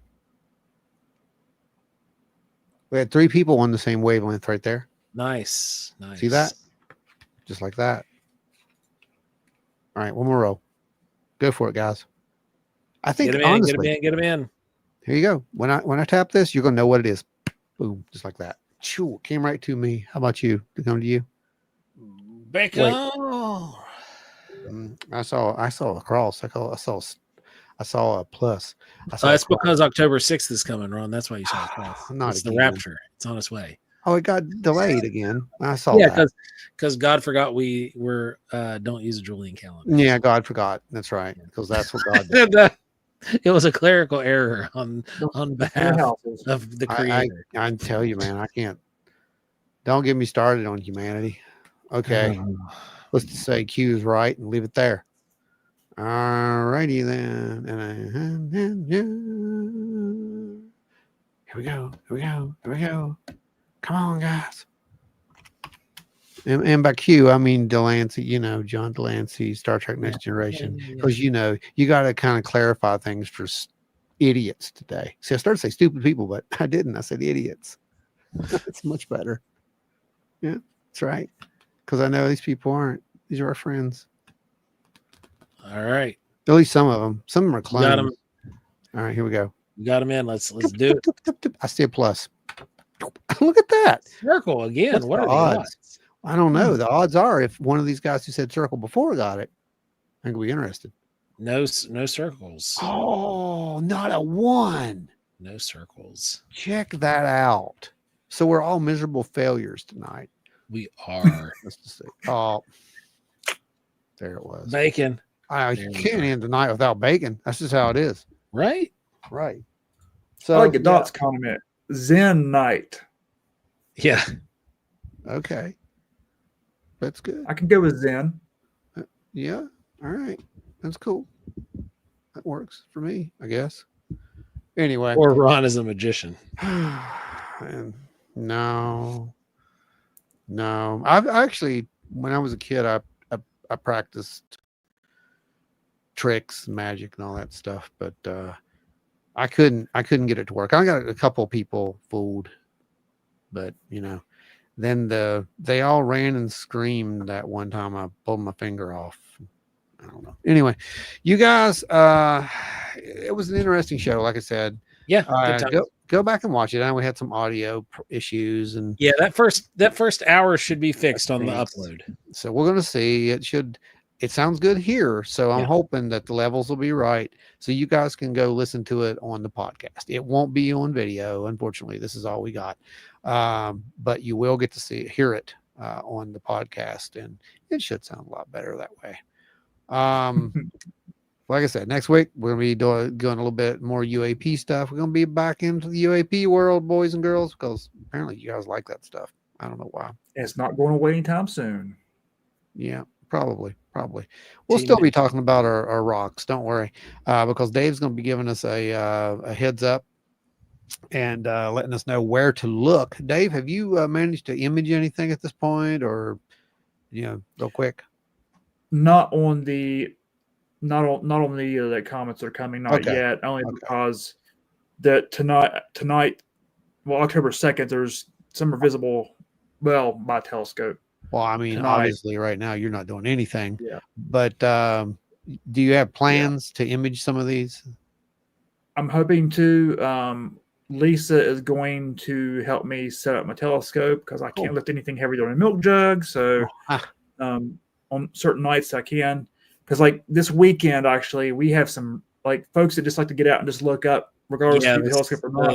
We had 3 people on the same wavelength right there. Nice. Nice. See that? Just like that. All right, one more row. Go for it, guys. I think honestly, get him in. Here you go. When I tap this, you're gonna know what it is. Boom, just like that. Choo, it came right to me. How about you? Did it come to you? Bacon. I saw a cross. I saw a plus. That's because October 6th is coming, Ron. That's why you saw a cross. Not it's again. the rapture. It's on its way. Oh, it got delayed again. I saw that. because God forgot we were don't use a Julian calendar. Yeah, God forgot. That's right. Because that's what God did. It was a clerical error on behalf of the Creator. I tell you, man, I can't. Don't get me started on humanity. Okay. Let's just say Q is right and leave it there. All righty then. Here we go. Here we go. Here we go. Come on, guys. And by Q, I mean Delancey, John Delancey, Star Trek Next Generation. Because, you got to kind of clarify things for idiots today. See, I started to say stupid people, but I didn't. I said idiots. It's much better. Yeah, that's right. Because I know these people aren't. These are our friends. All right. At least some of them. Some of them are clones. Got 'em. All right, here we go. We got him in. Let's do it. I see a plus. Look at that. Circle again. What's what the are the odds? I don't know. The odds are if one of these guys who said circle before got it, I think we'll be interested. No circles. Oh, not a 1. No circles. Check that out. So we're all miserable failures tonight. We are. Let's just see. Oh, there it was. Bacon. I There we can't are. end the night without bacon. That's just how it is. Right? Right. I So like the Dot's comment. Zen night. Yeah. okay. That's good. I can go with Zen. Yeah. All right. That's cool. That works for me, I guess. Anyway. Or Ron is a magician. And no. I've actually, when I was a kid, I practiced tricks, magic, and all that stuff, but I couldn't get it to work. I got a couple people fooled, but then they all ran and screamed that one time I pulled my finger off. I don't know. Anyway, you guys, it was an interesting show. Like I said, Yeah. Good times. go back and watch it. I know we had some audio issues, and Yeah, that first hour should be fixed on the upload. so we're gonna see. It sounds good here, so I'm Yeah. hoping that the levels will be right, so you guys can go listen to it on the podcast. It won't be on video, unfortunately. This is all we got, but you will get to hear it on the podcast, and it should sound a lot better that way. Like I said, next week we're gonna be going a little bit more UAP stuff. We're gonna be back into the UAP world, boys and girls, because apparently you guys like that stuff. I don't know why. It's not going away anytime soon. Yeah, probably. We'll still be talking about our rocks. Don't worry, because Dave's gonna be giving us a heads up and letting us know where to look. Dave, have you managed to image anything at this point, or real quick? Not on the comments that are coming, not yet. Only because that tonight, well, October 2nd, there's some are visible, well, by telescope. Well, I mean, tonight. Obviously, right now you're not doing anything. Yeah. But do you have plans to image some of these? I'm hoping to. Lisa is going to help me set up my telescope because I can't lift anything heavier than a milk jug. So, on certain nights I can. Because like this weekend, actually, we have some like folks that just like to get out and just look up, regardless if the telescope or not.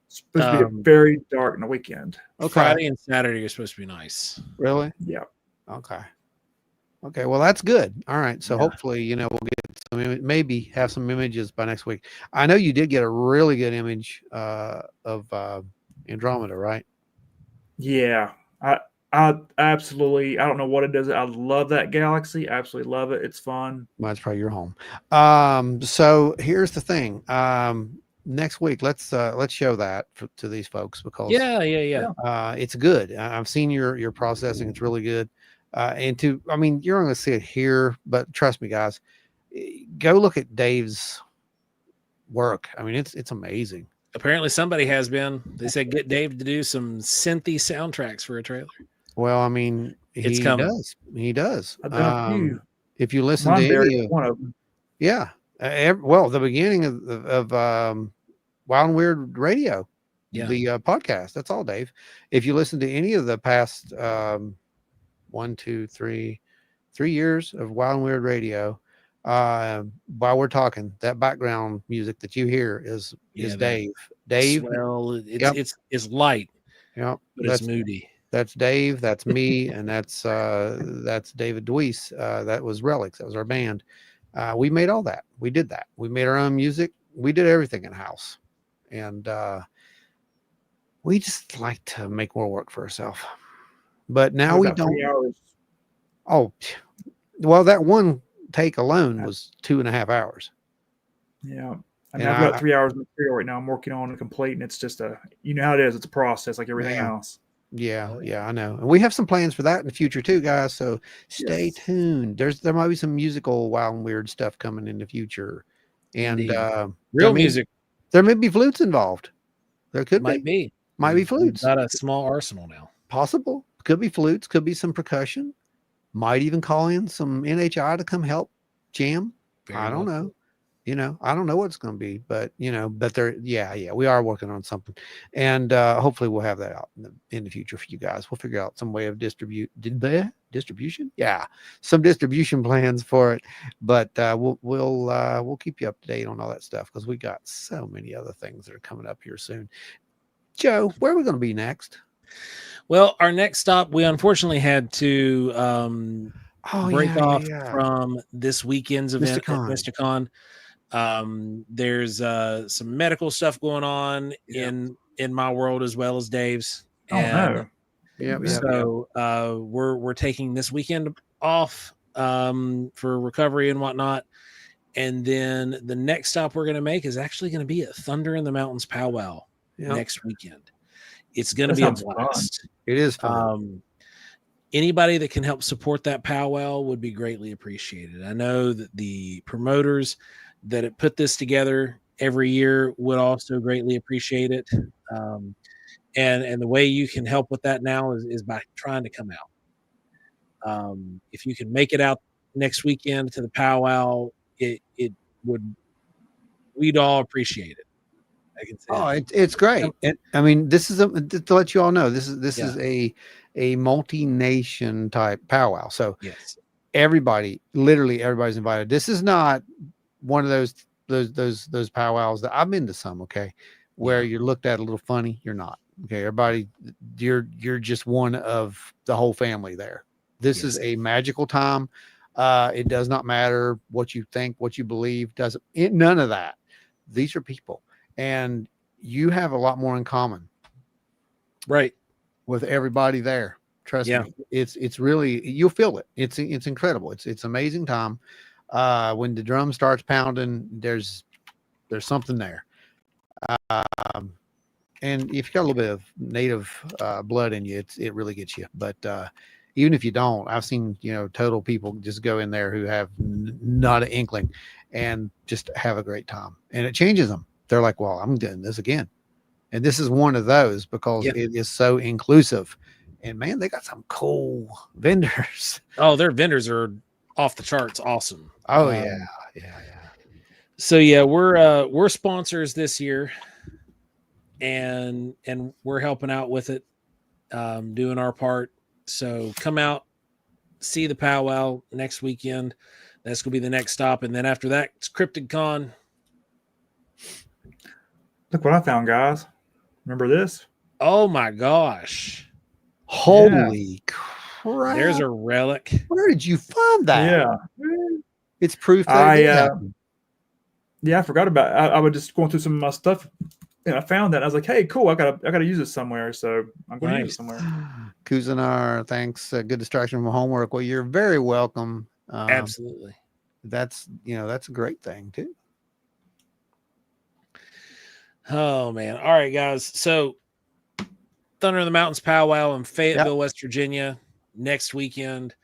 It's supposed to be very dark in the weekend. Okay. Friday and Saturday are supposed to be nice. Really? Yeah. Okay. Well, that's good. All right. So hopefully, we'll get some, maybe have some images by next week. I know you did get a really good image of Andromeda, right? Yeah. I absolutely, I don't know what it is. I love that galaxy. Absolutely love it. It's fun. Well, that's probably your home. So here's the thing. Next week, let's show that to these folks because it's good. I've seen your processing. It's really good. You're not going to see it here, but trust me, guys, go look at Dave's work. I mean, it's amazing. Apparently somebody has been. They said get Dave to do some synthy soundtracks for a trailer. Well, I mean, he does. He does. If you listen to any one of them, the beginning of Wild and Weird Radio, the podcast. That's all, Dave. If you listen to any of the past 3 years of Wild and Weird Radio, while we're talking, that background music that you hear is Dave. Dave. Well, it's light. Yeah, but it's moody. That's Dave. That's me, and that's David Deweese. That was Relics. That was our band. We made all that. We did that. We made our own music. We did everything in house, and we just like to make more work for ourselves. But now we don't. 3 hours. Oh, well, that one take alone was 2.5 hours. Yeah. I mean, I've got 3 hours of material right now. I'm working on a complete, and it's just how it is. It's a process like everything else. Yeah, I know. And we have some plans for that in the future too, guys. So stay tuned. There might be some musical Wild and Weird stuff coming in the future. And real music. There may be flutes involved. There might be flutes. We've got a small arsenal now. Possible. Could be flutes, could be some percussion. Might even call in some NHI to come help jam. I don't know. I don't know what it's going to be, but we are working on something, and hopefully we'll have that out in the future for you guys. We'll figure out some way of distribution. Yeah, some distribution plans for it, but we'll keep you up to date on all that stuff because we got so many other things that are coming up here soon. Joe, where are we going to be next? Well, our next stop, we unfortunately had to break off from this weekend's event at Mysticon. There's some medical stuff going on in my world as well as Dave's. And we're taking this weekend off for recovery and whatnot. And then the next stop we're going to make is actually going to be at Thunder in the Mountains powwow next weekend. It's going to be a blast. Fun. It is fun. Anybody that can help support that powwow would be greatly appreciated. I know that the promoters that have put this together every year would also greatly appreciate it. And the way you can help with that now is by trying to come out. If you can make it out next weekend to the powwow, we'd all appreciate it. I can say it's great. I mean, this is to let you all know, this is a multi-nation type powwow. So literally everybody's invited. This is not one of those powwows that I've been to some, where you're looked at a little funny. You're not. Okay, everybody, you're just one of the whole family there. This is a magical time. It does not matter what you think, what you believe, none of that. These are people, and you have a lot more in common, right, with everybody there. Trust me, it's really, you'll feel it. It's incredible. It's amazing time. When the drum starts pounding, there's something there. And if you got a little bit of native blood in you, it really gets you. But even if you don't, I've seen total people just go in there who have not an inkling and just have a great time, and it changes them. They're like, well, I'm doing this again. And this is one of those because it is so inclusive. And man, they got some cool vendors. Oh, their vendors are off the charts. Awesome. Oh yeah. So we're sponsors this year, and we're helping out with it, doing our part. So come out, see the powwow next weekend. That's gonna be the next stop, and then after that, it's Cryptid Con. Look what I found, guys. Remember this? Oh my gosh. Holy crap. There's a relic. Where did you find that? Yeah. It's proof that it did happen. Yeah, I forgot about it. I was just going through some of my stuff, and I found that. And I was like, hey, cool. I gotta use this somewhere. So I'm going to use it somewhere. Kuzanar, thanks. Good distraction from homework. Well, you're very welcome. Absolutely. That's a great thing too. Oh man. All right, guys. So Thunder in the Mountains powwow in Fayetteville, West Virginia next weekend.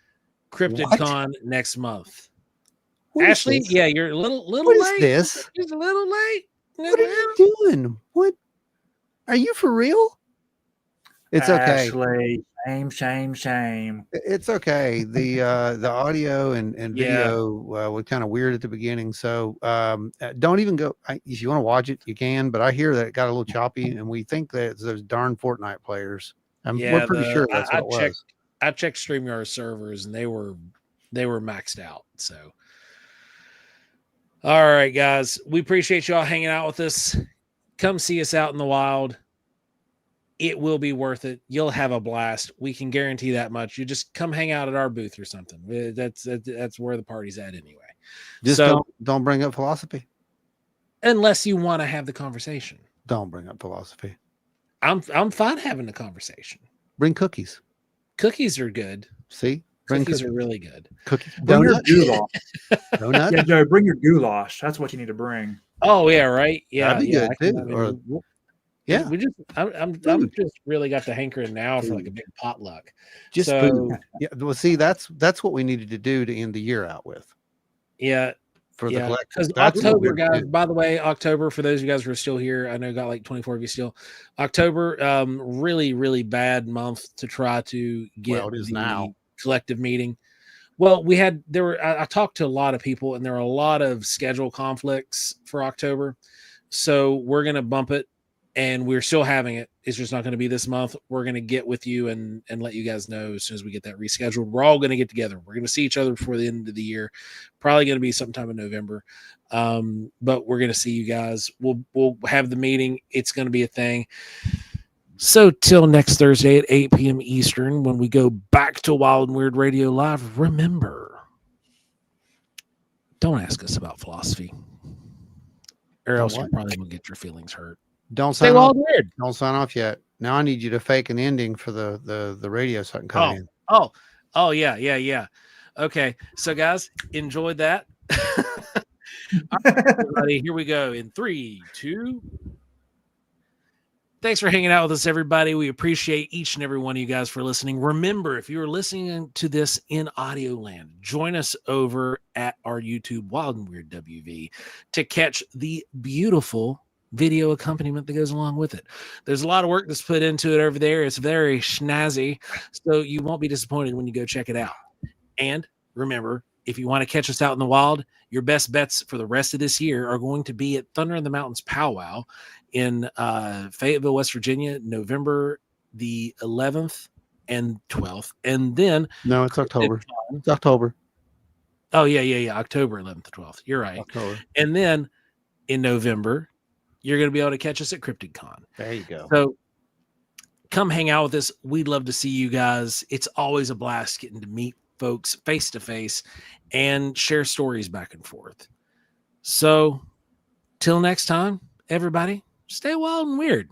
Cryptid Con next month. Ashley, you're a little late. What is this? Just a little late. What are you doing? What? Are you for real? It's okay. Ashley, shame. It's okay. The audio and video were kind of weird at the beginning, so don't even go. If you want to watch it, you can. But I hear that it got a little choppy, and we think that it's those darn Fortnite players. We're pretty sure that's what it was. I checked StreamYard servers, and they were maxed out. So, all right, guys, we appreciate y'all hanging out with us. Come see us out in the wild. It will be worth it. You'll have a blast. We can guarantee that much. You just come hang out at our booth or something. That's where the party's at anyway. Just don't bring up philosophy. Unless you want to have the conversation. Don't bring up philosophy. I'm fine having the conversation. Bring cookies. Cookies are good. See? Cookies are really good. Cookies. Bring your goulash. Donut? Yeah, Joe, bring your goulash. That's what you need to bring. Oh yeah, right. Yeah, that'd be good too. I'm just really got the hankering now for like a big potluck. Just food. Yeah. Well, see, that's what we needed to do to end the year out with. Yeah. For the collective. Because October, guys, by the way, October, for those of you guys who are still here, I know got like 24 of you still. October, really, really bad month to try to get the collective meeting. Well, I talked to a lot of people, and there were a lot of schedule conflicts for October. So we're going to bump it, and we're still having it. It's just not going to be this month. We're going to get with you and let you guys know as soon as we get that rescheduled. We're all going to get together. We're going to see each other before the end of the year. Probably going to be sometime in November. But we're going to see you guys. We'll have the meeting. It's going to be a thing. So till next Thursday at 8 p.m. Eastern, when we go back to Wild and Weird Radio Live, remember, don't ask us about philosophy, or else you're probably going to get your feelings hurt. Don't Stay sign off. wild and weird. Don't sign off yet. Now I need you to fake an ending for the radio so I can cut in. Oh, yeah. Okay, so guys, enjoyed that. All right, everybody, here we go in 3, 2. Thanks for hanging out with us, everybody. We appreciate each and every one of you guys for listening. Remember, if you're listening to this in audio land, join us over at our YouTube, Wild and Weird WV, to catch the beautiful video accompaniment that goes along with it. There's a lot of work that's put into it over there. It's very snazzy, so you won't be disappointed when you go check it out. And remember, if you want to catch us out in the wild, your best bets for the rest of this year are going to be at Thunder in the Mountains Powwow in Fayetteville, West Virginia, November the 11th and 12th. And then No, it's October. It's October. Oh, yeah. October 11th to 12th. You're right. October. And then in November, you're going to be able to catch us at CryptidCon. There you go. So come hang out with us. We'd love to see you guys. It's always a blast getting to meet folks face to face and share stories back and forth. So till next time, everybody, stay wild and weird.